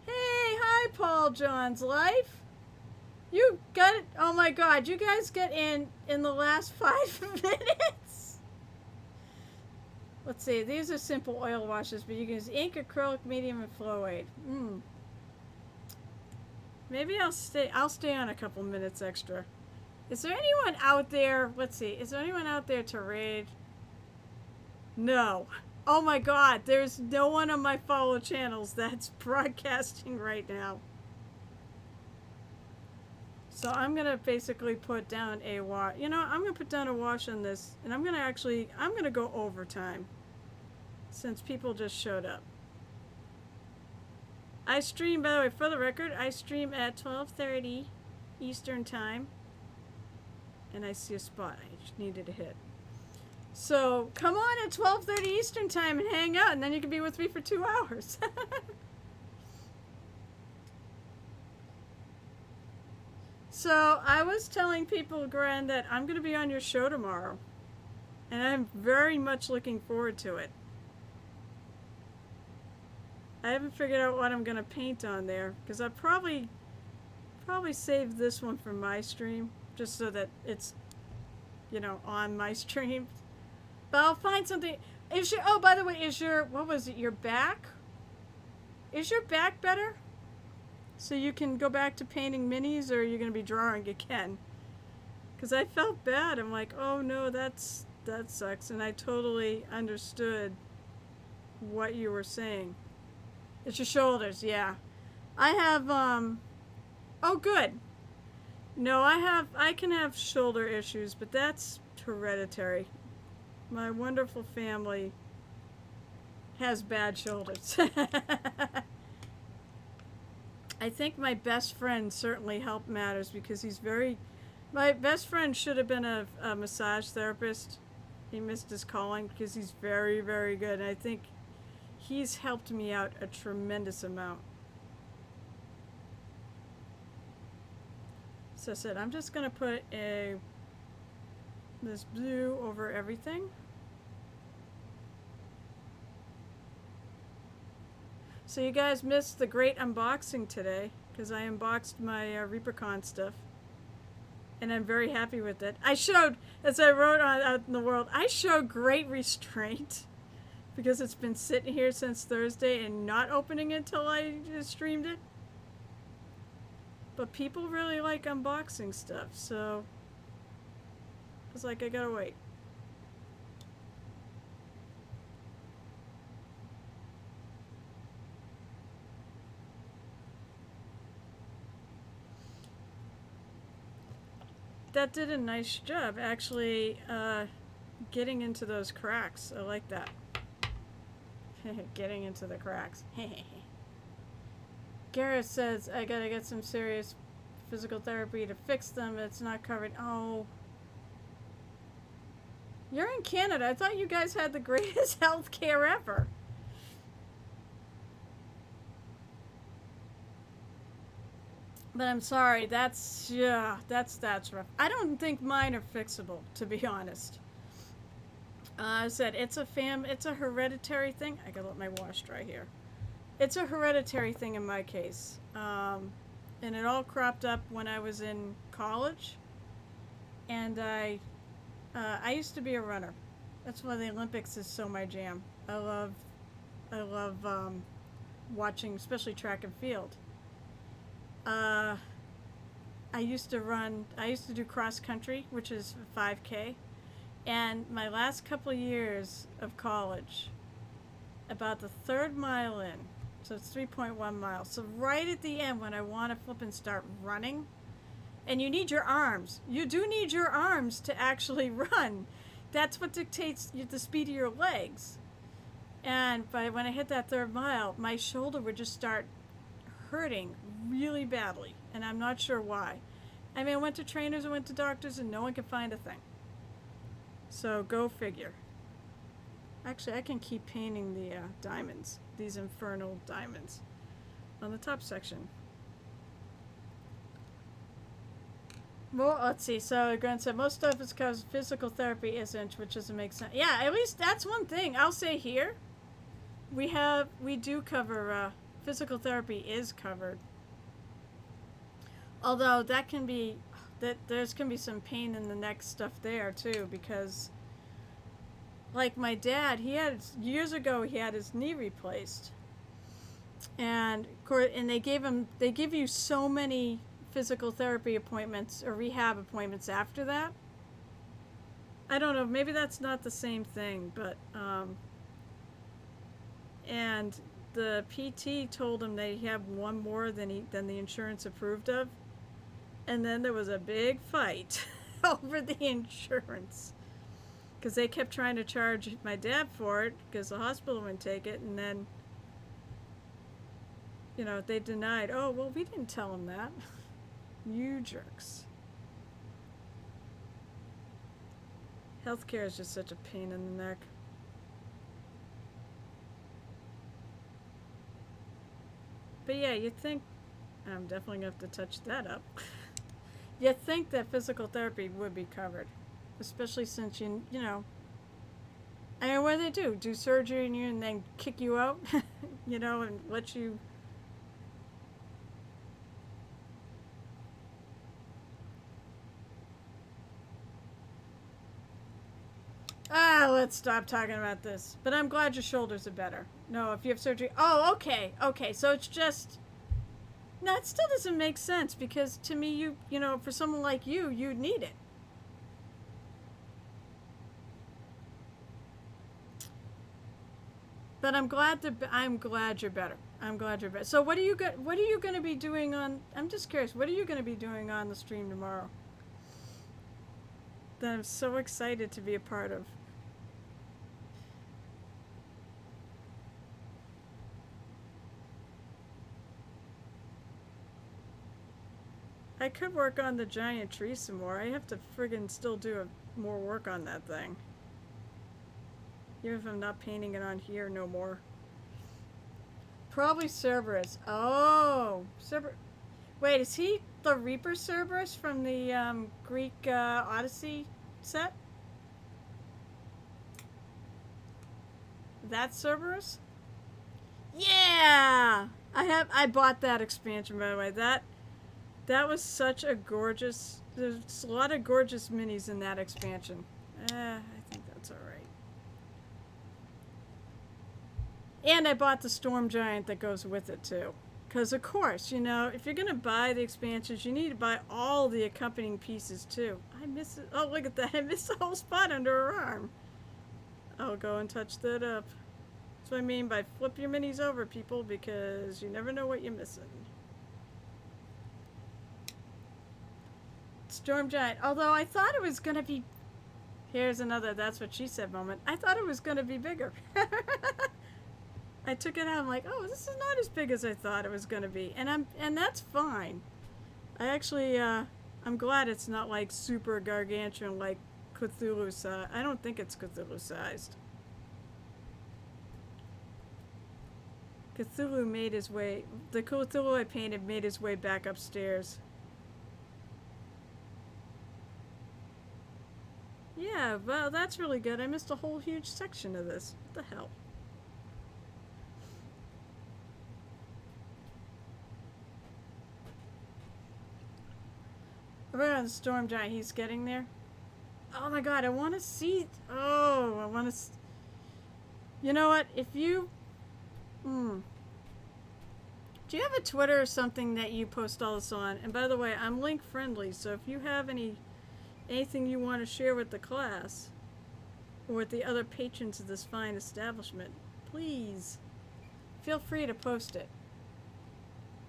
Hey, hi, Paul John's Life. You got it. Oh my God, you guys get in the last 5 minutes. Let's see, these are simple oil washes, but you can use ink, acrylic, medium, and flow aid. Maybe I'll stay on a couple minutes extra. Is there anyone out there? Let's see, is there anyone out there to raid? No. Oh my God, there's no one on my follow channels that's broadcasting right now. So I'm going to basically put down a wash. You know, I'm going to put down a wash on this, and I'm going to go overtime since people just showed up. I stream, by the way, for the record, I stream at 12:30 Eastern Time. And I see a spot I just needed to hit. So come on at 12:30 Eastern Time and hang out, and then you can be with me for 2 hours. So I was telling people, Gran, that I'm going to be on your show tomorrow. And I'm very much looking forward to it. I haven't figured out what I'm going to paint on there, because I probably save this one for my stream, just so that it's, you know, on my stream. But I'll find something. Oh, by the way, what was it, your back? Is your back better? So you can go back to painting minis, or you're going to be drawing again? Because I felt bad. I'm like, oh no, that sucks. And I totally understood what you were saying. It's your shoulders, yeah. I have, oh good. No, I can have shoulder issues, but that's hereditary. My wonderful family has bad shoulders. I think my best friend certainly helped matters because my best friend should have been a massage therapist. He missed his calling because he's very, very good. And I think he's helped me out a tremendous amount. So I said, I'm just going to put this blue over everything. So you guys missed the great unboxing today because I unboxed my ReaperCon stuff. And I'm very happy with it. I showed, as I wrote out in the world, I showed great restraint because it's been sitting here since Thursday and not opening it until I streamed it. But people really like unboxing stuff, so I was like, I gotta wait. That did a nice job, actually, getting into those cracks. I like that. Getting into the cracks. Gareth says, I gotta get some serious physical therapy to fix them. It's not covered. Oh. You're in Canada. I thought you guys had the greatest health care ever. But I'm sorry, that's rough. I don't think mine are fixable, to be honest. I said it's a hereditary thing. I gotta let my wash dry here. It's a hereditary thing in my case, and it all cropped up when I was in college. And I used to be a runner. That's why the Olympics is so my jam. I love watching, especially track and field. I used to do cross country, which is 5K. And my last couple of years of college, about the third mile in, so it's 3.1 miles. So right at the end when I want to flip and start running, and you need your arms. You do need your arms to actually run. That's what dictates the speed of your legs. And when I hit that third mile, my shoulder would just start hurting really badly, and I'm not sure why. I mean, I went to trainers, I went to doctors, and no one could find a thing. So go figure. Actually, I can keep painting the diamonds, these infernal diamonds, on the top section. Well, let's see. So Grant said most stuff is because physical therapy isn't, which doesn't make sense. Yeah, at least that's one thing. I'll say here, we do cover physical therapy is covered. Although there's can be some pain in the neck stuff there too, because like my dad, years ago he had his knee replaced, and they give you so many physical therapy appointments or rehab appointments after that. I don't know, maybe that's not the same thing, but and the PT told him they have one more than the insurance approved of. And then there was a big fight over the insurance because they kept trying to charge my dad for it because the hospital wouldn't take it. And then, they denied. Oh, well, we didn't tell them that. You jerks. Healthcare is just such a pain in the neck. But yeah, you'd think, I'm definitely going to have to touch that up. You'd think that physical therapy would be covered, especially since I mean, what do they do? Do surgery on you and then kick you out, and let you. Let's stop talking about this. But I'm glad your shoulders are better. No, if you have surgery. Oh, okay. So it's just. Now, it still doesn't make sense because to me, you know, for someone like you need it. But I'm glad you're better. I'm glad you're better. So what are you going to be doing on? I'm just curious. What are you going to be doing on the stream tomorrow? That I'm so excited to be a part of. I could work on the giant tree some more. I have to friggin' still do more work on that thing. Even if I'm not painting it on here no more. Probably Cerberus. Oh, Cerberus. Wait, is he the Reaper Cerberus from the Greek Odyssey set? That's Cerberus? Yeah! I bought that expansion, by the way. That was such a gorgeous... There's a lot of gorgeous minis in that expansion. I think that's alright. And I bought the Storm Giant that goes with it, too. Because, of course, you know, if you're going to buy the expansions, you need to buy all the accompanying pieces, too. I miss it. Oh, look at that. I missed the whole spot under her arm. I'll go and touch that up. That's what I mean by flip your minis over, people, because you never know what you're missing. Storm Giant. Although I thought it was going to be... Here's another that's what she said moment. I thought it was going to be bigger. I took it out. I'm like, oh, this is not as big as I thought it was going to be. And that's fine. I actually, I'm glad it's not like super gargantuan like Cthulhu size. I don't think it's Cthulhu sized. Cthulhu made his way... The Cthulhu I painted made his way back upstairs. Yeah, well, that's really good. I missed a whole huge section of this. What the hell? We're on the Storm Giant. He's getting there. Oh my god, I want to see... Oh, I want to... You know what? If you... Do you have a Twitter or something that you post all this on? And by the way, I'm link friendly, so if you have anything you want to share with the class or with the other patrons of this fine establishment, please feel free to post it.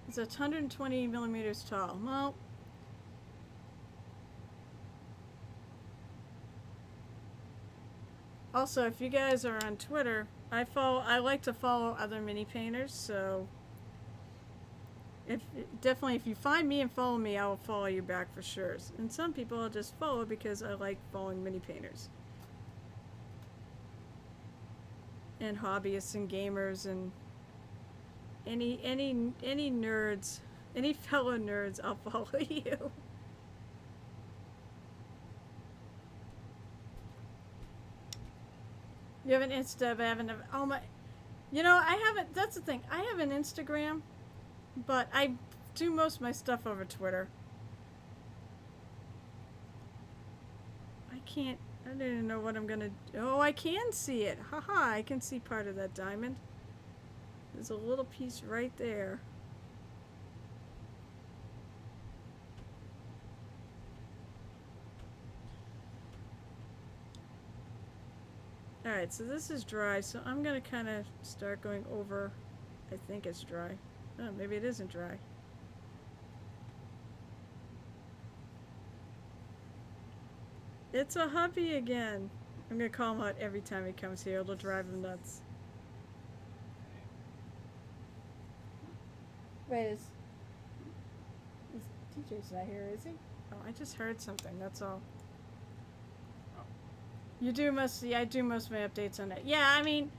It's 120 millimeters tall. Well, also, if you guys are on Twitter, I like to follow other mini painters, so definitely if you find me and follow me, I will follow you back for sure. And some people I'll just follow because I like following mini painters. And hobbyists and gamers and any nerds, any fellow nerds, I'll follow you. You have an Insta, but I haven't. Oh my, you know, I haven't. That's the thing. I have an Instagram, but I do most of my stuff over Twitter. I can't. I don't even know what I'm gonna. Oh, I can see it. Haha! I can see part of that diamond. There's a little piece right there. Alright, so this is dry, so I'm going to kind of start going over. I think it's dry. Oh, maybe it isn't dry. It's a hubby again. I'm going to call him out every time he comes here. It'll drive him nuts. Wait, is TJ's not here, is he? Oh, I just heard something, that's all. You do most, yeah, I do most of my updates on it. Yeah, I mean,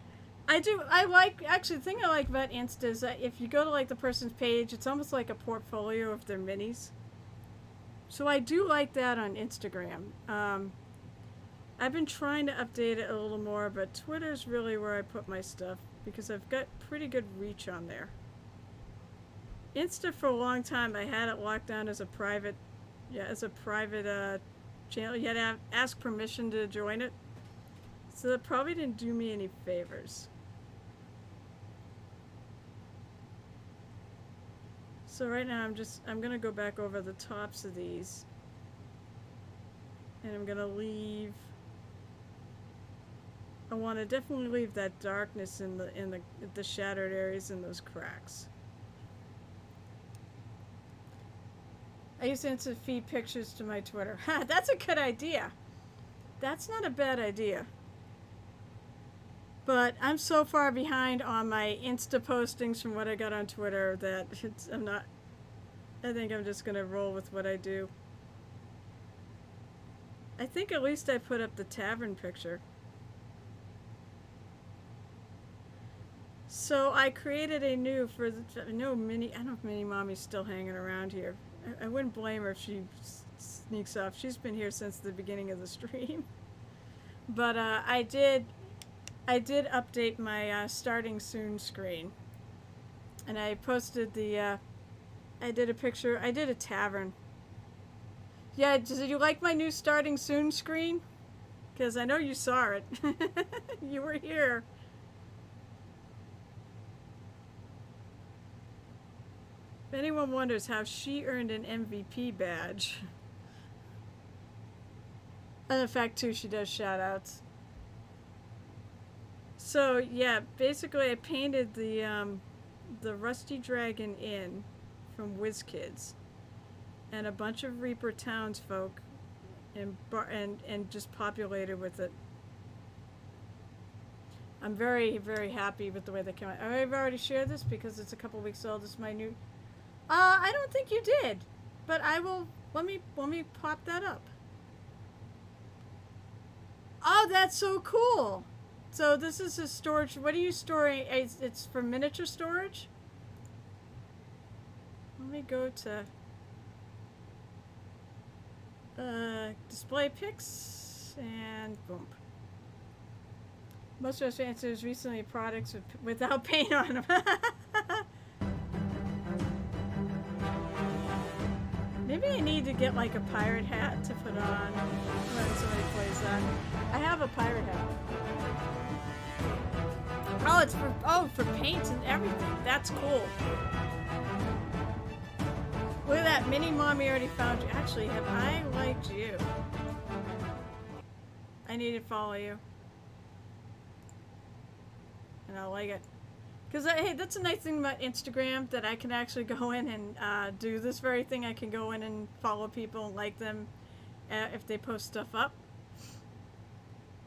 actually, the thing I like about Insta is that if you go to, like, the person's page, it's almost like a portfolio of their minis. So I do like that on Instagram. I've been trying to update it a little more, but Twitter's really where I put my stuff, because I've got pretty good reach on there. Insta, for a long time, I had it locked down as a private, channel. You had to ask permission to join it. So that probably didn't do me any favors. So So right now I'm gonna go back over the tops of these. And I'm gonna leave, I want to definitely leave that darkness in the shattered areas and those cracks. I used to feed pictures to my Twitter. Ha, that's a good idea. That's not a bad idea. But I'm so far behind on my Insta postings from what I got on Twitter that I think I'm just gonna roll with what I do. I think at least I put up the tavern picture. So I created a new I don't know if Mini Mommy's still hanging around here. I wouldn't blame her if she sneaks off. She's been here since the beginning of the stream. But I did update my starting soon screen. And I posted I did a picture. I did a tavern. Yeah, did you like my new starting soon screen? Because I know you saw it. You were here. If anyone wonders how she earned an MVP badge. And in fact, too, she does shout-outs. So, yeah, basically I painted the Rusty Dragon Inn from WizKids. And a bunch of Reaper townsfolk and just populated with it. I'm very, very happy with the way they came out. I've already shared this because it's a couple weeks old. This is my new... I don't think you did. But I will... Let me pop that up. Oh, that's so cool! So this is a storage... What are you storing? It's for miniature storage? Let me go to... display pics, and boom. Most of our answers recently products without paint on them. Maybe I need to get like a pirate hat to put on when somebody plays that. I have a pirate hat. Oh, it's for paint and everything. That's cool. Look at that, Mini Mommy already found you. Actually, have I liked you? I need to follow you. And I like it. Because, hey, that's a nice thing about Instagram, that I can actually go in and do this very thing. I can go in and follow people and like them if they post stuff up.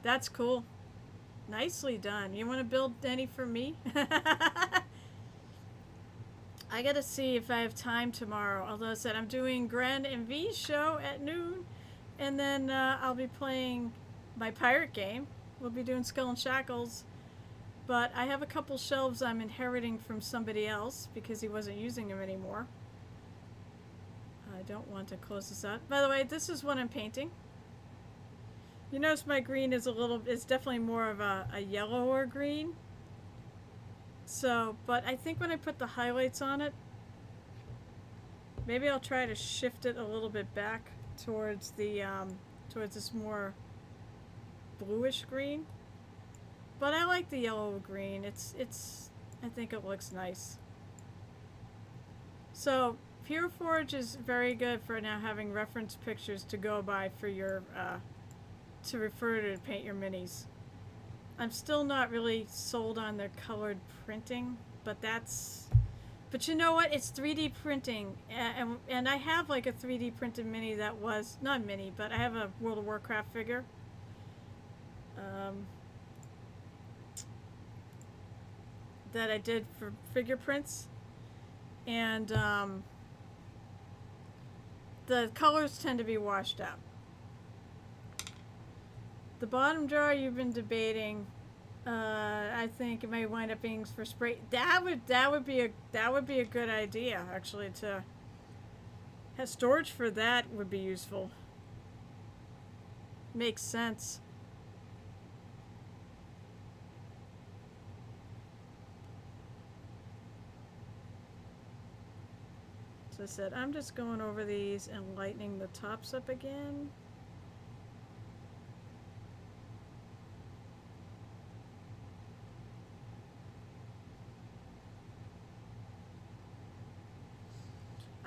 That's cool. Nicely done. You want to build any for me? I gotta see if I have time tomorrow. Although I said I'm doing Grand and V's show at noon, and then I'll be playing my pirate game. We'll be doing Skull and Shackles, but I have a couple shelves I'm inheriting from somebody else because he wasn't using them anymore. I don't want to close this out. By the way, this is what I'm painting. You notice my green is it's definitely more of a yellower green. So, but I think when I put the highlights on it, maybe I'll try to shift it a little bit back towards the, towards this more bluish green. But I like the yellow green. I think it looks nice. So, Pure Forge is very good for now having reference pictures to go by for your, to refer to paint your minis. I'm still not really sold on their colored printing, but but you know what? It's 3D printing, and I have like a 3D printed mini that was, not mini, but I have a World of Warcraft figure. That I did for figure prints, and the colors tend to be washed out. The bottom jar you've been debating, I think it may wind up being for spray. That would be a good idea, actually. To have storage for that would be useful. Makes sense. So I said, I'm just going over these and lightening the tops up again.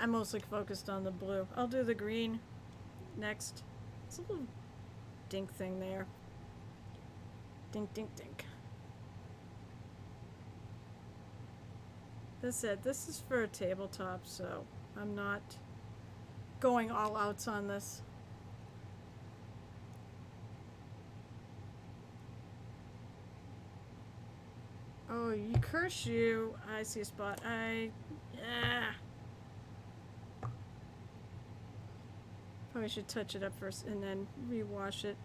I'm mostly focused on the blue. I'll do the green next. It's a little dink thing there. Dink, dink, dink. This is for a tabletop, so I'm not going all outs on this. Oh, you curse you. I see a spot. Probably should touch it up first and then rewash it.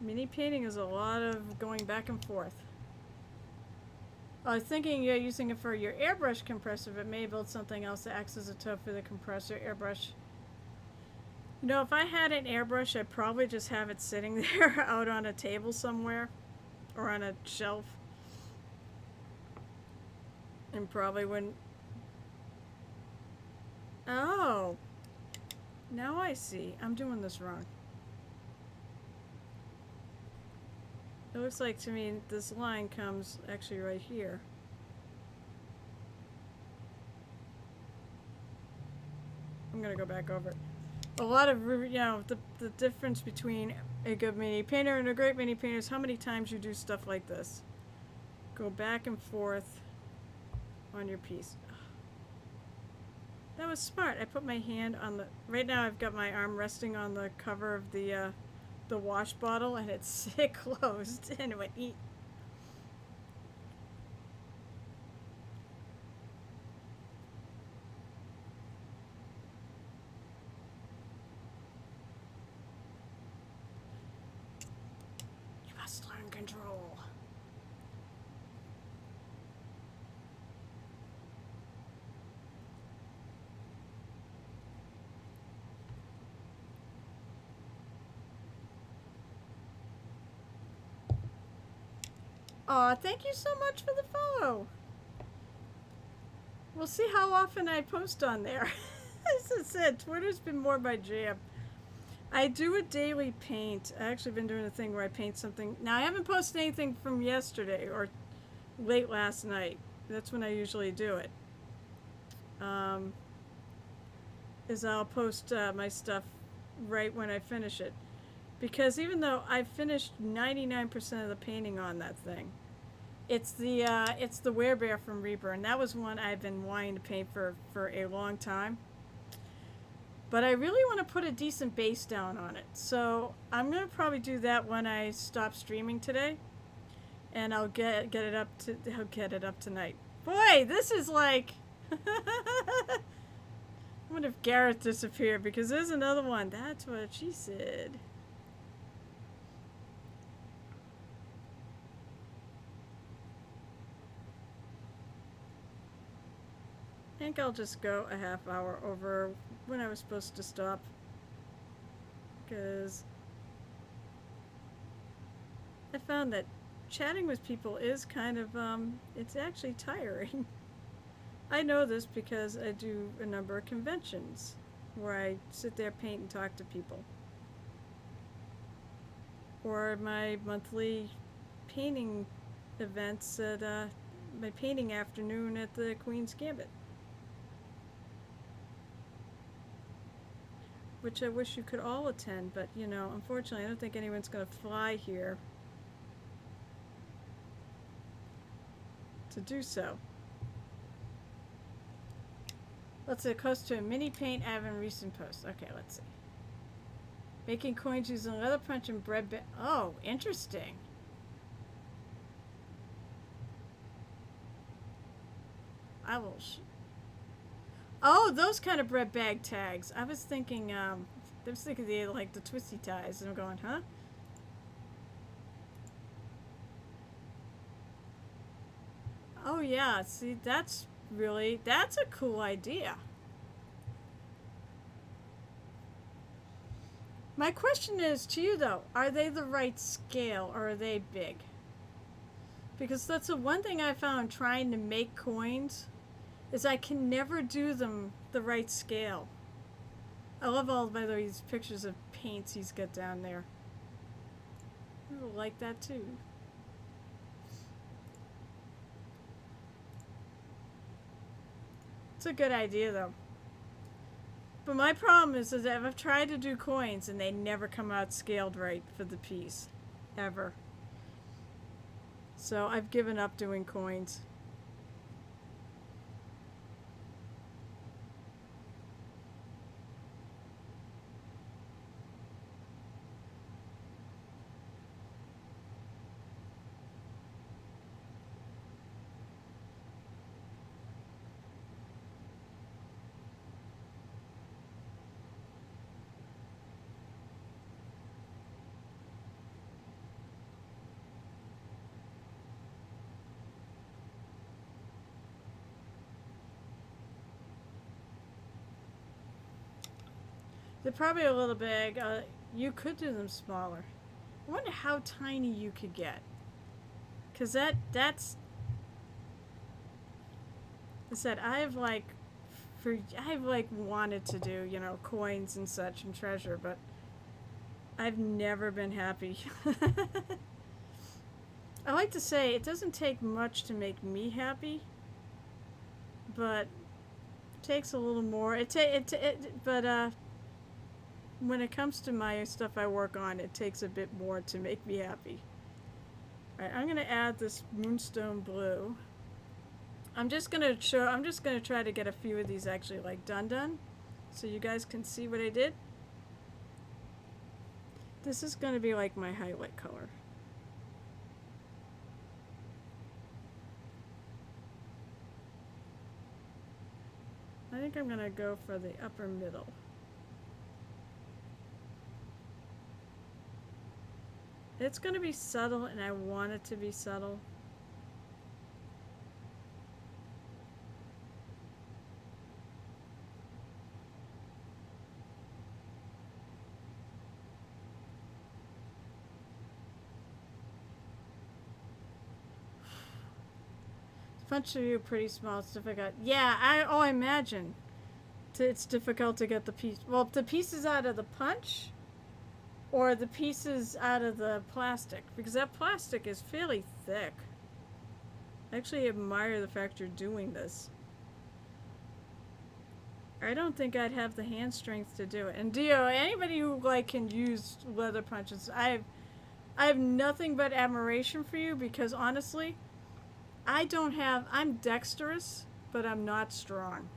Mini painting is a lot of going back and forth. I was thinking you're using it for your airbrush compressor, but may build something else that acts as a toe for the compressor airbrush. You know, if I had an airbrush, I'd probably just have it sitting there out on a table somewhere or on a shelf. And probably wouldn't. Oh. Now I see. I'm doing this wrong. It looks like to me this line comes actually right here. I'm gonna go back over it. A lot of, you know, the difference between a good mini painter and a great mini painter is how many times you do stuff like this. Go back and forth on your piece. That was smart. I put my hand on the, right now I've got my arm resting on the cover of the wash bottle and it's closed and it went eat. Learn control. Aw, thank you so much for the follow. We'll see how often I post on there. As I said, Twitter's been more my jam. I do a daily paint. I actually been doing a thing where I paint something. Now I haven't posted anything from yesterday or late last night. That's when I usually do it. Is I'll post my stuff right when I finish it. Because even though I've finished 99% of the painting on that thing, it's the werebear from Reburn. That was one I've been wanting to paint for a long time. But I really want to put a decent base down on it. So I'm going to probably do that when I stop streaming today. And I'll get it up tonight. Boy, this is like I wonder if Gareth disappeared because there's another one. That's what she said. I think I'll just go a half hour over when I was supposed to stop, because I found that chatting with people is kind of, it's actually tiring. I know this because I do a number of conventions where I sit there, paint, and talk to people. Or my monthly painting events at my painting afternoon at the Queen's Gambit. Which I wish you could all attend, but you know, unfortunately, I don't think anyone's going to fly here to do so. Let's say close to a mini paint I have in recent posts. Okay, let's see. Making coins using leather punch and bread bag. Oh, interesting. I will. Oh, those kind of bread bag tags. I was thinking they like the twisty ties, and I'm going, huh? Oh yeah, see, that's a cool idea. My question is to you though, are they the right scale or are they big? Because that's the one thing I found trying to make coins is I can never do them the right scale. I love all, by the way, these pictures of paints he's got down there. I like that too. It's a good idea though. But my problem is that I've tried to do coins and they never come out scaled right for the piece. Ever. So I've given up doing coins. They're probably a little big. You could do them smaller. I wonder how tiny you could get. Cause that's. I said I've like wanted to do, you know, coins and such and treasure, but I've never been happy. I like to say it doesn't take much to make me happy, but it takes a little more. But when it comes to my stuff I work on, it takes a bit more to make me happy. Alright, I'm gonna add this moonstone blue. I'm just gonna try to get a few of these actually like done, so you guys can see what I did. This is gonna be like my highlight color. I think I'm gonna go for the upper middle. It's going to be subtle, and I want it to be subtle. Punch of you pretty small. It's difficult. Yeah, I imagine. It's difficult to get the piece. Well, the pieces out of the punch. Or the pieces out of the plastic, because that plastic is fairly thick. I actually admire the fact you're doing this. I don't think I'd have the hand strength to do it. And Dio, anybody who like can use leather punches, I have nothing but admiration for you, because honestly, I'm dexterous, but I'm not strong.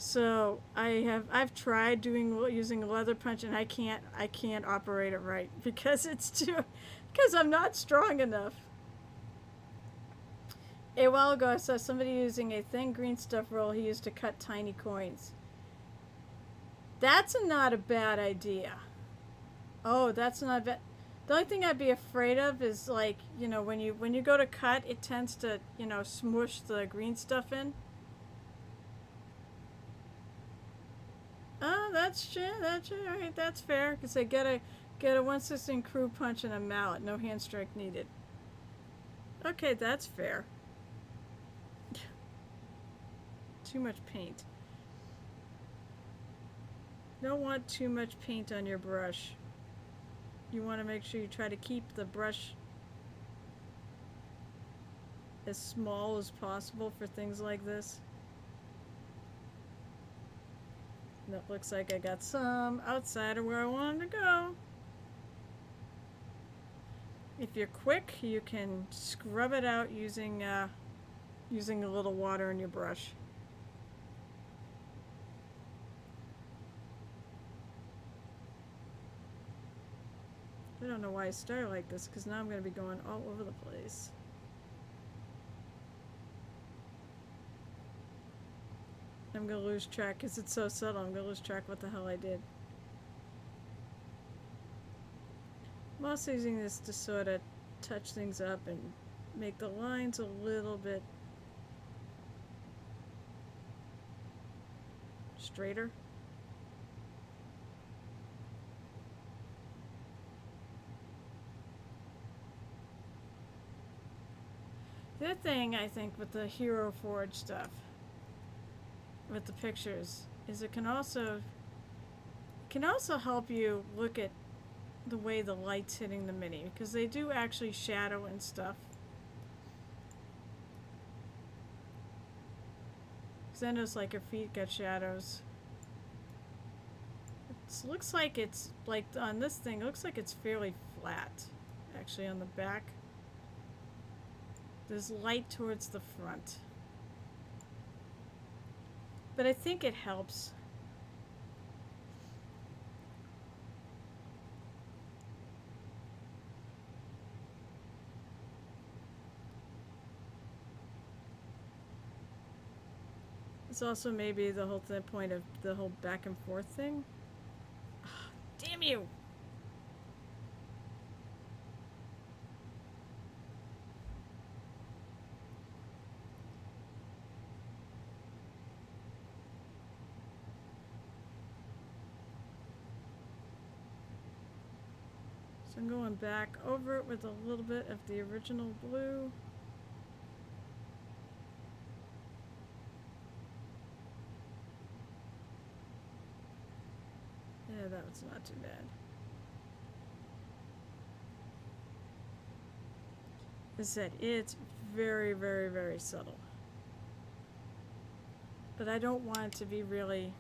So I've tried using a leather punch, and I can't operate it right because I'm not strong enough. A while ago I saw somebody using a thin green stuff roll he used to cut tiny coins. That's not a bad idea. Oh, that's not bad. The only thing I'd be afraid of is, like, you know, when you go to cut, it tends to, you know, smush the green stuff in. Oh, that's true. Alright, that's fair. Because I get a 1/16 crew punch and a mallet. No hand strength needed. Okay, that's fair. Too much paint. Don't want too much paint on your brush. You want to make sure you try to keep the brush as small as possible for things like this. That looks like I got some outside of where I wanted to go. If you're quick, you can scrub it out using a little water in your brush. I don't know why I started like this, because now I'm going to be going all over the place. I'm going to lose track because it's so subtle. I'm going to lose track what the hell I did. I'm also using this to sort of touch things up and make the lines a little bit straighter. The other thing I think with the Hero Forge stuff, with the pictures, is it can also help you look at the way the light's hitting the mini, because they do actually shadow and stuff. Because I noticed like her feet got shadows. It looks like it's, like on this thing, it looks like it's fairly flat. Actually on the back. There's light towards the front. But I think it helps. It's also maybe the whole point of the whole back and forth thing. Oh, damn you! So I'm going back over it with a little bit of the original blue. Yeah, that was not too bad. As I said, it's very, very, very subtle. But I don't want it to be really...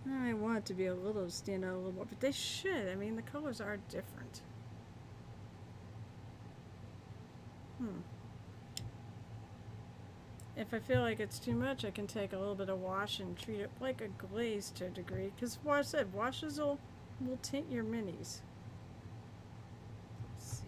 I want it to be a little, stand out a little more, but they should. I mean, the colors are different. If I feel like it's too much, I can take a little bit of wash and treat it like a glaze to a degree. Because, what I said, washes will tint your minis. Let's see.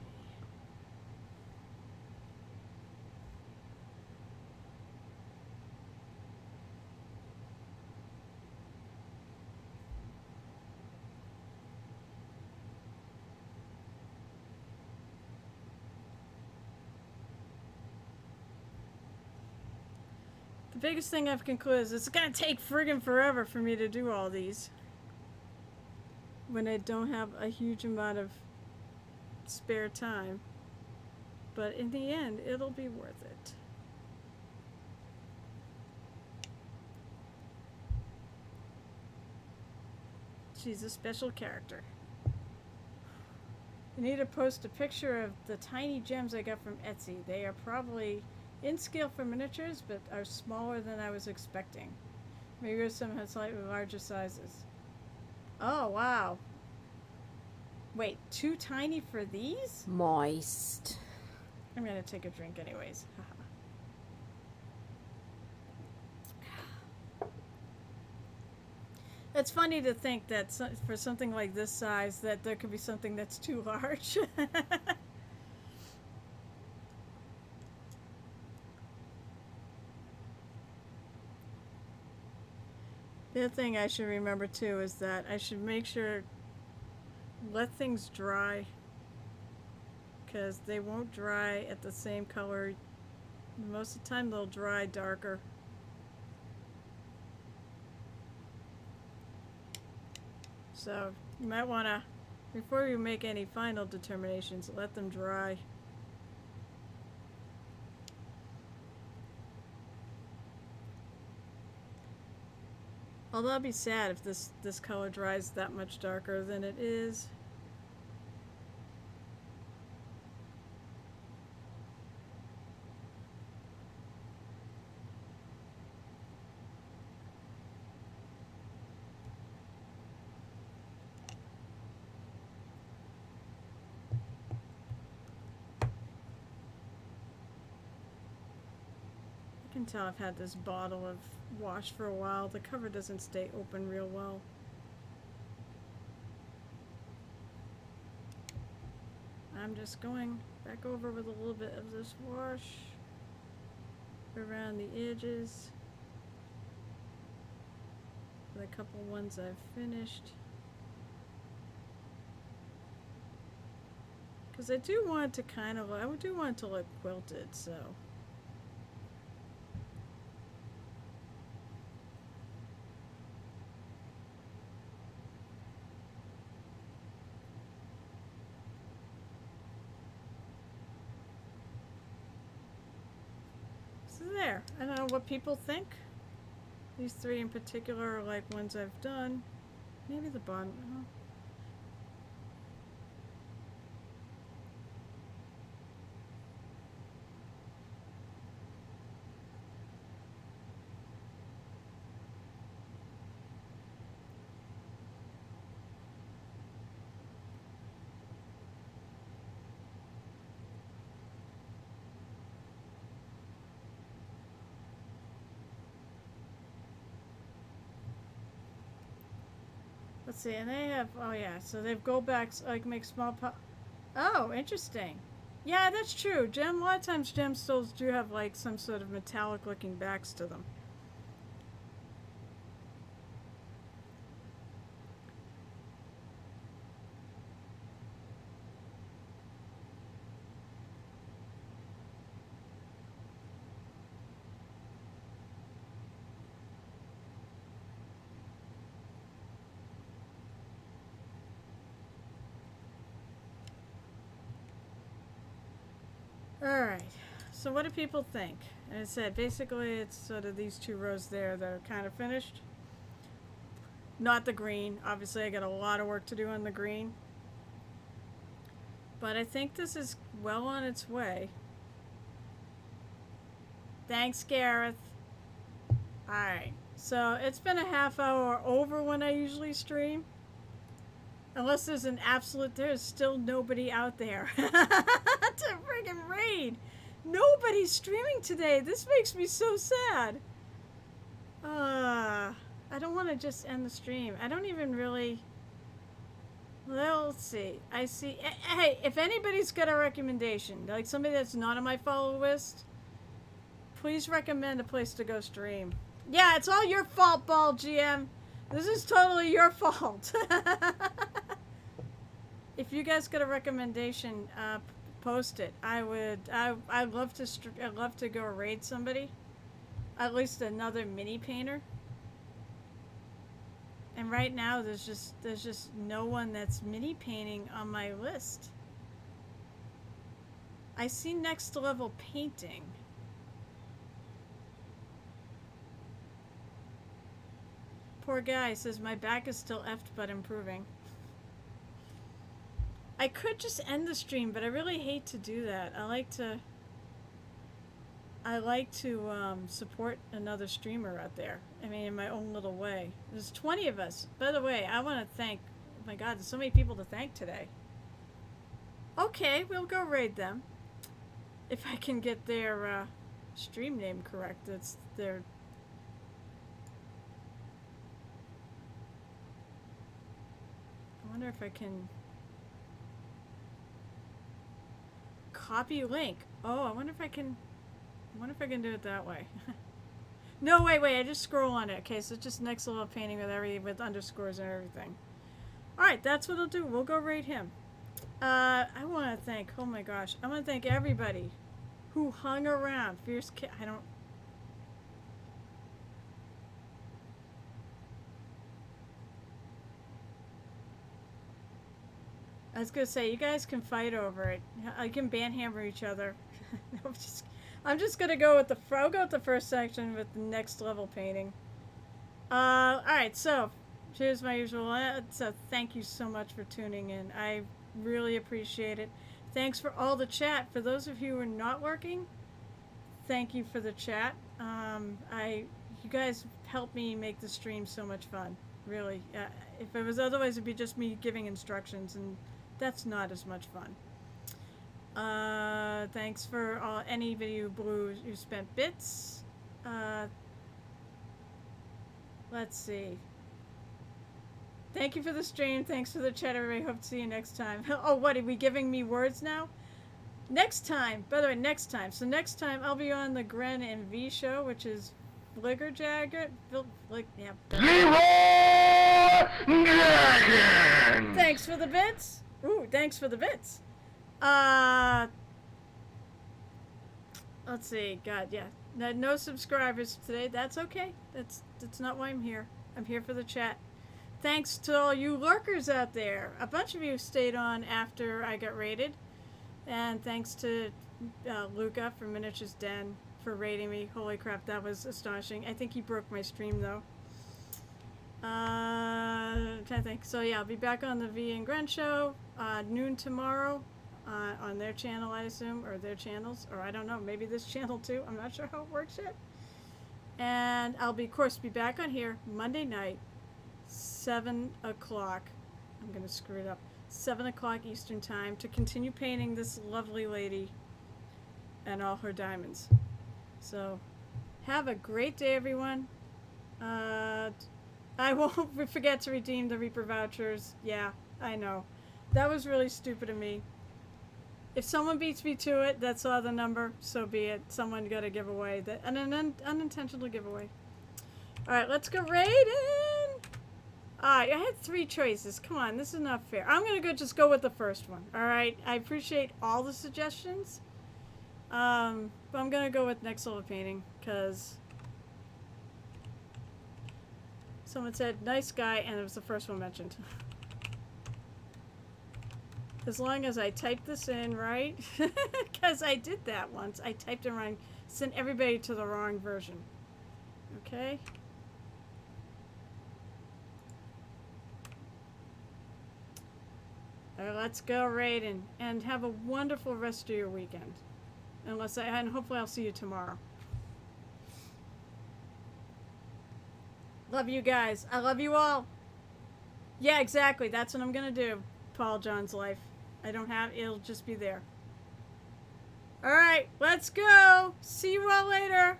The biggest thing I've concluded is it's gonna take friggin' forever for me to do all these when I don't have a huge amount of spare time. But in the end, it'll be worth it. She's a special character. I need to post a picture of the tiny gems I got from Etsy. They are probably in scale for miniatures, but are smaller than I was expecting. Maybe some had slightly larger sizes. Oh, wow. Wait, too tiny for these? Moist. I'm gonna take a drink anyways. It's funny to think that for something like this size that there could be something that's too large. The other thing I should remember too is that I should make sure let things dry, because they won't dry at the same color. Most of the time they'll dry darker. So you might want to, before you make any final determinations, let them dry. Although I'd be sad if this color dries that much darker than it is. I can tell I've had this bottle of wash for a while. The cover doesn't stay open real well. I'm just going back over with a little bit of this wash around the edges with a couple ones I've finished. Because I do want to kind of, I do want it to look quilted, so. There. I don't know what people think. These three in particular are like ones I've done. Maybe the bottom. Let's see, and they have, oh yeah, so they have gold backs, like make small oh, interesting. Yeah, that's true. A lot of times gemstones do have like some sort of metallic looking backs to them. Alright, so what do people think? And I said, basically it's sort of these two rows there that are kind of finished. Not the green. Obviously I got a lot of work to do on the green. But I think this is well on its way. Thanks, Gareth. Alright, so it's been a half hour over when I usually stream. Unless there's an absolute, there's still nobody out there to friggin' raid. Nobody's streaming today. This makes me so sad. I don't want to just end the stream. I don't even really. Well, let's see. I see. Hey, if anybody's got a recommendation, like somebody that's not on my follow list, please recommend a place to go stream. Yeah, it's all your fault, Ball GM. This is totally your fault. If you guys got a recommendation, post it. I'd love to. I'd love to go raid somebody, at least another mini painter. And right now, there's just no one that's mini painting on my list. I see next level painting. Poor guy says my back is still effed but improving. I could just end the stream, but I really hate to do that. I like to support another streamer out there. I mean, in my own little way. There's 20 of us. By the way, I want to thank, oh my God, there's so many people to thank today. Okay, we'll go raid them. If I can get their stream name correct. It's their... I wonder if I can... Copy link. Oh, I wonder if I can do it that way. No, wait, I just scroll on it. Okay, so it's just next level painting with underscores and everything. Alright, that's what I'll do. We'll go raid him. I want to thank, oh my gosh, I want to thank everybody who hung around. Fierce Kit, I was gonna say, you guys can fight over it. I can banhammer each other. I'm just gonna go with I'll go with the first section with the next level painting. Alright, so here's my usual. So thank you so much for tuning in. I really appreciate it. Thanks for all the chat. For those of you who are not working, thank you for the chat. You guys helped me make the stream so much fun. Really. If it was otherwise, it'd be just me giving instructions, and that's not as much fun. Thanks for any of you who spent bits. Let's see. Thank you for the stream. Thanks for the chat, everybody. Hope to see you next time. Oh, what, are we giving me words now? Next time. By the way, next time. So next time, I'll be on the Gren and V show, which is Fligger Jagger. Yeah. Thanks for the bits. Ooh, thanks for the bits. Let's see. God, yeah. No subscribers today. That's okay. That's not why I'm here. I'm here for the chat. Thanks to all you lurkers out there. A bunch of you stayed on after I got raided. And thanks to Luca from Miniatures Den for raiding me. Holy crap, that was astonishing. I think he broke my stream, though. I'm trying to think. So yeah, I'll be back on the V and Gren show noon tomorrow on their channel, I assume, or their channels, or I don't know, maybe this channel too. I'm not sure how it works yet. And I'll of course be back on here Monday night, 7 o'clock. I'm gonna screw it up. 7 o'clock Eastern time to continue painting this lovely lady and all her diamonds. So have a great day, everyone. I won't forget to redeem the Reaper vouchers. Yeah, I know. That was really stupid of me. If someone beats me to it that saw the number, so be it. Someone got a giveaway. An unintentional giveaway. Alright, let's go raiding! Alright, I had 3 choices. Come on, this is not fair. I'm gonna just go with the first one. Alright, I appreciate all the suggestions. But I'm gonna go with next level painting, because someone said nice guy, and it was the first one mentioned. As long as I type this in right, because I did that once. I typed it wrong, sent everybody to the wrong version. Okay. Alright, let's go raiding, and have a wonderful rest of your weekend. And hopefully I'll see you tomorrow. Love you guys. I love you all. Yeah, exactly. That's what I'm gonna do. Paul John's life. I don't have, it'll just be there. Alright, let's go. See you all later.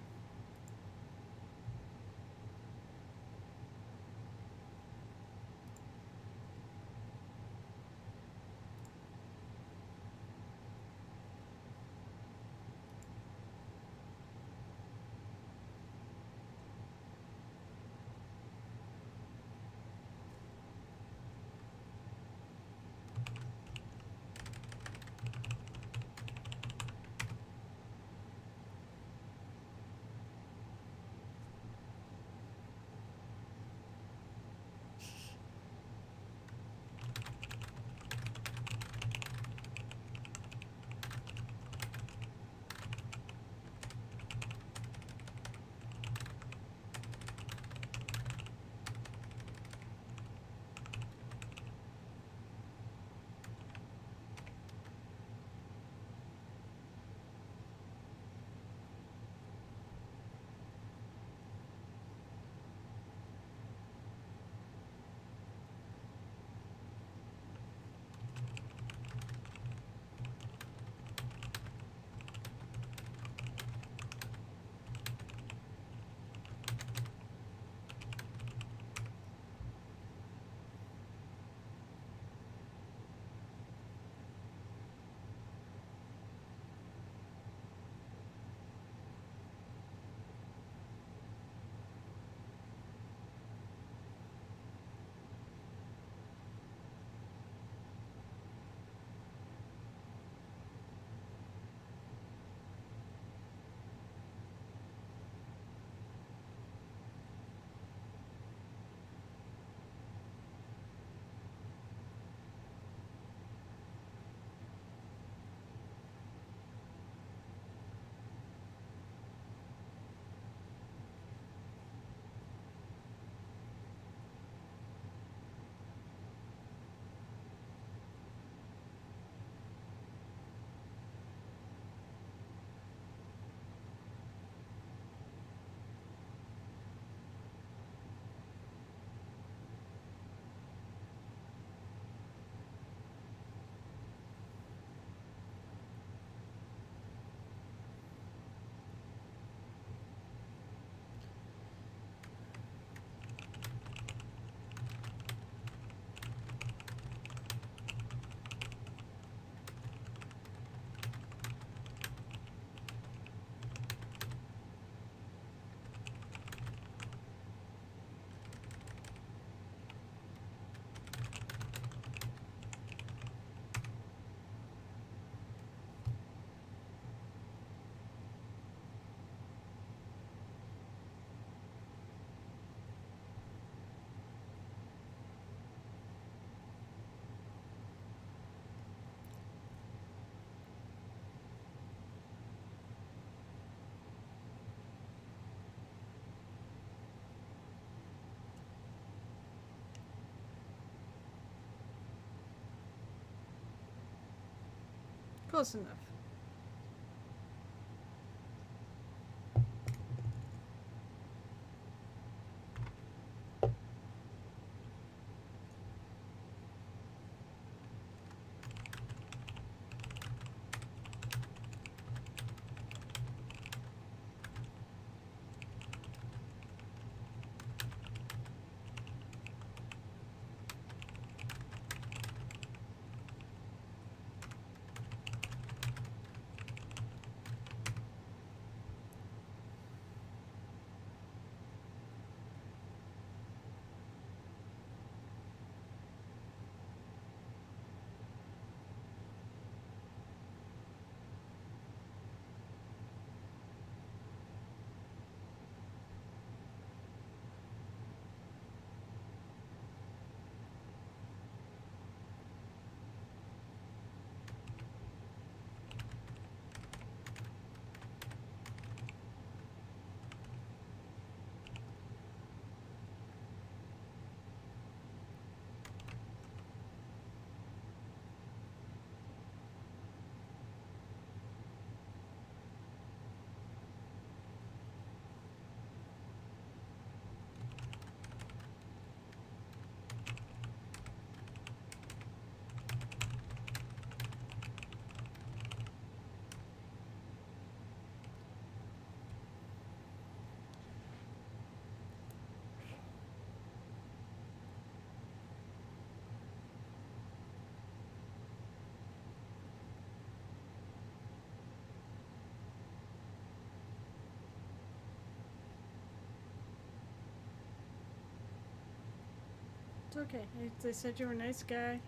Close enough. it's okay. They said you were a nice guy.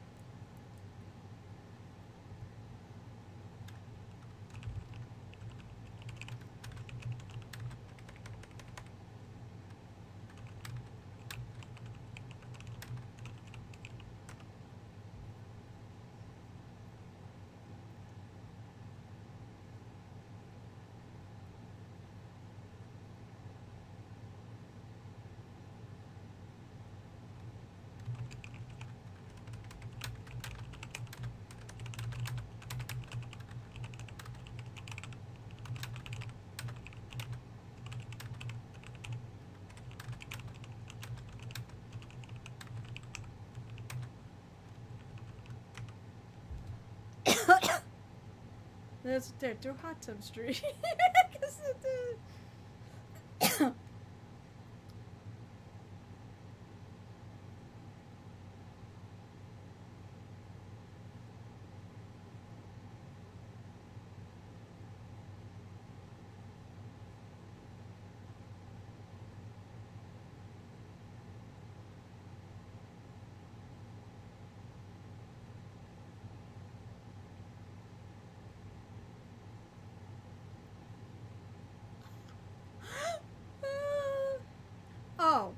There, do Hot Tub Street. 'Cause oh.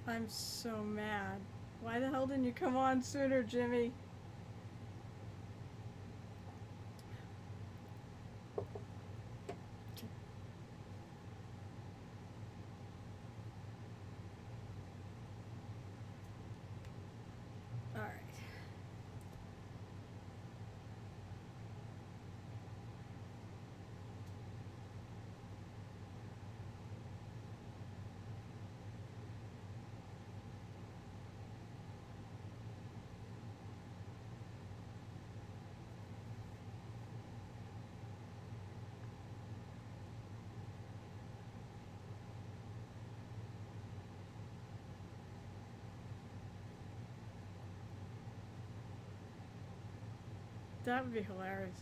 I'm so mad. Why the hell didn't you come on sooner, Jimmy? All right. That would be hilarious.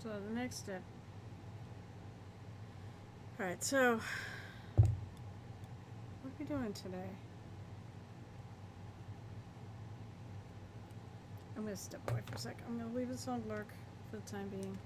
So the next step. Alright, so what are we doing today? I'm gonna step away for a sec. I'm gonna leave this on lurk for the time being.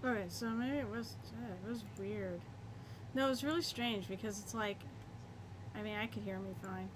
Alright, so maybe it was weird. No, it was really strange because it's like, I mean, I could hear me fine.